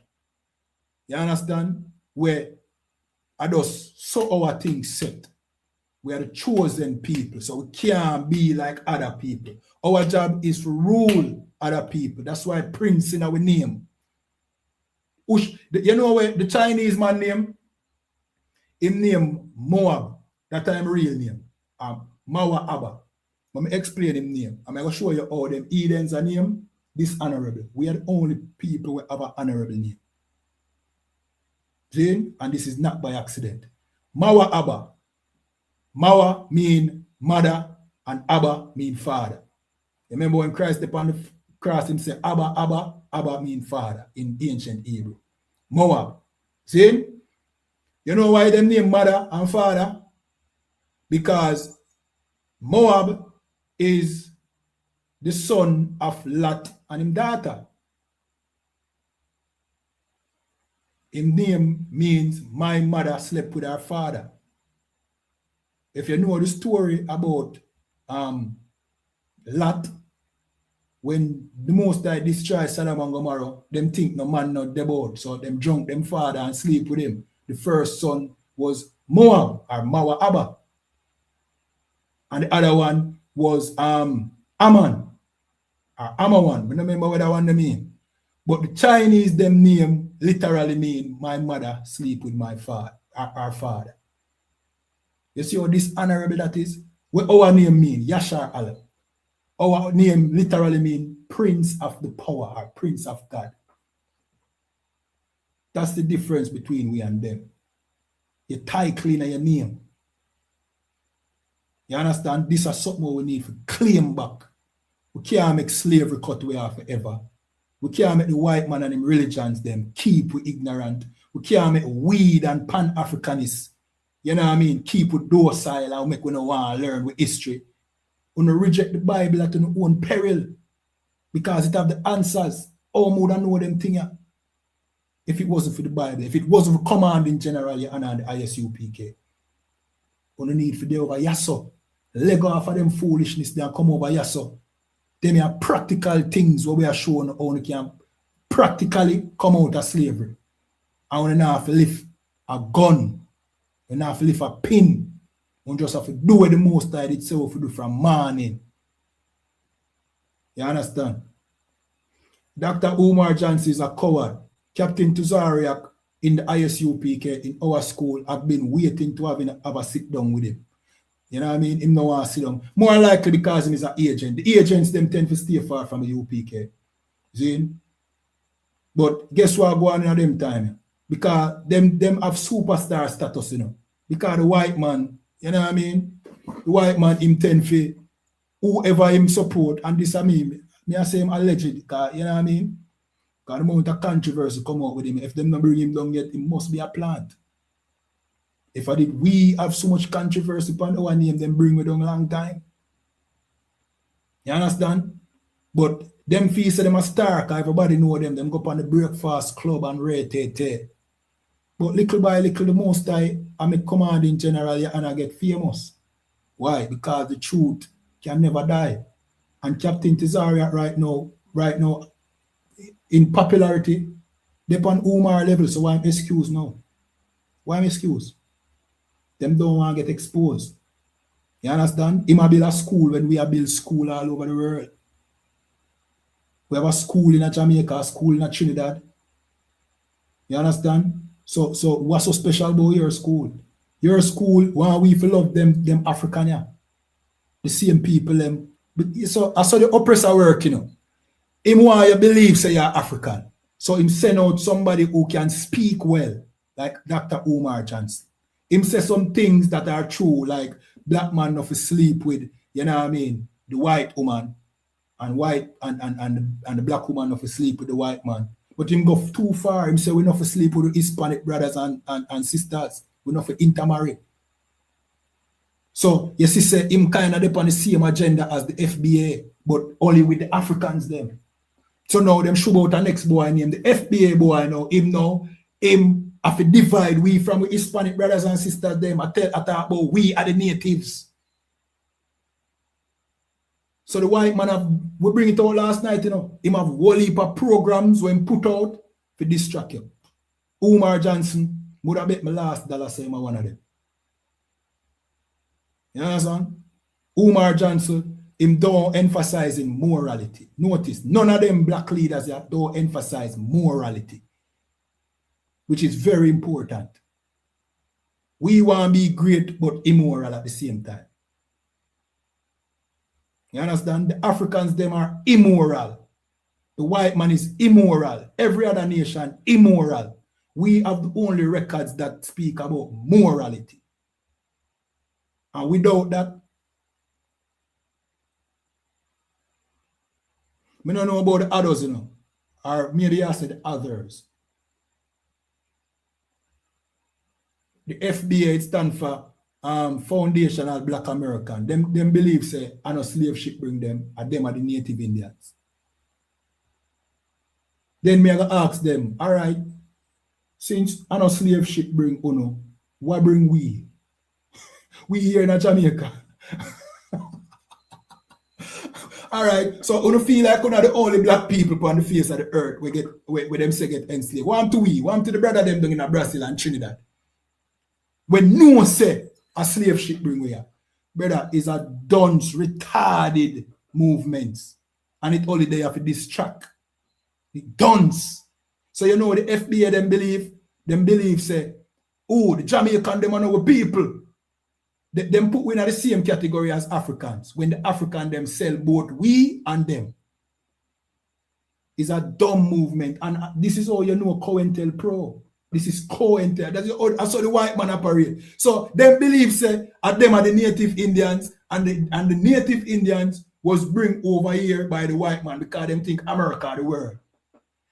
You understand? Where I just saw our things set. We are the chosen people, so we can't be like other people. Our job is to rule other people. That's why Prince in our name. You know where the Chinese man name? Him name Moab. That time real name. Mawa Abba. Let me explain him name. I'm going to show you how them Edens are name. Dishonorable. We are the only people who have an honorable name. See? And this is not by accident. Mawa Abba. Mawa mean mother and Abba mean father. Remember when Christ upon the cross him say Abba, Abba, Abba mean father in ancient Hebrew. Moab. See? You know why they name mother and father? Because Moab is the son of Lot and his daughter. His name means my mother slept with her father. If you know the story about Lot, when the Most High destroyed Sodom and Gomorrah, them think no man not dead, so them drunk them father and sleep with him. The first son was Moab or Mawa Abba. And the other one was Ammon or Amawan. I don't remember what that one mean. But the Chinese them name literally mean my mother sleep with my father, our father. You see how dishonorable that is? What our name mean? Yashar Allah. Our name literally mean Prince of the Power or Prince of God. That's the difference between we and them. You tie clean your name. You understand? This is something we need to claim back. We can't make slavery cut away forever. We can't make the white man and them religions them keep we ignorant. We can't make weed and pan-Africanists, you know what I mean, keep we docile and make we no want to learn with history. We no reject the Bible at our own peril because it have the answers. How more than know them things if it wasn't for the Bible, if it wasn't for commanding general YAHANNA and the ISUPK. We no need for the over yasso. Leg off of them foolishness they come over yasso. Them are practical things where we are showing how we can practically come out of slavery. And we don't have to lift a gun. We don't have to lift a pin. We just have to do what the Most High itself to do from morning. You understand? Dr. Umar Johnson is a coward. Captain Tuzariak in the ISUPK in our school have been waiting to have a sit down with him. You know what I mean? Him no want to sit down. More likely because he is an agent. The agents them tend to stay far from the UPK. See? But guess what go on in them time? Because them have superstar status, you know. Because the white man, you know what I mean? The white man him tend for whoever him support, and this I mean, I say him alleged, because you know what I mean? Because the amount of controversy come out with him, if them not bring him down yet, it must be a plant. If I did, we have so much controversy upon our name, then bring me down a long time. You understand? But them fees say them a star, because everybody know them go up on the breakfast club and rate. But little by little, the Most High, I make commanding general and I get famous. Why? Because the truth can never die. And Captain Tizariak right now, in popularity, they're on Umar level, so why I'm excused now? Why I'm excused? Them don't want to get exposed. You understand? He might build a school when we have built school all over the world. We have a school in Jamaica, a school in Trinidad. You understand? So what's so special about your school? Your school, why we feel love them African, yeah. The same people, them. But so I saw the oppressor work, you know. Him why you believe say you're African. So him send out somebody who can speak well, like Dr. Umar Johnson. Him say some things that are true, like black man not to sleep with, you know what I mean, the white woman, and the black woman not to sleep with the white man. But him go too far. Him say we not to sleep with the Hispanic brothers and sisters. We not to intermarry. So you see, say him kind of on the same agenda as the FBA, but only with the Africans them. So now them show out the next boy named the FBA boy now. Him have to divide we from the Hispanic brothers and sisters them. I talk about we are the natives. So the white man we bring it out last night, you know. Him have whole heap of programs when put out to distract you. Umar Johnson would have bet my last dollar say I'm one of them. You understand? Umar Johnson, him don't emphasize in morality. Notice, none of them black leaders that don't emphasize morality, which is very important. We want to be great but immoral at the same time. You understand? The Africans, them are immoral. The white man is immoral. Every other nation, immoral. We have the only records that speak about morality. And without that, I don't know about the others, you know, or maybe I said the others. The FBA, it stands for Foundational Black American. Them believe say I know slave ship bring them, and them are the native Indians. Then me I go ask them, all right, since I know slave ship bring Uno, what bring we? We here in Jamaica. All right, so Uno feel like one of the only black people on the face of the earth we them say get enslaved. One to the brother them down in Brazil and Trinidad. When no say a slave ship bring we here, brother, is a dunce, retarded movements. And it only they have to distract. The dunce. So you know the FBA them believe say, oh, the Jamaican them are our people. Them put we in the same category as Africans. When the African them sell both we and them. It's a dumb movement. And this is all you know COINTELPRO. This is COINTEL. That's how the white man operate. So them believe say them are the native Indians, and the native Indians was bring over here by the white man because them think America the world.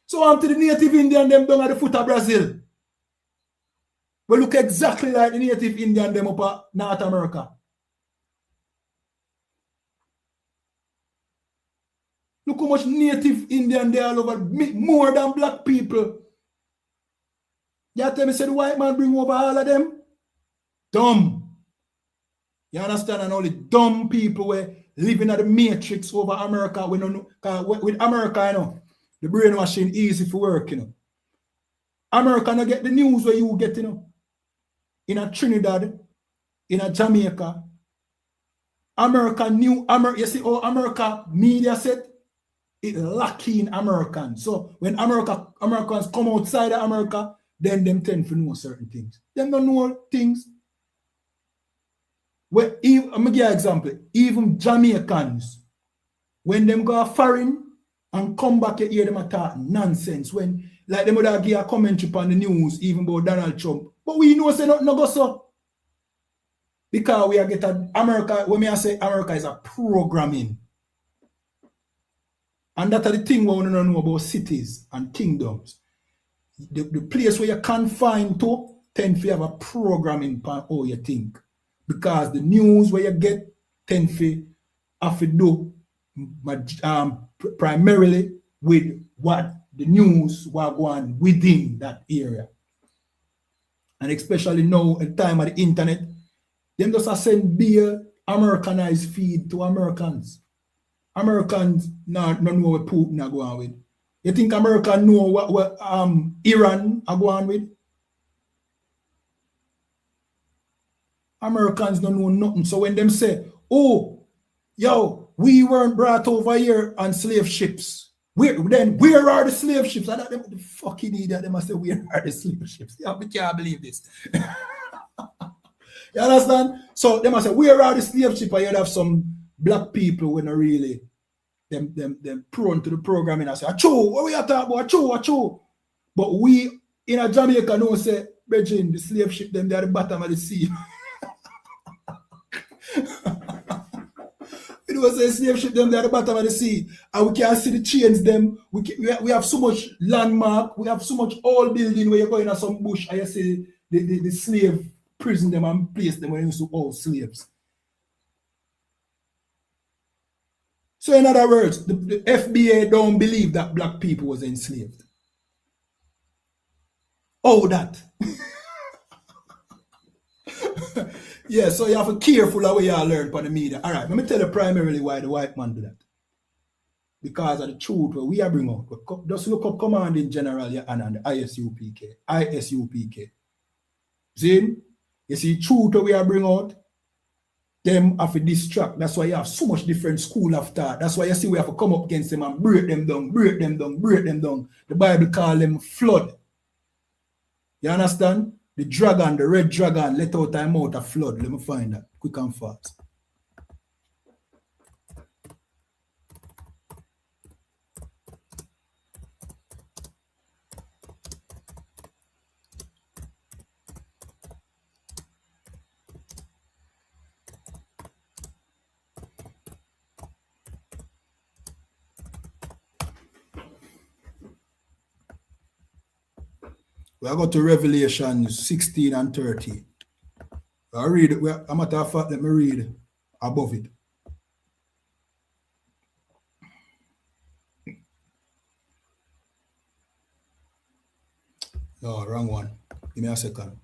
So on to the native Indian them down at the foot of Brazil. We look exactly like the native Indian them up at North America. Look how much native Indian they all over, more than black people. You tell me say the white man bring over all of them? Dumb. You understand? And all the dumb people were living at the matrix over America. We don't know, with America, you know, the brainwashing easy for work, you know. America don't get the news where you get, you know. In a Trinidad, in a Jamaica, you see how America media said it lacking Americans. So when Americans come outside of America, then them tend to know certain things. Them don't know things. I'm going to give you an example. Even Jamaicans, when them go foreign and come back, you hear them talk nonsense. When, like, them would give a commentary on the news, even about Donald Trump. But we know say nothing no go so. Because we are getting America, when I say America is a programming. And that's the thing we want to know about cities and kingdoms. The place where you're confined to tend to have a programming on how you think. Because the news where you get tend to have to do primarily with what the news was going within that area. And especially now at the time of the internet, them just send beer Americanized feed to Americans. Americans not know what Putin are going with. You think America know what Iran are going with? Americans don't know nothing. So when them say, oh, yo, we weren't brought over here on slave ships. Where are the slave ships? I thought them the fucking idiot. They must say, where are the slave ships? Yeah, but can't believe this. You understand? So they must say, where are the slave ship? And you'd have some black people when really them prone to the programming. I say, achoo, what we are talking about? Achoo. But we in a Jamaica know say, Virgin, the slave ship them, they're at the bottom of the sea. It was a slave ship them, they're at the bottom of the sea. And we can see the chains them. We have so much landmark, we have so much old building where you go in some bush and you see the slave prison them and place them when you used to hold slaves. So in other words, the FBA don't believe that black people was enslaved. Oh, that. Yeah, so you have to be careful of what you learn from the media. All right, let me tell you primarily why the white man do that. Because of the truth where we are bringing out. Just look up Commanding General YAHANNA and the ISUPK. See? You see truth where we are bringing out? Them have to distract. That's why you have so much different school of thought. That's why you see we have to come up against them and break them down. The Bible call them flood. You understand? The dragon, the red dragon, let out time out a flood. Let me find that quick and fast. We are going to Revelation 16 and 30. I read it. A matter of fact, let me read above it. No, wrong one. Give me a second.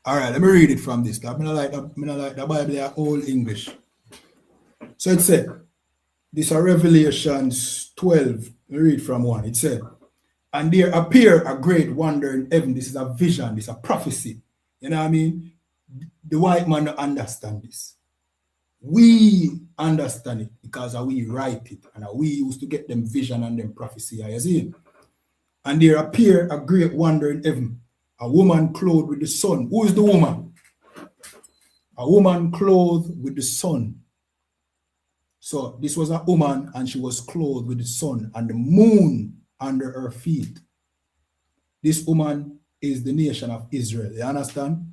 All right, let me read it from this. I'm not like the Bible, old English. So it said, this is Revelations 12. Let me read from 1. It said, and there appeared a great wonder in heaven. This is a vision, this is a prophecy. You know what I mean? The white man don't understand this. We understand it because we write it and we used to get them vision and them prophecy. You see? And there appeared a great wonder in heaven. A woman clothed with the sun. Who is the woman? A woman clothed with the sun. So this was a woman and she was clothed with the sun and the moon under her feet. This woman is the nation of Israel. You understand?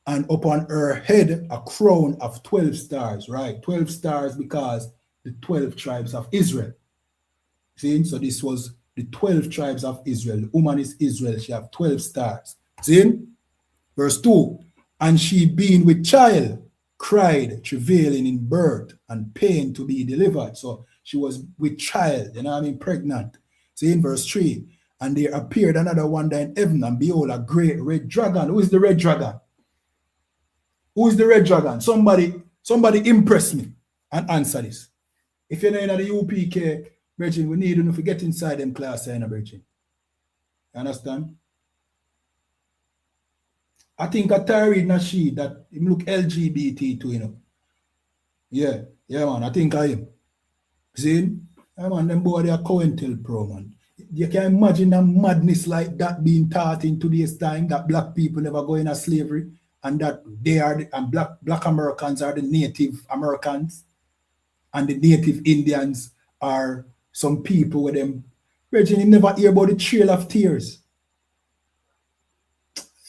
And upon her head a crown of 12 stars, right? 12 stars because the 12 tribes of Israel. See? So this was the 12 tribes of Israel. The woman is Israel. She have 12 stars. See? Verse 2. And she being with child, cried, travailing in birth and pain to be delivered. So she was with child, you know what I mean, pregnant. See in verse 3. And there appeared another wonder in heaven, and behold, a great red dragon. Who is the red dragon? Who is the red dragon? Somebody impress me and answer this. If you're not in the UPK, Virgin, we need you to get inside them class, Virgin. You understand? I think a Tyree Nasheed that him look LGBT too, you know. Yeah, man, I think I am. See? Yeah, man, them boy they are COINTELPRO, man. You can imagine a madness like that being taught in today's time, that black people never go into slavery, and that they are and black Americans are the Native Americans, and the Native Indians are some people with them. Virgin, you never hear about the Trail of Tears.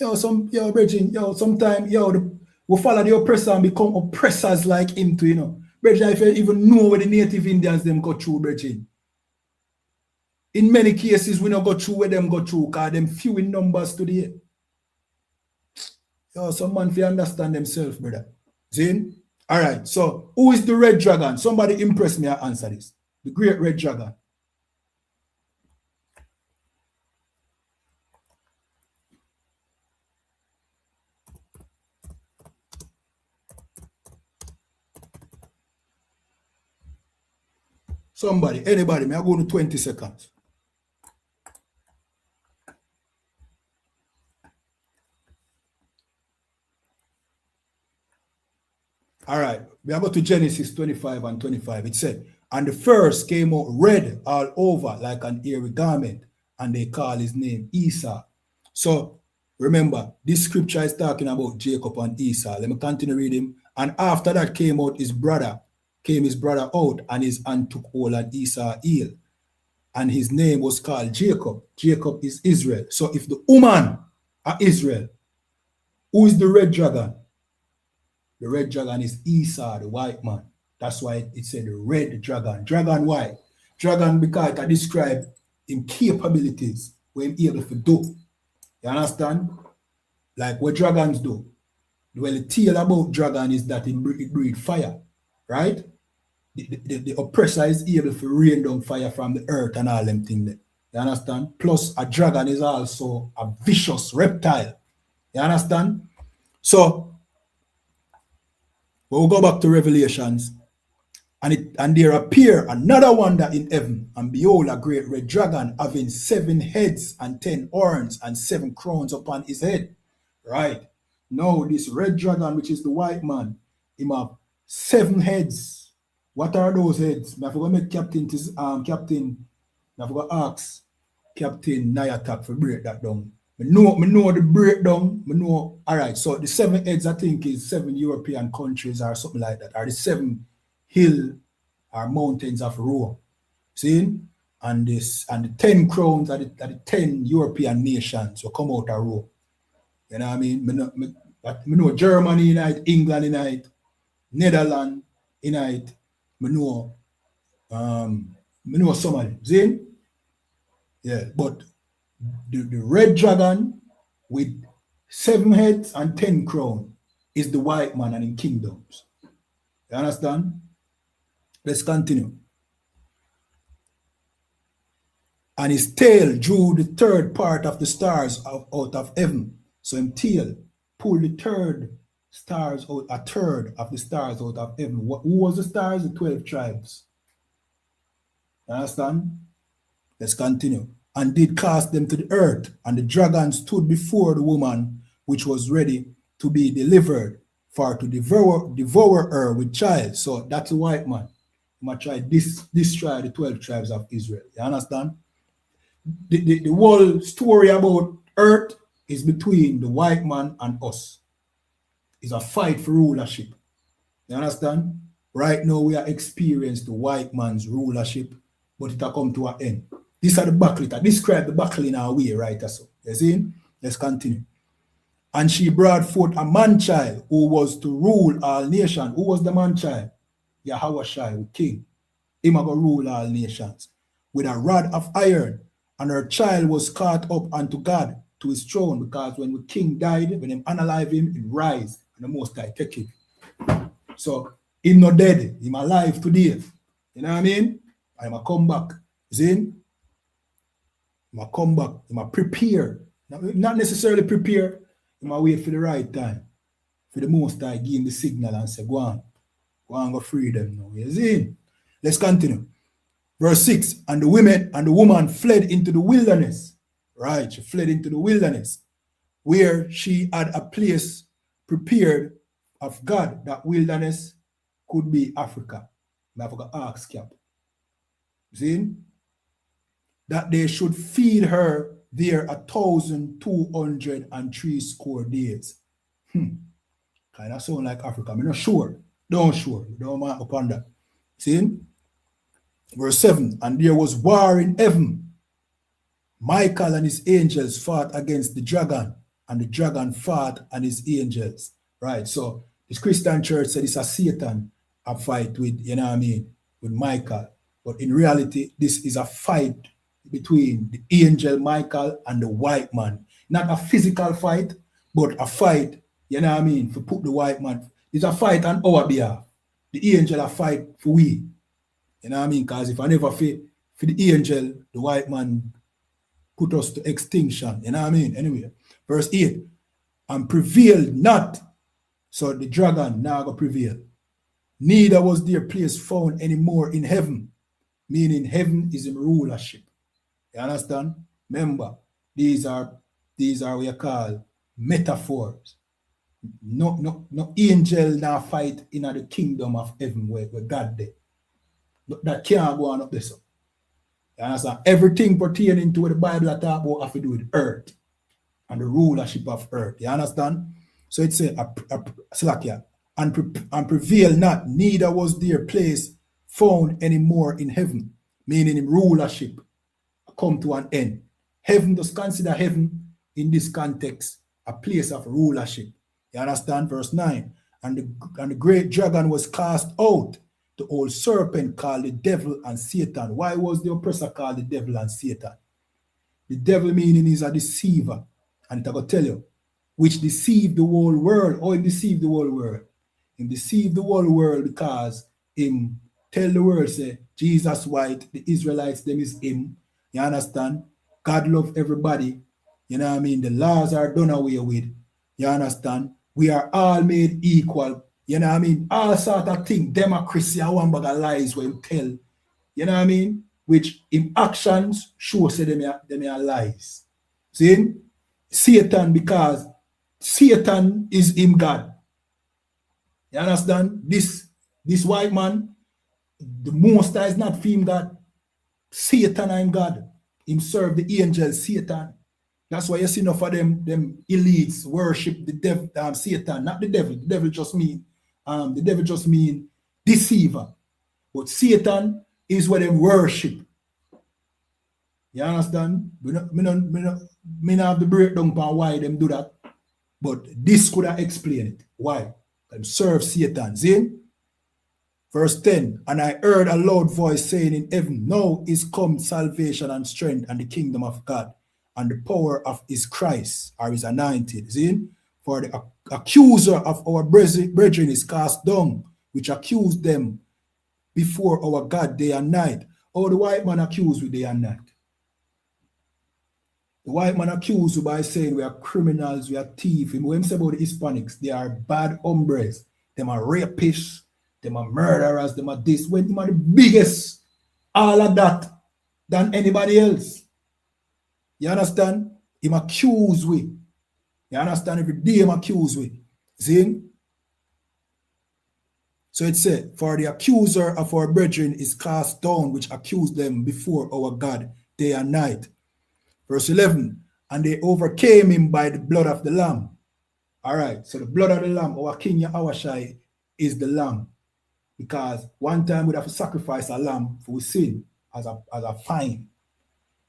Virgin, sometimes, we follow the oppressor and become oppressors like him too, you know. Virgin, if you even know what the Native Indians them go through, Virgin. In many cases, we don't go through where them go through, because them few in numbers today. Some man fi understand themselves, brother. See? All right, so who is the red dragon? Somebody impress me and answer this. The great red dragon. Somebody, anybody, may I go to 20 seconds? All right, we are going to Genesis 25 and 25. It said, and the first came out red all over like an hairy garment, and they call his name Esau. So remember, this scripture is talking about Jacob and Esau. Let me continue reading. And after that came his brother out, and his aunt took hold and Esau ill. And his name was called Jacob. Jacob is Israel. So if the woman are Israel, who is the red dragon? The red dragon is Esau, the white man. That's why it said the red dragon. Dragon why? Dragon because it describe him capabilities, what he able to do. You understand? Like what dragons do. Well, the tale about dragon is that it breathe fire, right? The oppressor is able to rain down fire from the earth and all them things. You understand? Plus, a dragon is also a vicious reptile. You understand? So, we'll go back to Revelations, and there appear another wonder in heaven, and behold, a great red dragon having 7 heads and 10 horns and 7 crowns upon his head. Right. Now, this red dragon, which is the white man, he have 7 heads. What are those heads? I forgot to make I forgot to ask Captain Nayatak for break that down. I know the breakdown. All right, so the 7 heads, I think, is 7 European countries or something like that, or the 7 hill or mountains of Rome. See? And the 10 crowns are the 10 European nations will come out of Rome. You know what I mean? I know Germany in it, England in it, Netherlands in it. I know Somali. See? Yeah, but the red dragon with 7 heads and 10 crowns is the white man and in kingdoms. You understand? Let's continue. And his tail drew the 3rd part of the stars out of heaven. So his tail pulled the 3rd stars out, a 3rd of the stars out of heaven. Who was the stars? The 12 tribes. You understand? Let's continue. And did cast them to the earth, and the dragon stood before the woman, which was ready to be delivered, for to devour her with child. So that's a white man. I'm going to try destroy the 12 tribes of Israel. You understand? The whole story about earth is between the white man and us. It's a fight for rulership. You understand? Right now we are experiencing the white man's rulership, but it will come to an end. These are the battle. It describe the battle in our way, right? So, you see? Let's continue. And she brought forth a man-child who was to rule all nations. Who was the man-child? Yahweh, king. He will rule all nations with a rod of iron. And her child was caught up unto God to his throne, because when the king died, when him unalive him, he rise, and the Most High take him. So, he's not dead. He's alive today. You know what I mean? I'm a come back. See? I come back, I prepare. Not necessarily prepare, I wait for the right time. For the Most High, give him the signal and say, go on, go free them now. You see? Let's continue. Verse 6, and the woman fled into the wilderness. Right, she fled into the wilderness, where she had a place prepared of God. That wilderness could be Africa. I forgot to ask Cap. See? That they should feed her there 1,260 days. Kind of sound like Africa. I'm not sure. Don't mark upon that. See? Verse 7, and there was war in heaven. Michael and his angels fought against the dragon, and the dragon fought and his angels. Right, so this Christian church said it's a Satan a fight with, you know what I mean, with Michael. But in reality, this is a fight between the angel Michael and the white man. Not a physical fight, but a fight, you know what I mean, to put the white man. It's a fight on our behalf. The angel a fight for we. You know what I mean? Because if I never fight for the angel, the white man put us to extinction. You know what I mean? Anyway, verse 8, and prevailed not. So the dragon now go prevail. Neither was their place found any more in heaven. meaning heaven is in rulership. You understand? Remember, these are what you call metaphors. No angel now fight in the kingdom of heaven where God there. That can't go on up there. So. You understand? Everything pertaining to what the Bible talk about have to do with earth and the rulership of earth. You understand? So it says, and prevail not, neither was their place found anymore in heaven, meaning in rulership come to an end. Heaven, just consider heaven in this context a place of rulership. You understand? Verse 9. And the great dragon was cast out, the old serpent called the devil and Satan. Why was the oppressor called the devil and Satan? The devil meaning is a deceiver. And I'm going to tell you, which deceived the whole world. Or he deceived the whole world. He deceived the whole world because him tell the world, say, Jesus white, the Israelites, them is him. You understand? God love everybody. You know what I mean? The laws are done away with. You understand? We are all made equal. You know what I mean? All sort of things. Democracy are one bag of lies when you tell. You know what I mean? Which in actions show say them are lies. See? Satan, because Satan is him God. You understand? This white man, the Most High is not for him God. Satan is God. Him serve the angels, Satan. That's why you see enough of them elites worship the devil, Satan, not the devil. The devil just mean deceiver. But Satan is what they worship. You understand? Me not have the breakdown on why them do that. But this could have explained it. Why? Them serve Satan. See? Verse 10, and I heard a loud voice saying in heaven, now is come salvation and strength and the kingdom of God and the power of his Christ or his anointed. See? For the accuser of our brethren is cast down, which accused them before our God day and night. Oh, the white man accused with day and night. The white man accused you by saying we are criminals, we are thieves. When we say about the Hispanics, they are bad hombres, them are rapists, them are murderers, them are this. When them are the biggest, all of that, than anybody else. You understand? Him accuse we. You understand? Every day him accuse we. See? So it said, for the accuser of our brethren is cast down, which accused them before our God day and night. Verse 11, and they overcame him by the blood of the Lamb. All right, so the blood of the Lamb, our King Yahushua is the Lamb. Because one time we'd have to sacrifice a lamb for sin as a fine.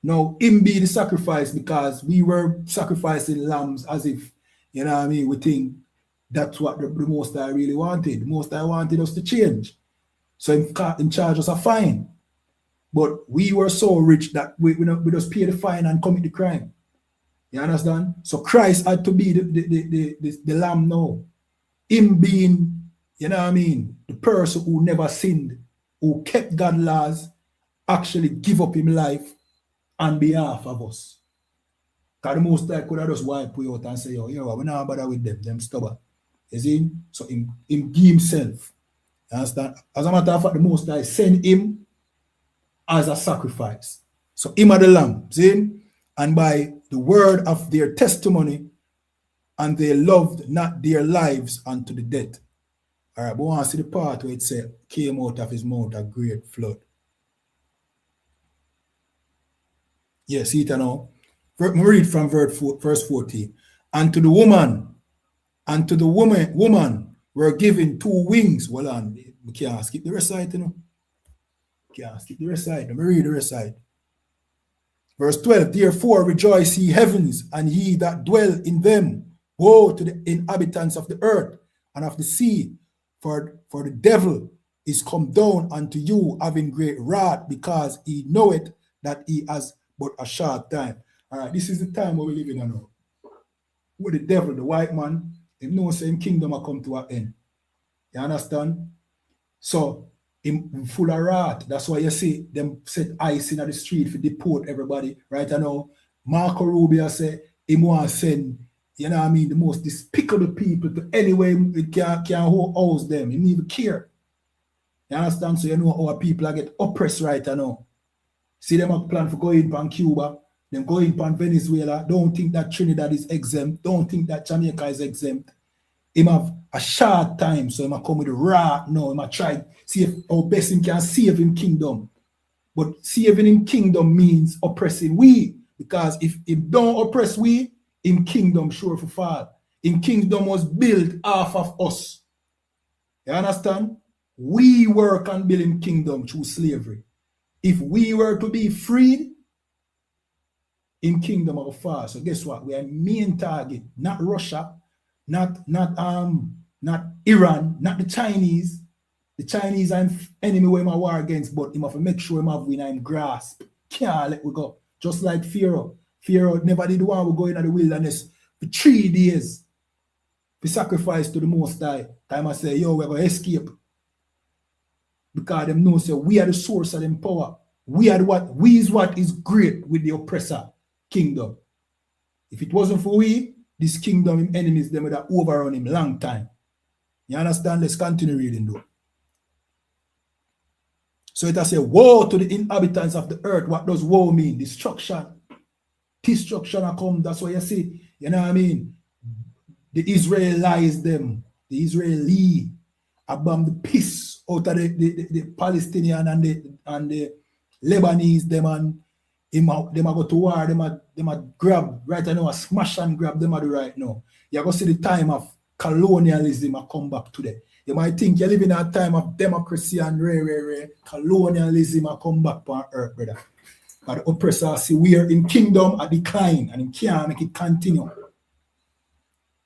Now, him be the sacrifice because we were sacrificing lambs as if, you know what I mean, we think that's what the Most High really wanted. The Most High wanted us to change. So him charge us a fine. But we were so rich that we just pay the fine and commit the crime. You understand? So Christ had to be the lamb now. Him being, you know what I mean, the person who never sinned, who kept God's laws, actually give up his life on behalf of us. Because the Most High could have just wiped we out and say, yo, we're not bother with them stubborn. You see? So him give himself. You understand? As a matter of fact, the Most High send him as a sacrifice. So him are the lamb. See? And by the word of their testimony, and they loved not their lives unto the death. All right, but we want to see the part where it said, came out of his mouth a great flood. Yes, see it now. We read from verse 14. And to the woman were given 2 wings. Well, on, we can't skip the recital, you know. Can't skip the recital. Let me read the recital. Verse 12, therefore rejoice ye heavens, and ye that dwell in them. Woe to the inhabitants of the earth and of the sea, for the devil is come down unto you, having great wrath, because he knoweth that he has but a short time. All right, this is the time where we live in now. Where the devil, the white man, he knows the same kingdom will come to an end. You understand? So, him full of wrath. That's why you see them set ice in the street to deport everybody. Right now, Marco Rubio say he want to send, you know what I mean, the most despicable people to anywhere it can house them. He don't even care. You understand? So you know how people are get oppressed right now. See them have plan for going on Cuba, them going on Venezuela. Don't think that Trinidad is exempt. Don't think that Jamaica is exempt. Him have a short time, so him come with the raw. No, him try see if how best him can save him kingdom. But saving him kingdom means oppressing we. Because if him don't oppress we, him kingdom sure for fall. Him kingdom was built off of us. You understand? We work on building kingdom through slavery. If we were to be freed, in kingdom of fall. So guess what? We are main target, not Russia, not Iran, not the Chinese. The Chinese are enemy we ma war against, but him have to make sure him have win and grasp. Can't let we go. Just like Pharaoh. Pharaoh never did want to go into the wilderness for 3 days. We sacrifice to the Most High. Time I say, yo, we're going to escape. Because them know say we are the source of them power. We is what is great with the oppressor kingdom. If it wasn't for we, this kingdom, him enemies, them would have overrun him long time. You understand? Let's continue reading though. So it has say, woe to the inhabitants of the earth. What does woe mean? Destruction. Destruction will come. That's what you see. You know what I mean? The Israelites them. The Israeli above the peace out of the Palestinian and the Lebanese them and them a go to war, them a grab right now, a smash and grab them a do right now. You go see the time of colonialism a come back today. You might think you're living in a time of democracy and colonialism a come back on earth, brother. But the oppressor see we are in kingdom a decline and he can't make it continue.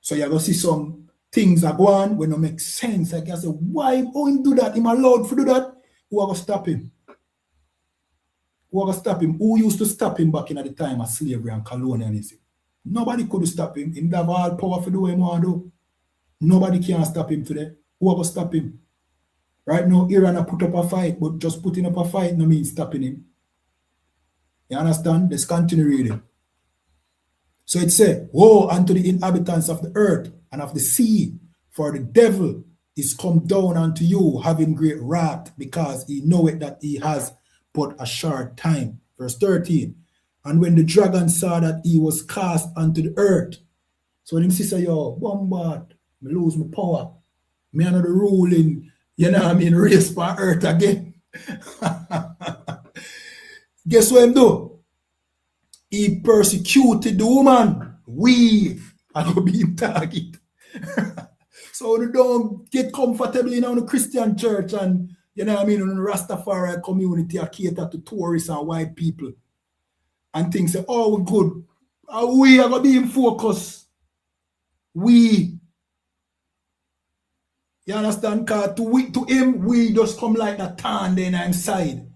So you go see some things are going when it makes sense. Like I say, why him do that? Him allowed to do that? Who are going to stop him? Who are going to stop him? Who used to stop him back in the time of slavery and colonialism? Nobody could stop him. Him have all power to do what he want to do. Nobody can stop him today. Who are going to stop him? Right now, Iran have put up a fight, but just putting up a fight no means stopping him. You understand? Let's continue reading. So it said, woe unto the inhabitants of the earth and of the sea, for the devil is come down unto you, having great wrath, because he knoweth that he has but a short time. Verse 13. And when the dragon saw that he was cast unto the earth, so when him say, yo, bombard, me lose my power. Me another ruling, you know what I mean, race for earth again. Guess what him do? He persecuted the woman. We are going to be in target. So they don't get comfortable in the Christian church and, you know what I mean, in the Rastafari community are cater to tourists and white people. And things say, oh, we're good. We are going to be in focus. We. You understand? Because to him, we just come like a tan there in his side.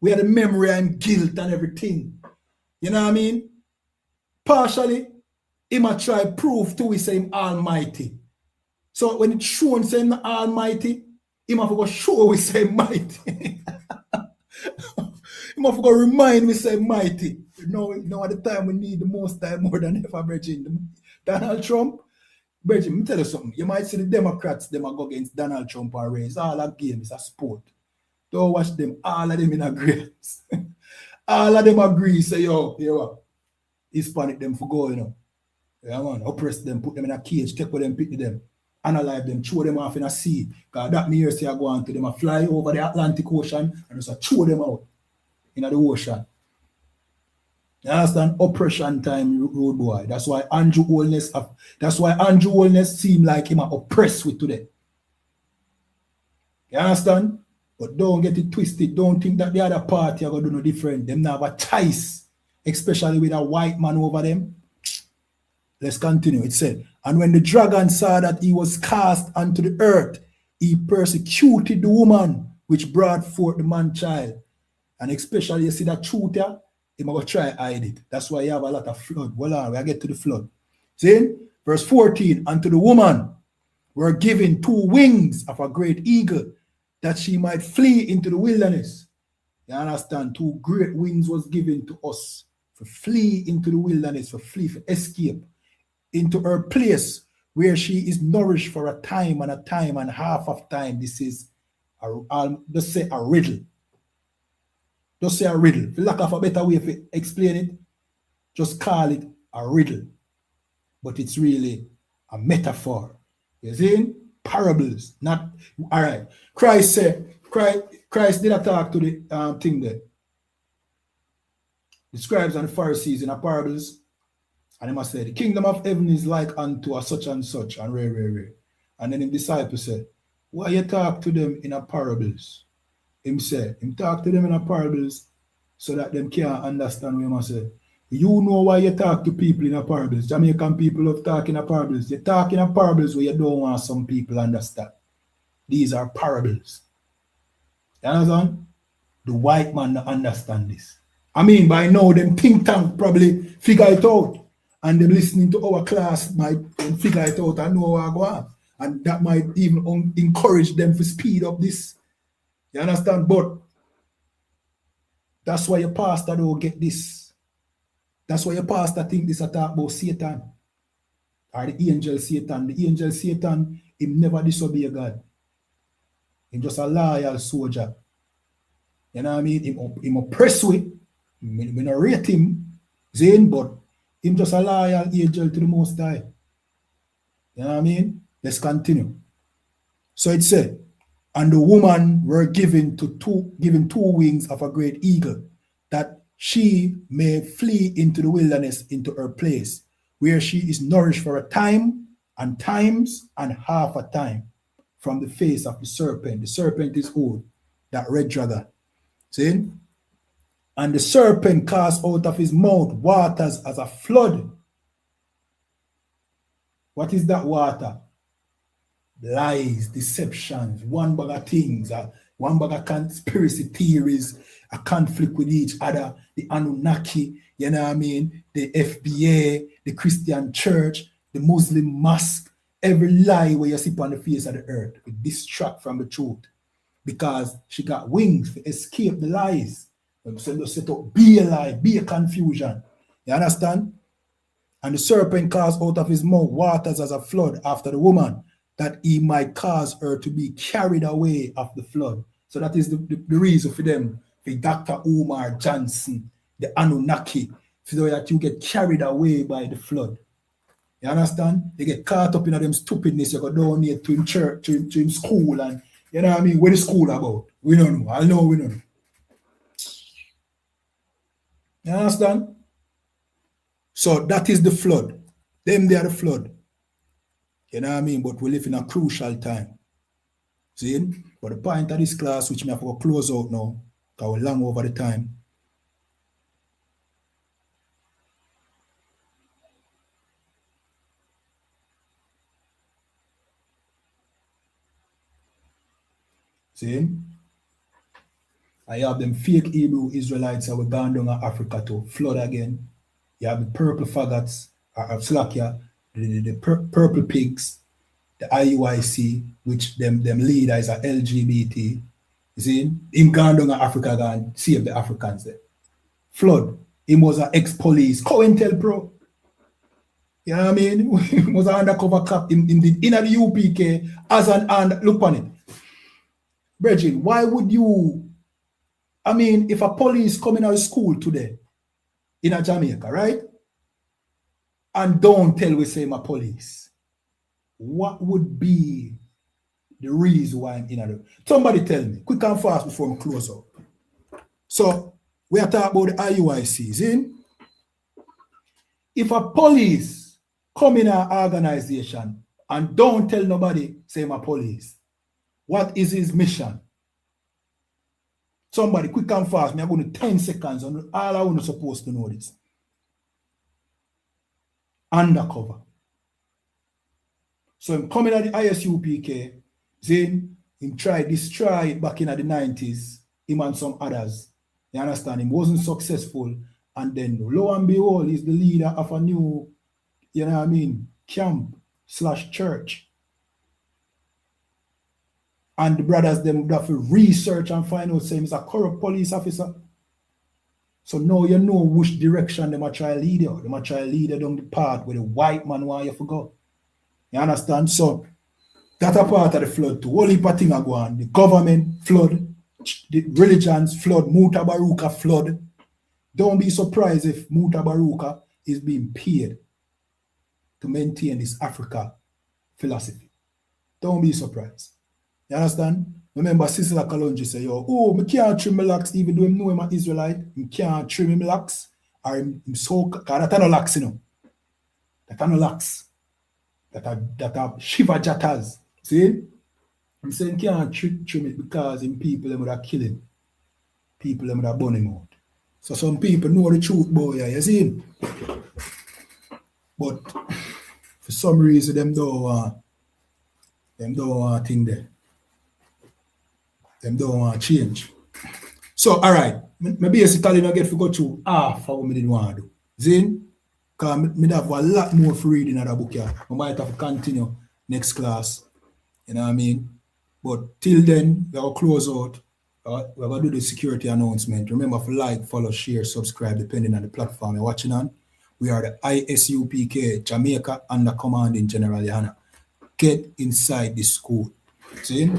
We have the memory and guilt and everything. You know what I mean? Partially, he might try prove to us him almighty. So when it's shown him the almighty, he might go show we say mighty. He might go remind we say mighty. You know, at the time we need the most time more than ever, Bridging. Donald Trump, Bridging, let me tell you something. You might see the Democrats, them go against Donald Trump or race. All a game, it's a sport. Don't watch them, all of them in agreement. All of them agree, say, yo, here what? Hispanic them for go, you know. Yeah, man, oppress them, put them in a cage, take with them, pick them, analyze them, throw them off in a sea. Because that me here say I go on to them, I fly over the Atlantic Ocean and just throw them out in the ocean. You understand? Oppression time, road boy. That's why Andrew Holness seem like him oppressed with today. You understand? But don't get it twisted. Don't think that the other party are going to do no different. Them now have a choice, especially with a white man over them. Let's continue. It said, and when the dragon saw that he was cast unto the earth, he persecuted the woman which brought forth the man child. And especially you see that truth here, he might try to hide it. That's why you have a lot of flood. Well, we get to the flood. See? Verse 14, unto the woman were given 2 wings of a great eagle, that she might flee into the wilderness. You understand? 2 great wings was given to us for flee into the wilderness, for escape into her place where she is nourished for a time and half of time. This is just say a riddle. Just say a riddle. If you lack of a better way to explain it, just call it a riddle. But it's really a metaphor. You see? Parables. Not all right. Christ said, Christ did a talk to the thing there. The scribes and the Pharisees in a parables. And he must say, the kingdom of heaven is like unto a such and such, and rare. And then the disciples said, why you talk to them in a parables? Him said, him talk to them in a parables so that them can't understand what he must say. You know why you talk to people in a parables. Jamaican people love talking in parables. You talk in a parables where you don't want some people understand. These are parables. You understand? The white man don't understand this. I mean, by now, them think tank probably figure it out. And them listening to our class might figure it out and know what go on. And that might even encourage them to speed up this. You understand? But that's why your pastor don't get this. That's why your pastor think this attack about Satan. Or the angel Satan. The angel Satan, him never disobey God. Him just a loyal soldier. You know what I mean? Him oppress with. We don't rate him, Zane, but him just a loyal angel to the Most High. You know what I mean? Let's continue. So it said, and the woman were given two wings of a great eagle, that she may flee into the wilderness, into her place, where she is nourished for a time, and times, and half a time, from the face of the serpent. The serpent is who? That red dragon. See? And the serpent cast out of his mouth waters as a flood. What is that water? Lies, deceptions, one bag of things, one bag of conspiracy theories, a conflict with each other, the Anunnaki, you know what I mean, the FBA, the Christian church, the Muslim mosque, every lie where you see on the face of the earth, it distract from the truth. Because she got wings to escape the lies. So they set up, be a lie, be a confusion. You understand? And the serpent cast out of his mouth waters as a flood after the woman, that he might cause her to be carried away of the flood. So that is the reason for them, for Dr. Umar Johnson, the Anunnaki, so that you get carried away by the flood. You understand? They get caught up in them stupidness. You go down here to him church, to him school, and you know what I mean? What is school about? We don't know. I know we don't know. You understand? So that is the flood. Them they are the flood. You know what I mean? But we live in a crucial time. See? But the point of this class, which I have to close out now, because we're long over the time. See? I have them fake Hebrew Israelites that were gone down to Africa to flood again. You have the purple faggots, the purple pigs, the IUIC, which them leaders are LGBT. You see? Him gone down to Africa, gone save the Africans there. Flood. He was an ex-police, COINTELPRO. You know what I mean? He was an undercover cop in the UPK as an and look on it. Bridget, why would you, I mean, if a police coming out of school today in a Jamaica, right? And don't tell we say my police, what would be the reason why I'm in a somebody tell me, quick and fast before we close up. So we are talking about the IUICs, in. If a police come in an organization and don't tell nobody say my police, what is his mission? Somebody, quick and fast, I'm going to 10 seconds on all I want to supposed to know this. Undercover. So I'm coming at the ISUPK, then him try destroy it back in the 90s, him and some others. You understand? Him wasn't successful. And then lo and behold, he's the leader of a new, you know what I mean, camp/church. And the brothers them have to research and find out say he's a corrupt police officer. So now you know which direction they might try to lead you. They might try to lead you down the path where the white man want you to go. You understand? So That a part of the flood too. All heap of things are going. The government flood, the religions flood, Mutabaruka flood. Don't be surprised if Mutabaruka is being paid to maintain this Africa philosophy. Don't be surprised. You understand? Remember, Sister Kalonji say, yo, oh, I can't trim my locks even though I know I'm an Israelite. I can't trim my locks. Or I'm so, because that's no locks, you know. That's no locks. That are Shiva Jatas. See? I'm saying can't trim it because in people them are killing. People them are burning out. So some people know the truth, boy, you see? But for some reason them don't want thing there. Them don't want to change. So alright, maybe basically not get to go through half of what I didn't want to do. See? Because I have a lot more for reading in that book here. I might have to continue next class. You know what I mean? But till then, we will close out. We're going to do the security announcement. Remember to like, follow, share, subscribe, depending on the platform you're watching on. We are the ISUPK Jamaica under commanding General YAHANNA. Get inside the school. See?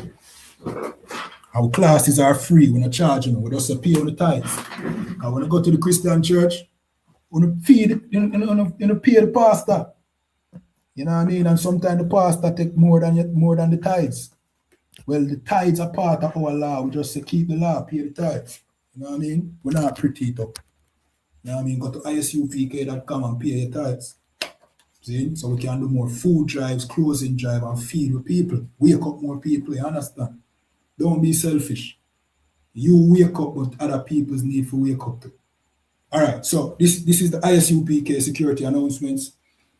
Our classes are free. We're not charging. We just pay on the tithes. And when I go to the Christian church, we pay the pastor. You know what I mean? And sometimes the pastor take more than the tithes. Well, the tithes are part of our law. We just say keep the law, pay the tithes. You know what I mean? We're not pretty it up. You know what I mean? Go to ISUPK.com and pay your tithes. See? So we can do more food drives, clothing drive, and feed the people. Wake up more people, you understand? Don't be selfish. You wake up, but other people's need for wake up too. All right, so this is the ISUPK security announcements.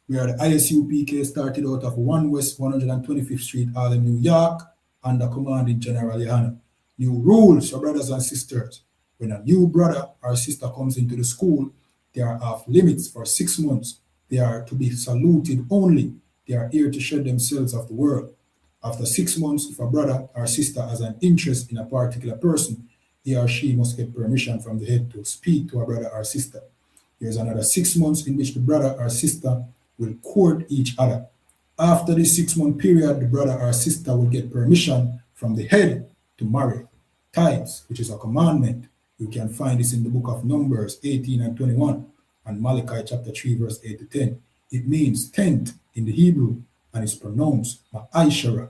We are the ISUPK, started out of 1 West 125th Street, Harlem, New York, under commanding General YAHANNA. New rules for brothers and sisters. When a new brother or sister comes into the school, they are off limits for 6 months. They are to be saluted only. They are here to shed themselves of the world. After 6 months, if a brother or sister has an interest in a particular person, he or she must get permission from the head to speak to a brother or sister. There's another 6 months in which the brother or sister will court each other. After this 6-month period, the brother or sister will get permission from the head to marry. Tithes, which is a commandment. You can find this in the book of Numbers 18 and 21 and Malachi chapter 3 verse 8 to 10. It means tenth in the Hebrew and is pronounced ma'aishara.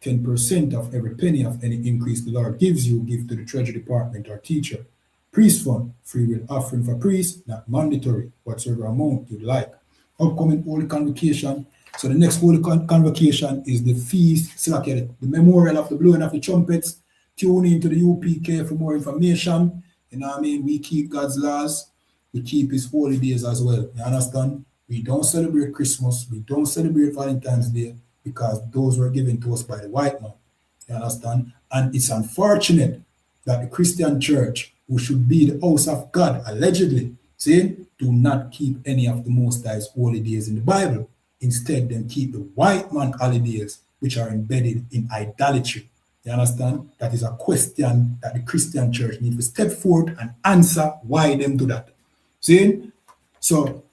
10% of every penny of any increase the Lord gives you, give to the treasury department or teacher. Priest fund, free will offering for priests, not mandatory, whatsoever amount you'd like. Upcoming Holy Convocation. So the next Holy Convocation is the feast, the memorial of the blowing of the trumpets. Tune into the UPK for more information. You know what I mean? We keep God's laws. We keep his holy days as well. You understand? We don't celebrate Christmas. We don't celebrate Valentine's Day because those were given to us by the white man. You understand? And it's unfortunate that the Christian church, who should be the house of God, allegedly, saying, do not keep any of the Most High's holy days in the Bible. Instead, then keep the white man holidays, which are embedded in idolatry. You understand? That is a question that the Christian church needs to step forward and answer why them do that. See? So,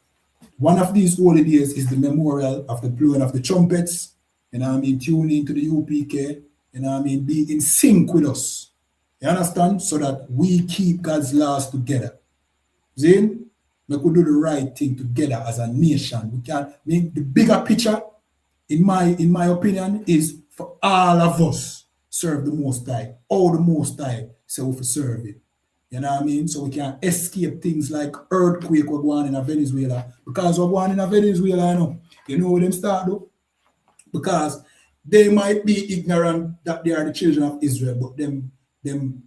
one of these holy days is the memorial of the blowing of the trumpets. You know what I mean? Tune into the UPK. You know what I mean? Be in sync with us. You understand? So that we keep God's laws together. See? We could do the right thing together as a nation. We can make the bigger picture, in my opinion, is for all of us serve the Most High. All the Most High say we serve it. You know what I mean? So we can escape things like earthquake we're going in Venezuela. Because we're going in Venezuela, you know what them start do? Because they might be ignorant that they are the children of Israel, but them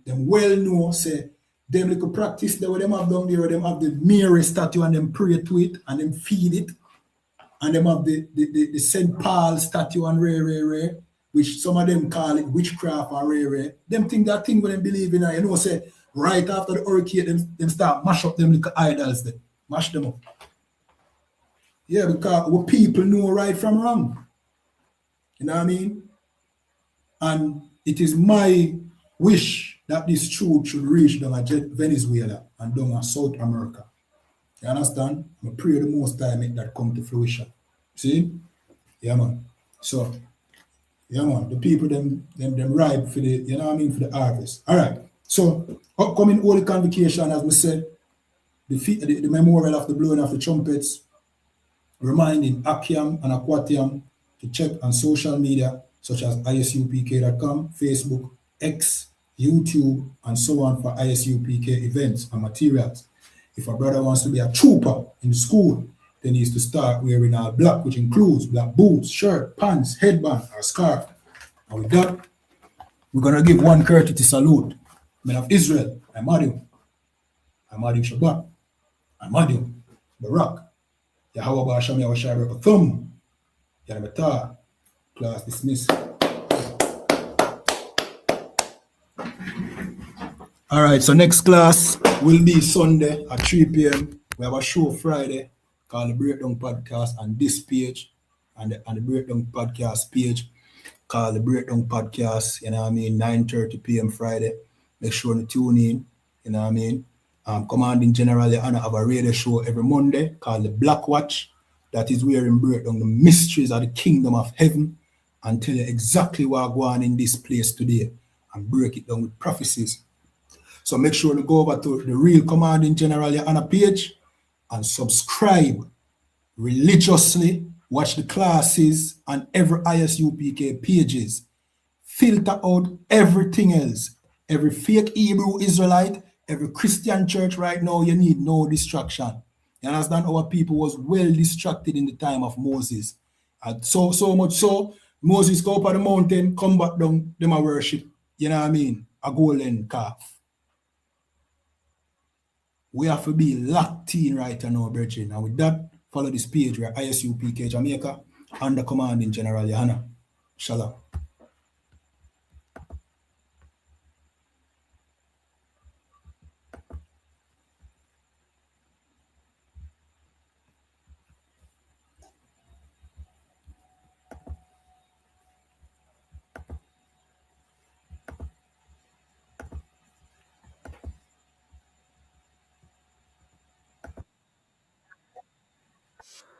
well know, say, them little practice that them have down there, them have the Mary statue and them pray to it and them feed it. And them have the St. Paul statue and rare, which some of them call it witchcraft and rare. Them think that thing when them believe in it, you know, say, right after the hurricane, them start mash up them little idols there. Mash them up. Yeah, because what people know right from wrong. You know what I mean? And it is my wish that this truth should reach down at Venezuela and down at South America. You understand? I pray the Most High make that come to fruition. See? Yeah, man. So, Yeah, man, the people them ripe for the, you know what I mean, for the harvest. All right. So upcoming Holy Convocation, as we said, the memorial of the blowing of the trumpets, reminding Akiam and Aquatium to check on social media such as isupk.com, Facebook, X, YouTube, and so on for ISUPK events and materials. If a brother wants to be a trooper in school, then he needs to start wearing all black, which includes black boots, shirt, pants, headband, or scarf. And with that, we're going to give one courtesy salute. Men of Israel, I'm Adu Shabbat, I'm Adu Barak, Yahweh Ba'asham Yahweh Thumb, Yanamata, class dismissed. All right, so next class will be Sunday at 3 p.m. We have a show Friday called the Breakdown Podcast on this page and the Breakdown Podcast page called the Breakdown Podcast, you know what I mean, 9:30 p.m. Friday. Make sure to tune in, you know what I mean. Commanding General YAHANNA have a radio show every Monday called the Black Watch. That is where we break down the mysteries of the kingdom of heaven and tell you exactly what's going on in this place today and break it down with prophecies. So make sure to go over to the real Commanding General YAHANNA page and subscribe religiously. Watch the classes on every ISUPK pages. Filter out everything else. Every fake Hebrew Israelite, every Christian church right now, you need no distraction. You understand? Our people was well distracted in the time of Moses. And so much so, Moses go up on the mountain, come back down, them a worship, you know what I mean, a golden calf. We have to be locked in right now, brethren. And with that, follow this page where ISUPK Jamaica under Commanding General YAHANNA. Shalom.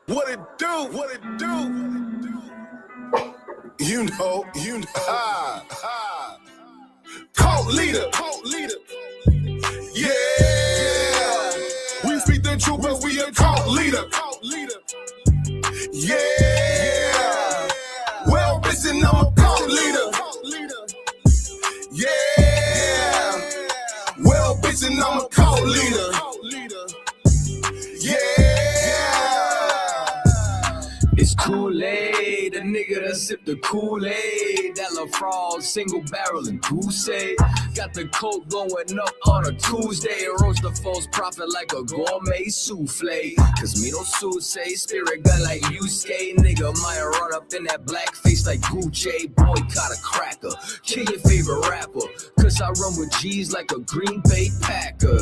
What it do? What it do? You know. Cult leader. Yeah. We speak the truth, but we a cult leader. Yeah. Well, listen, I'm a cult leader. Yeah. Well, listen, I'm a cult leader. Yeah.
It's Kool-Aid, a nigga that sip the Kool-Aid. That LaFraud, single barrel and goose egg. Got the coke going up on a Tuesday. Roast the false prophet like a gourmet souffle. Cause me don't say spirit gun like you skate. Nigga might run up in that black face like Gucci. Boycott a cracker, kill your favorite rapper. Cause I run with G's like a Green Bay Packer.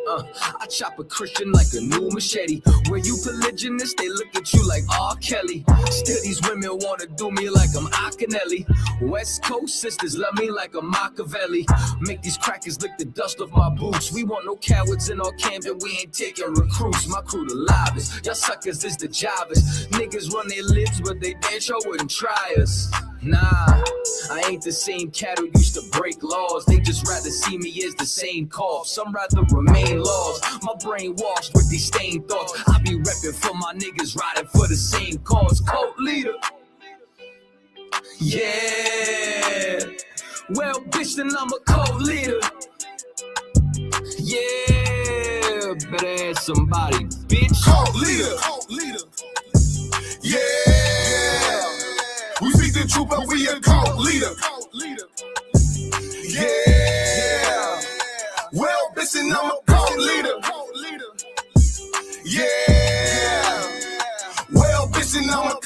I chop a Christian like a new machete. When you polygamous, they look at you like R. Kelly. Still these women wanna do me like I'm Akinelli. West Coast sisters love me like a Machiavelli. Make these crackers lick the dust off my boots. We want no cowards in our camp and we ain't taking recruits. My crew the livest, y'all suckers is the jobbers. Niggas run their lips but they damn sure wouldn't try us. Nah, I ain't the same cat who used to break laws. They just rather see me as the same cause. Some rather remain lost. My brain washed with these stained thoughts. I be repping for my niggas riding for the same cause. Cult leader. Yeah. Well, bitch, then I'm a cult leader. Yeah. Better ask somebody, bitch.
Cult leader. Yeah. We speak the truth, but we a cult leader. Yeah. Well, listen, I'm a cult leader. Yeah. Well, listen, I'm a